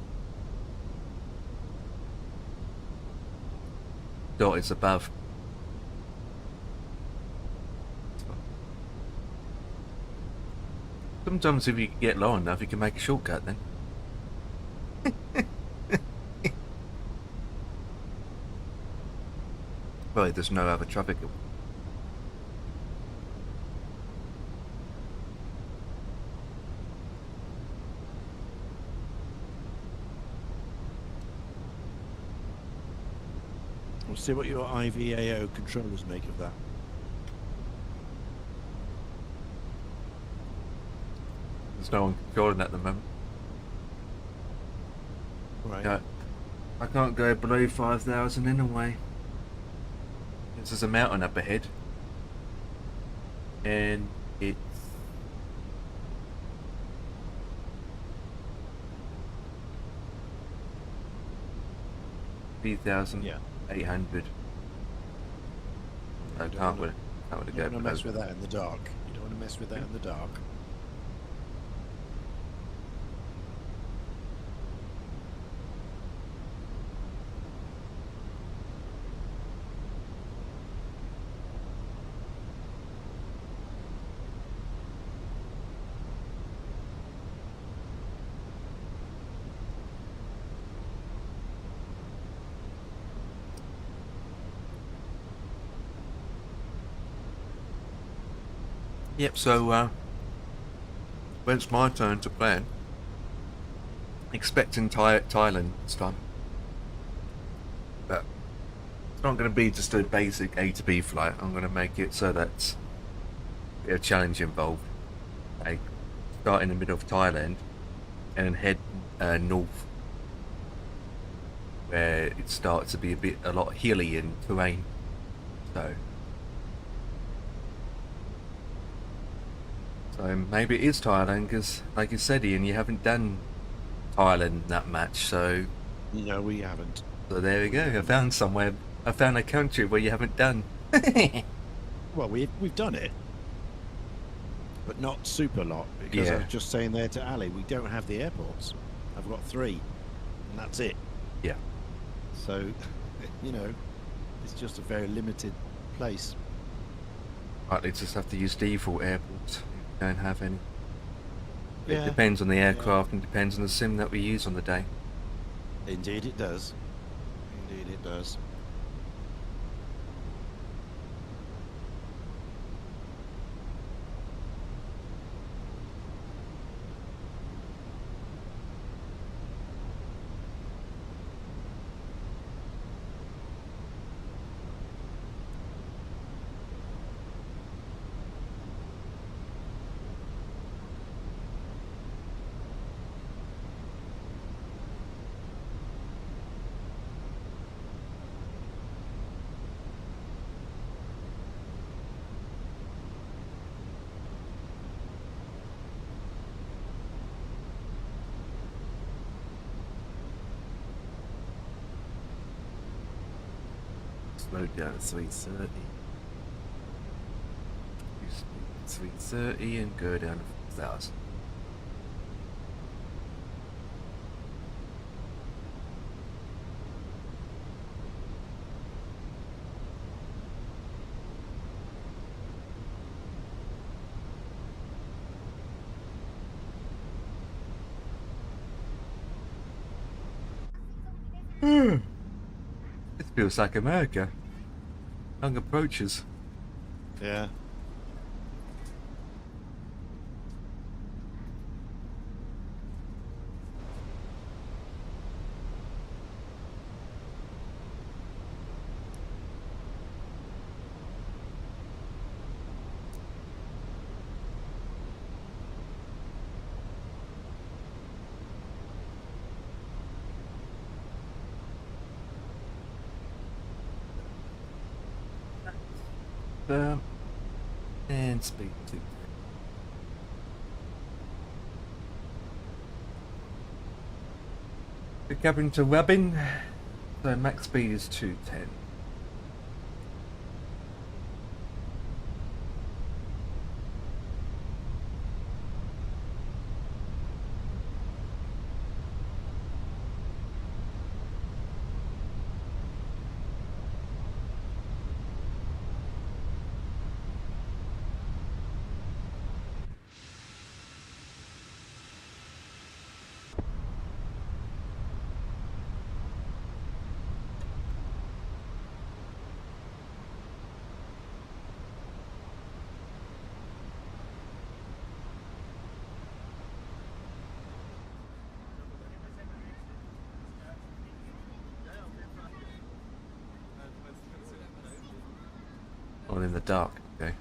Dot is above. Sometimes if you get low enough you can make a shortcut then. Well, there's no other traffic. We'll see what your IVAO controllers make of that. There's no one controlling at the moment. Right. Yeah. I can't go below 5,000 anyway. There's a mountain up ahead. And it's... Yeah. 800. I can't wanna- really go You don't want to mess below. with that in the dark. You don't want to mess with that in the dark. Yep, so when it's my turn to plan, expecting Thailand this time. But it's not going to be just a basic A to B flight. I'm going to make it so that's a bit of challenge involved. I start in the middle of Thailand and then head north, where it starts to be a lot hilly in terrain. So maybe it is Thailand, because like you said, Ian, you haven't done Thailand that much, so No, we haven't. there we go. I found a country where you haven't done. Well, we've done it, but not super lot, because I Yeah. was just saying there to Ali, we don't have the airports. I've got 3, and that's it. Yeah. So, you know, it's just a very limited place. Right, they just have to use default airports. Don't have any. Yeah. It depends on the aircraft and depends on the sim that we use on the day. Indeed it does. Indeed it does. Slow down to 330. 330 and go down to 4,000. This feels like America. Long approaches. Yeah. And speed 2. The cabin to Rubbin, so max speed is 210. the dark. Okay.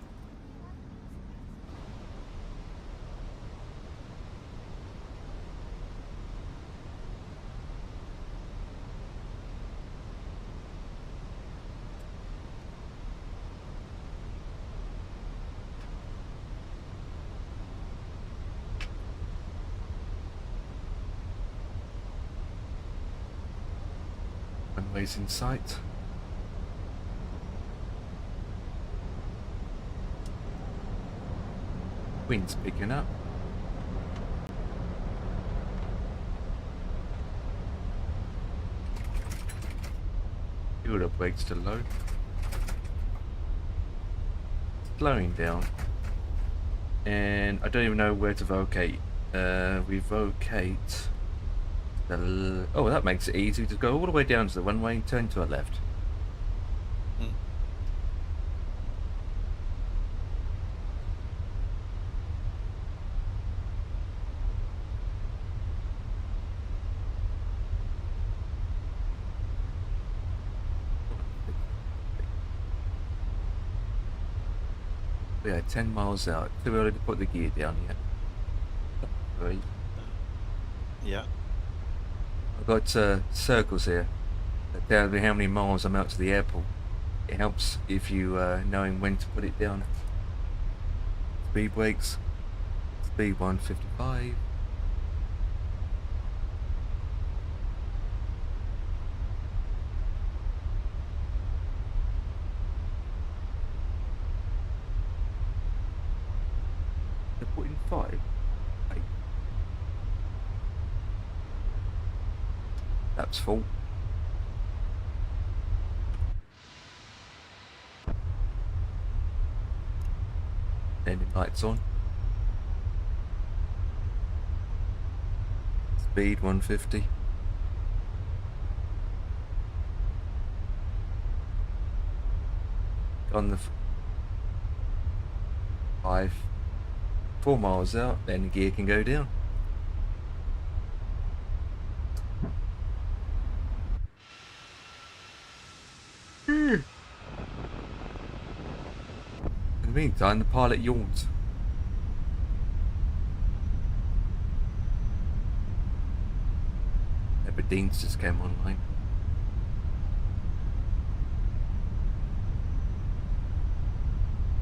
Runways in sight. Wind's picking up. Fuel brakes to low. Slowing down. And I don't even know where to vocate. We vocate. Oh, that makes it easy to go all the way down to the runway and turn to our left. We are 10 miles out. Too early to put the gear down yet. Right. Yeah. I've got circles here that tell me how many miles I'm out to the airport. It helps if you knowing when to put it down. Speed brakes. Speed 155. They're putting 5. 8. That's full. Landing lights on. Speed 150. On the 4 miles out, then the gear can go down. In the meantime, the pilot yawns. Aberdeen's just came online.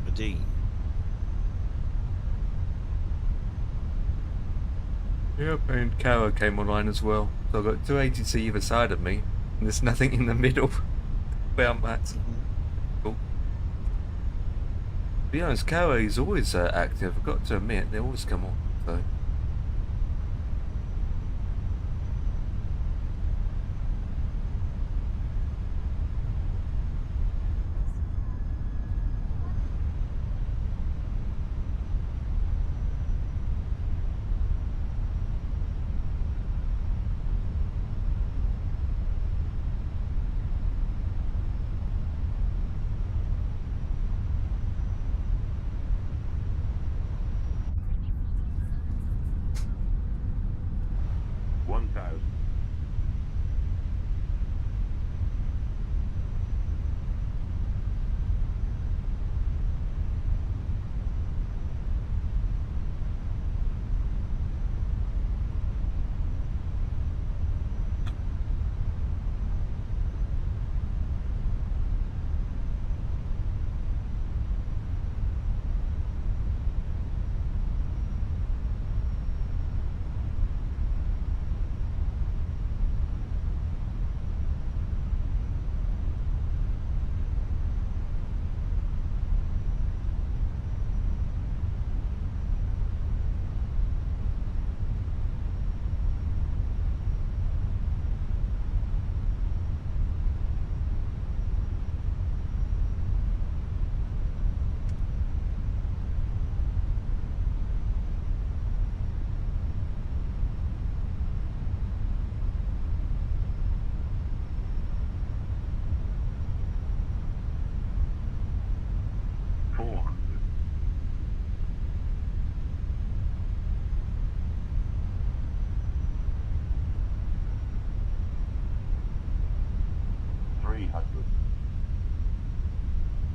Aberdeen. Yep, and Carrow came online as well. So I've got 2 agencies either side of me, and there's nothing in the middle where I'm at. Cool. To be honest, Carrow is always active. I've got to admit, they always come on. So.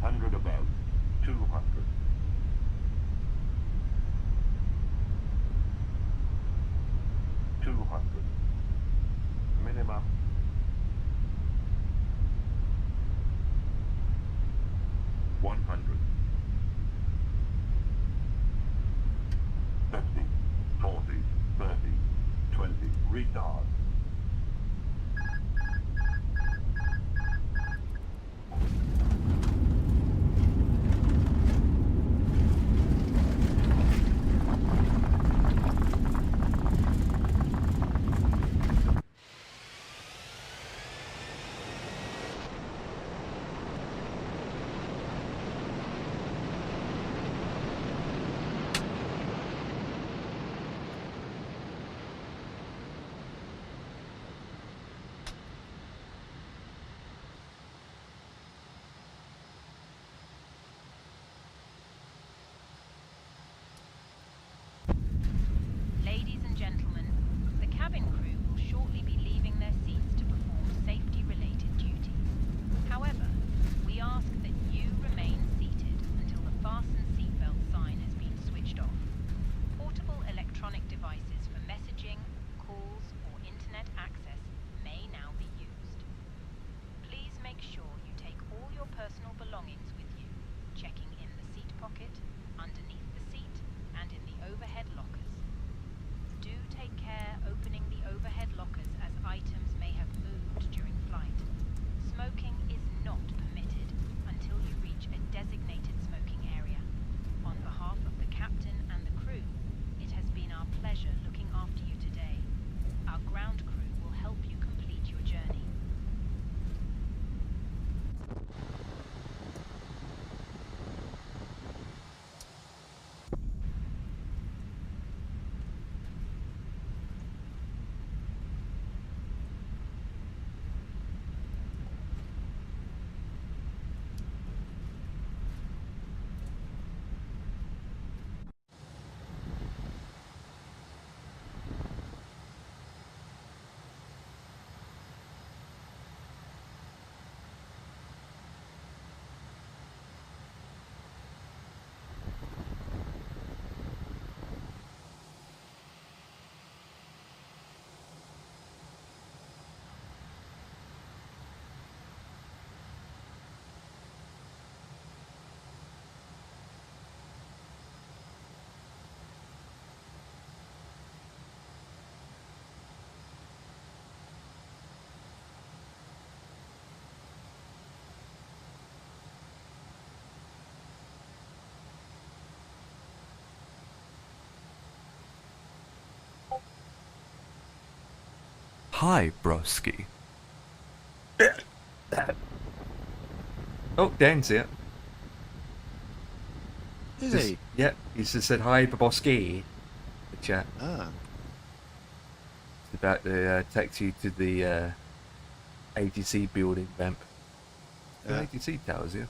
Hundred above. 200. Minimum. $100. 50, 40, 30, 20. Retard. Ladies and gentlemen, the cabin crew will shortly be leaving their seats to perform safety-related duties. However, we ask that you remain seated until the fasten seatbelt sign has been switched off. Portable electronic devices for messaging, calls, or internet access may now be used. Please make sure you take all your personal belongings with you, checking in the seat pocket, underneath the seat, and in the overhead lockers. Do take care opening the overhead lockers as items may have moved during flight. Smoking is not permitted until you reach a designated smoking area. On behalf of the captain and the crew, it has been our pleasure looking after you today. Our ground crew will help you complete your journey. Hi, broski. Oh, Dan's here. Is Just- he? Yeah, he's just said hi, broski. The chat. Ah. It's about to take you to the ATC building ramp. Yeah. ATC towers, yeah.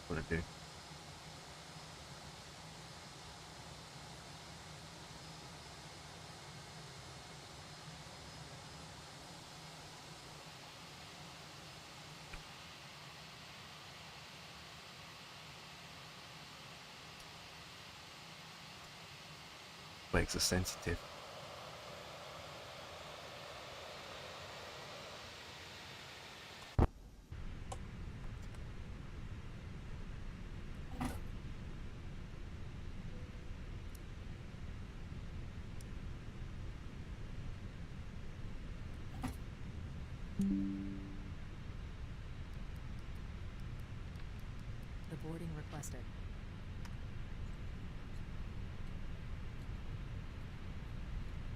What I do. Makes us sensitive. The boarding requested.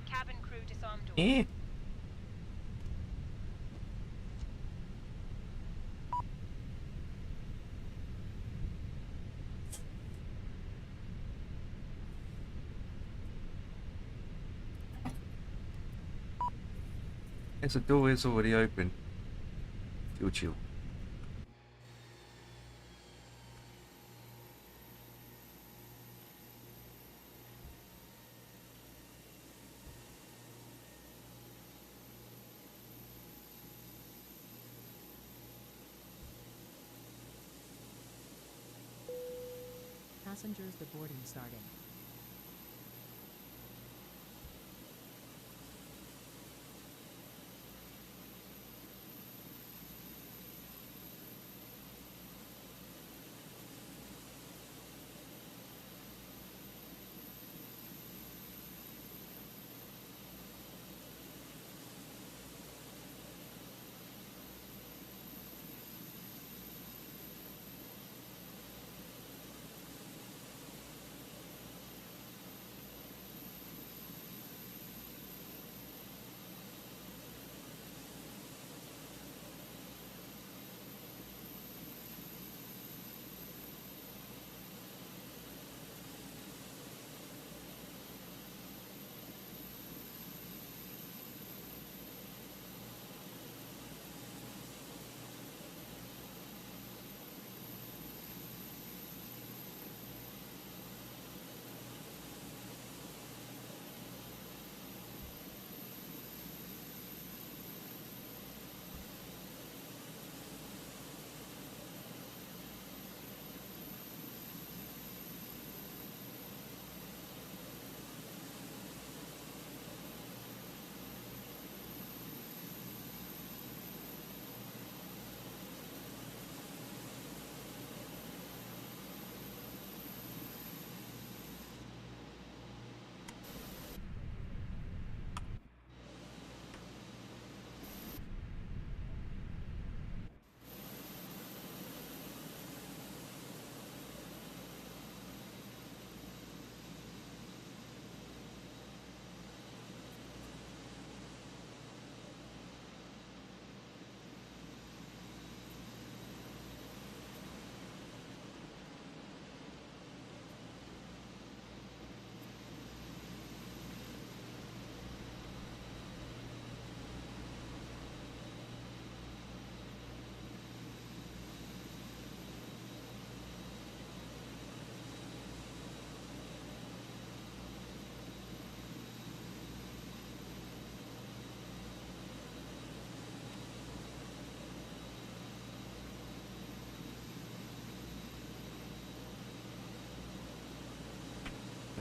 Cabin crew disarm door. Yeah. Yes, the door is already open. Still chill. Passengers deboarding starting.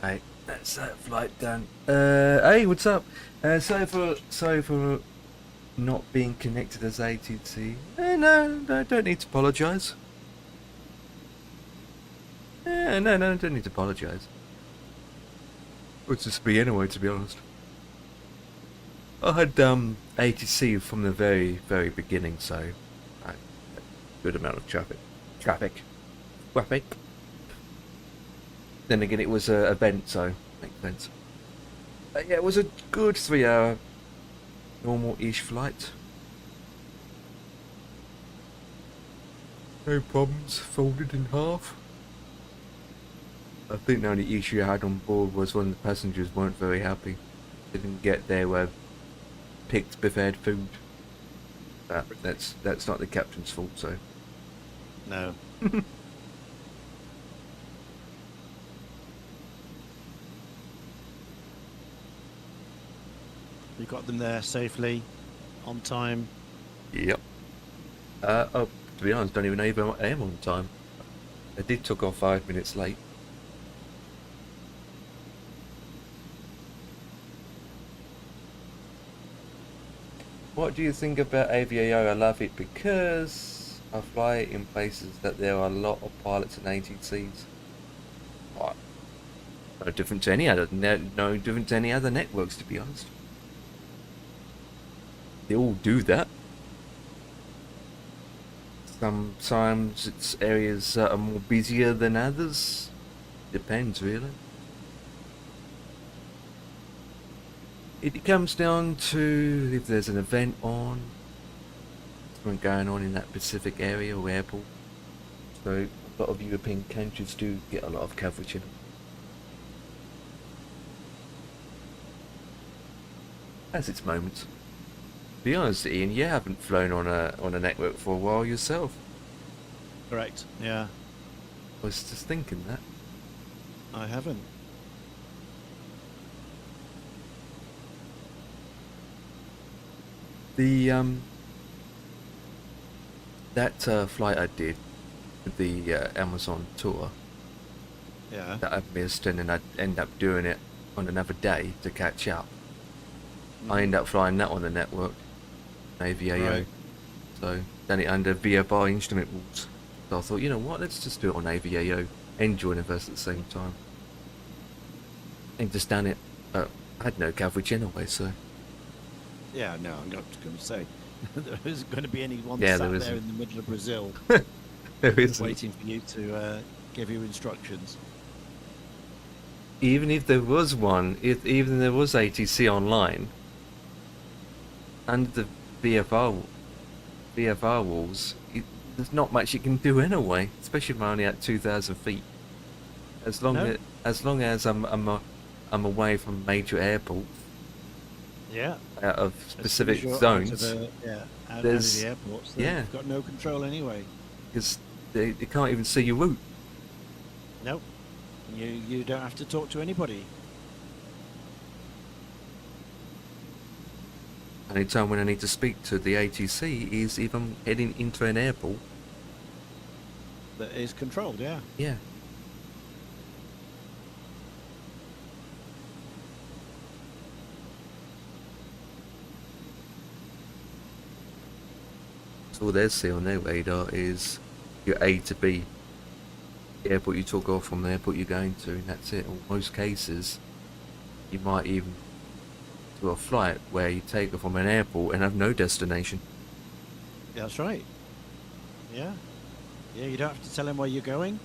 Right, that's that flight done. Hey, what's up? Sorry for not being connected as ATC. No, don't need to apologise. No, don't need to apologise. Would just be anyway, to be honest. I had ATC from the very beginning, so good amount of traffic. Then again, it was an event, so makes sense. Yeah, it was a good 3-hour normal-ish flight. No problems, folded in half. I think the only issue I had on board was when the passengers weren't very happy. They didn't get their picked buffet food. That's not the captain's fault, so. No. You got them there safely, on time. Yep. To be honest, don't even know if I am on time. I did took off 5 minutes late. What do you think about AVAO? I love it because I fly in places that there are a lot of pilots and ATCs. Right. No different to any other, no different to any other networks, to be honest. They all do that. Sometimes it's areas that are more busier than others. Depends, really. It comes down to if there's an event on, something going on in that specific area or airport. So a lot of European countries do get a lot of coverage in them. Has its moments. To be honest, Ian, you haven't flown on a network for a while yourself. Correct. Yeah, I was just thinking that. I haven't. The that flight I did with the Amazon tour Yeah. that I missed, and then I'd end up doing it on another day to catch up. I end up flying that on the network, AVAO. Right. So done it under VFR instrument rules. So I thought, you know what, let's just do it on AVAO and join us at the same time. And just done it. I had no coverage anyway, so. Yeah, no, I'm not going to say. There isn't going to be anyone Yeah, sat there there isn't. in the middle of Brazil There isn't. waiting for you to give you instructions. Even if there was one, even there was ATC online, under the VFR rules, there's not much you can do anyway, especially if I'm only at 2,000 feet. As long No. as I'm away from major airports, Yeah. out of As specific soon as you're zones, Out of the, out of there's- the airports, yeah. they've got no control anyway. because they can't even see your route. Nope. You don't have to talk to anybody. Only time when I need to speak to the ATC is if I'm heading into an airport. That is controlled, yeah. Yeah. So all they see on their radar is your A to B. The airport you took off from, the airport you're going to, and that's it. In most cases, you might even do a flight where you take off from an airport and have no destination. That's right. Yeah. Yeah, you don't have to tell them where you're going.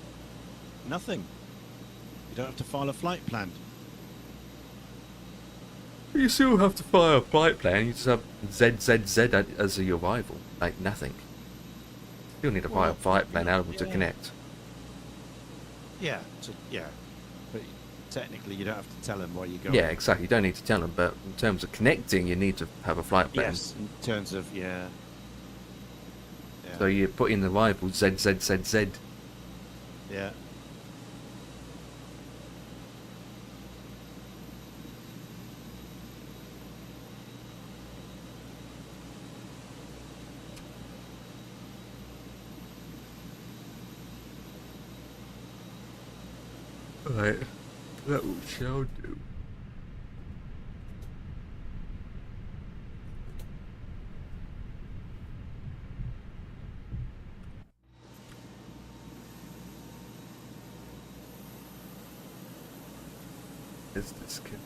Nothing. You don't have to file a flight plan. You still have to fly a flight plan, you just have ZZZ as your rival, like nothing. You'll need to fly a Well, flight plan able to yeah. connect. Yeah. Yeah. But technically, you don't have to tell them where you're going. Yeah, exactly, you don't need to tell them, but in terms of connecting, you need to have a flight plan. Yes. In terms of yeah. So you put in the rival ZZZZ. Yeah. Right, that will shall do. Is this kid?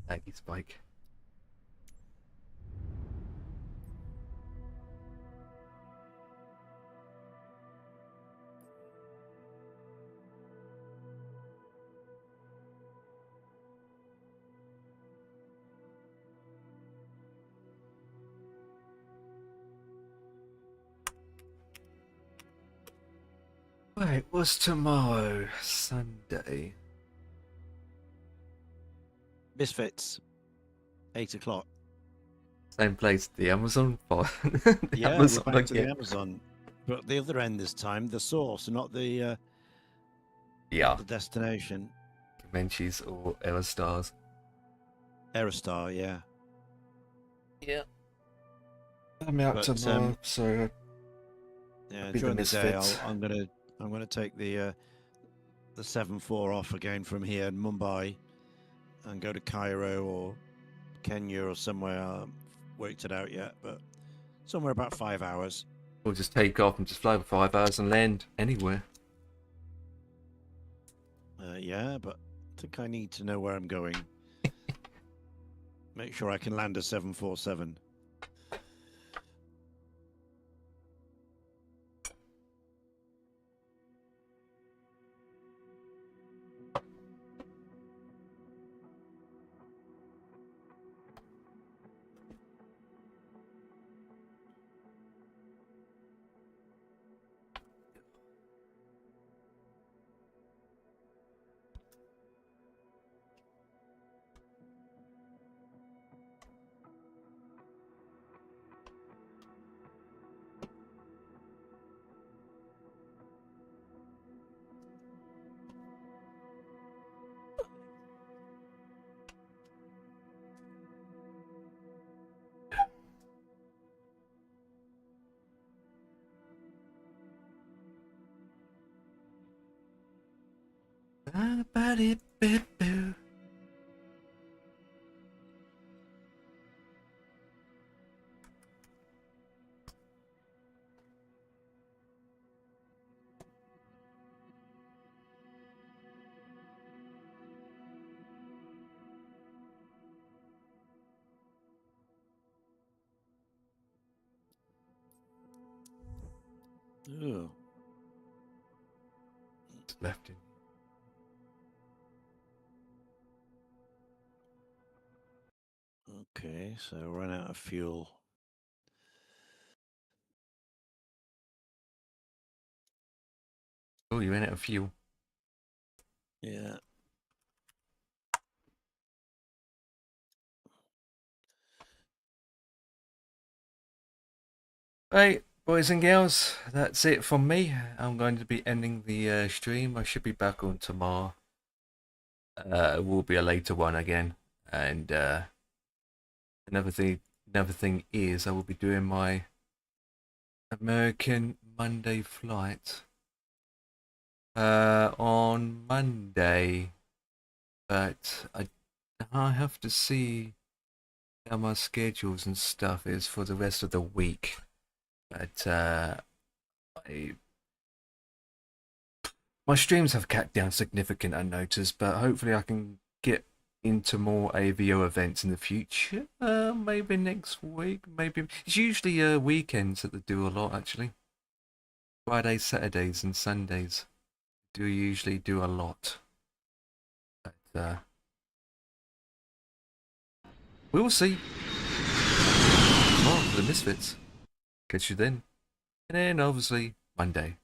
Aggie Spike. Wait, what's tomorrow? Sunday. Misfits. 8 o'clock. Same place, the Amazon for the Yeah, Amazon we're back to the again. Amazon. But the other end this time, the source, not the Yeah, destination. Comanches or Aerostars. Aerostar, yeah. Yeah. I'm out But, tomorrow, so Yeah, Be the during the day, Misfits. I'm gonna take the 7-4 off again from here in Mumbai, and go to Cairo or Kenya or somewhere. I haven't worked it out yet, but somewhere about 5 hours. We'll just take off and just fly for 5 hours and land anywhere. Yeah, but I think I need to know where I'm going. Make sure I can land a 747. Ba-ba-dee-boo-boo. Ugh. Left in. Okay, so run out of fuel. Oh, you ran out of fuel. Yeah. Right, boys and girls, that's it from me. I'm going to be ending the stream. I should be back on tomorrow. It will be a later one again. And another thing is I will be doing my American Monday flight on Monday, but I have to see how my schedules and stuff is for the rest of the week. But my streams have cut down significant, I noticed, but hopefully I can get into more AVO events in the future. Maybe next week, maybe. It's usually weekends that they do a lot, actually. Fridays, Saturdays, and Sundays do usually do a lot. But we'll see. Oh, the Misfits. Catch you then. And then, obviously, Monday.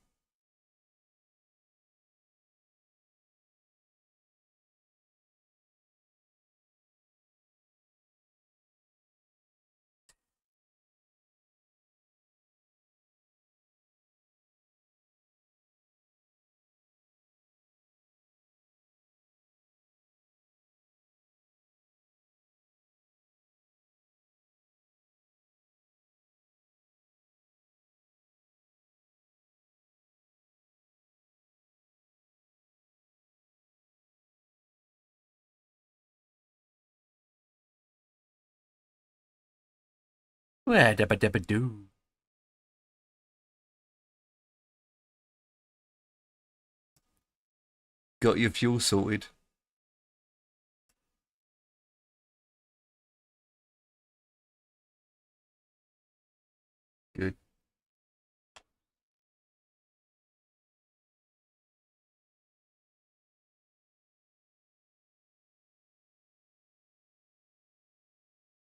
Well, dabba dabba doo. Got your fuel sorted.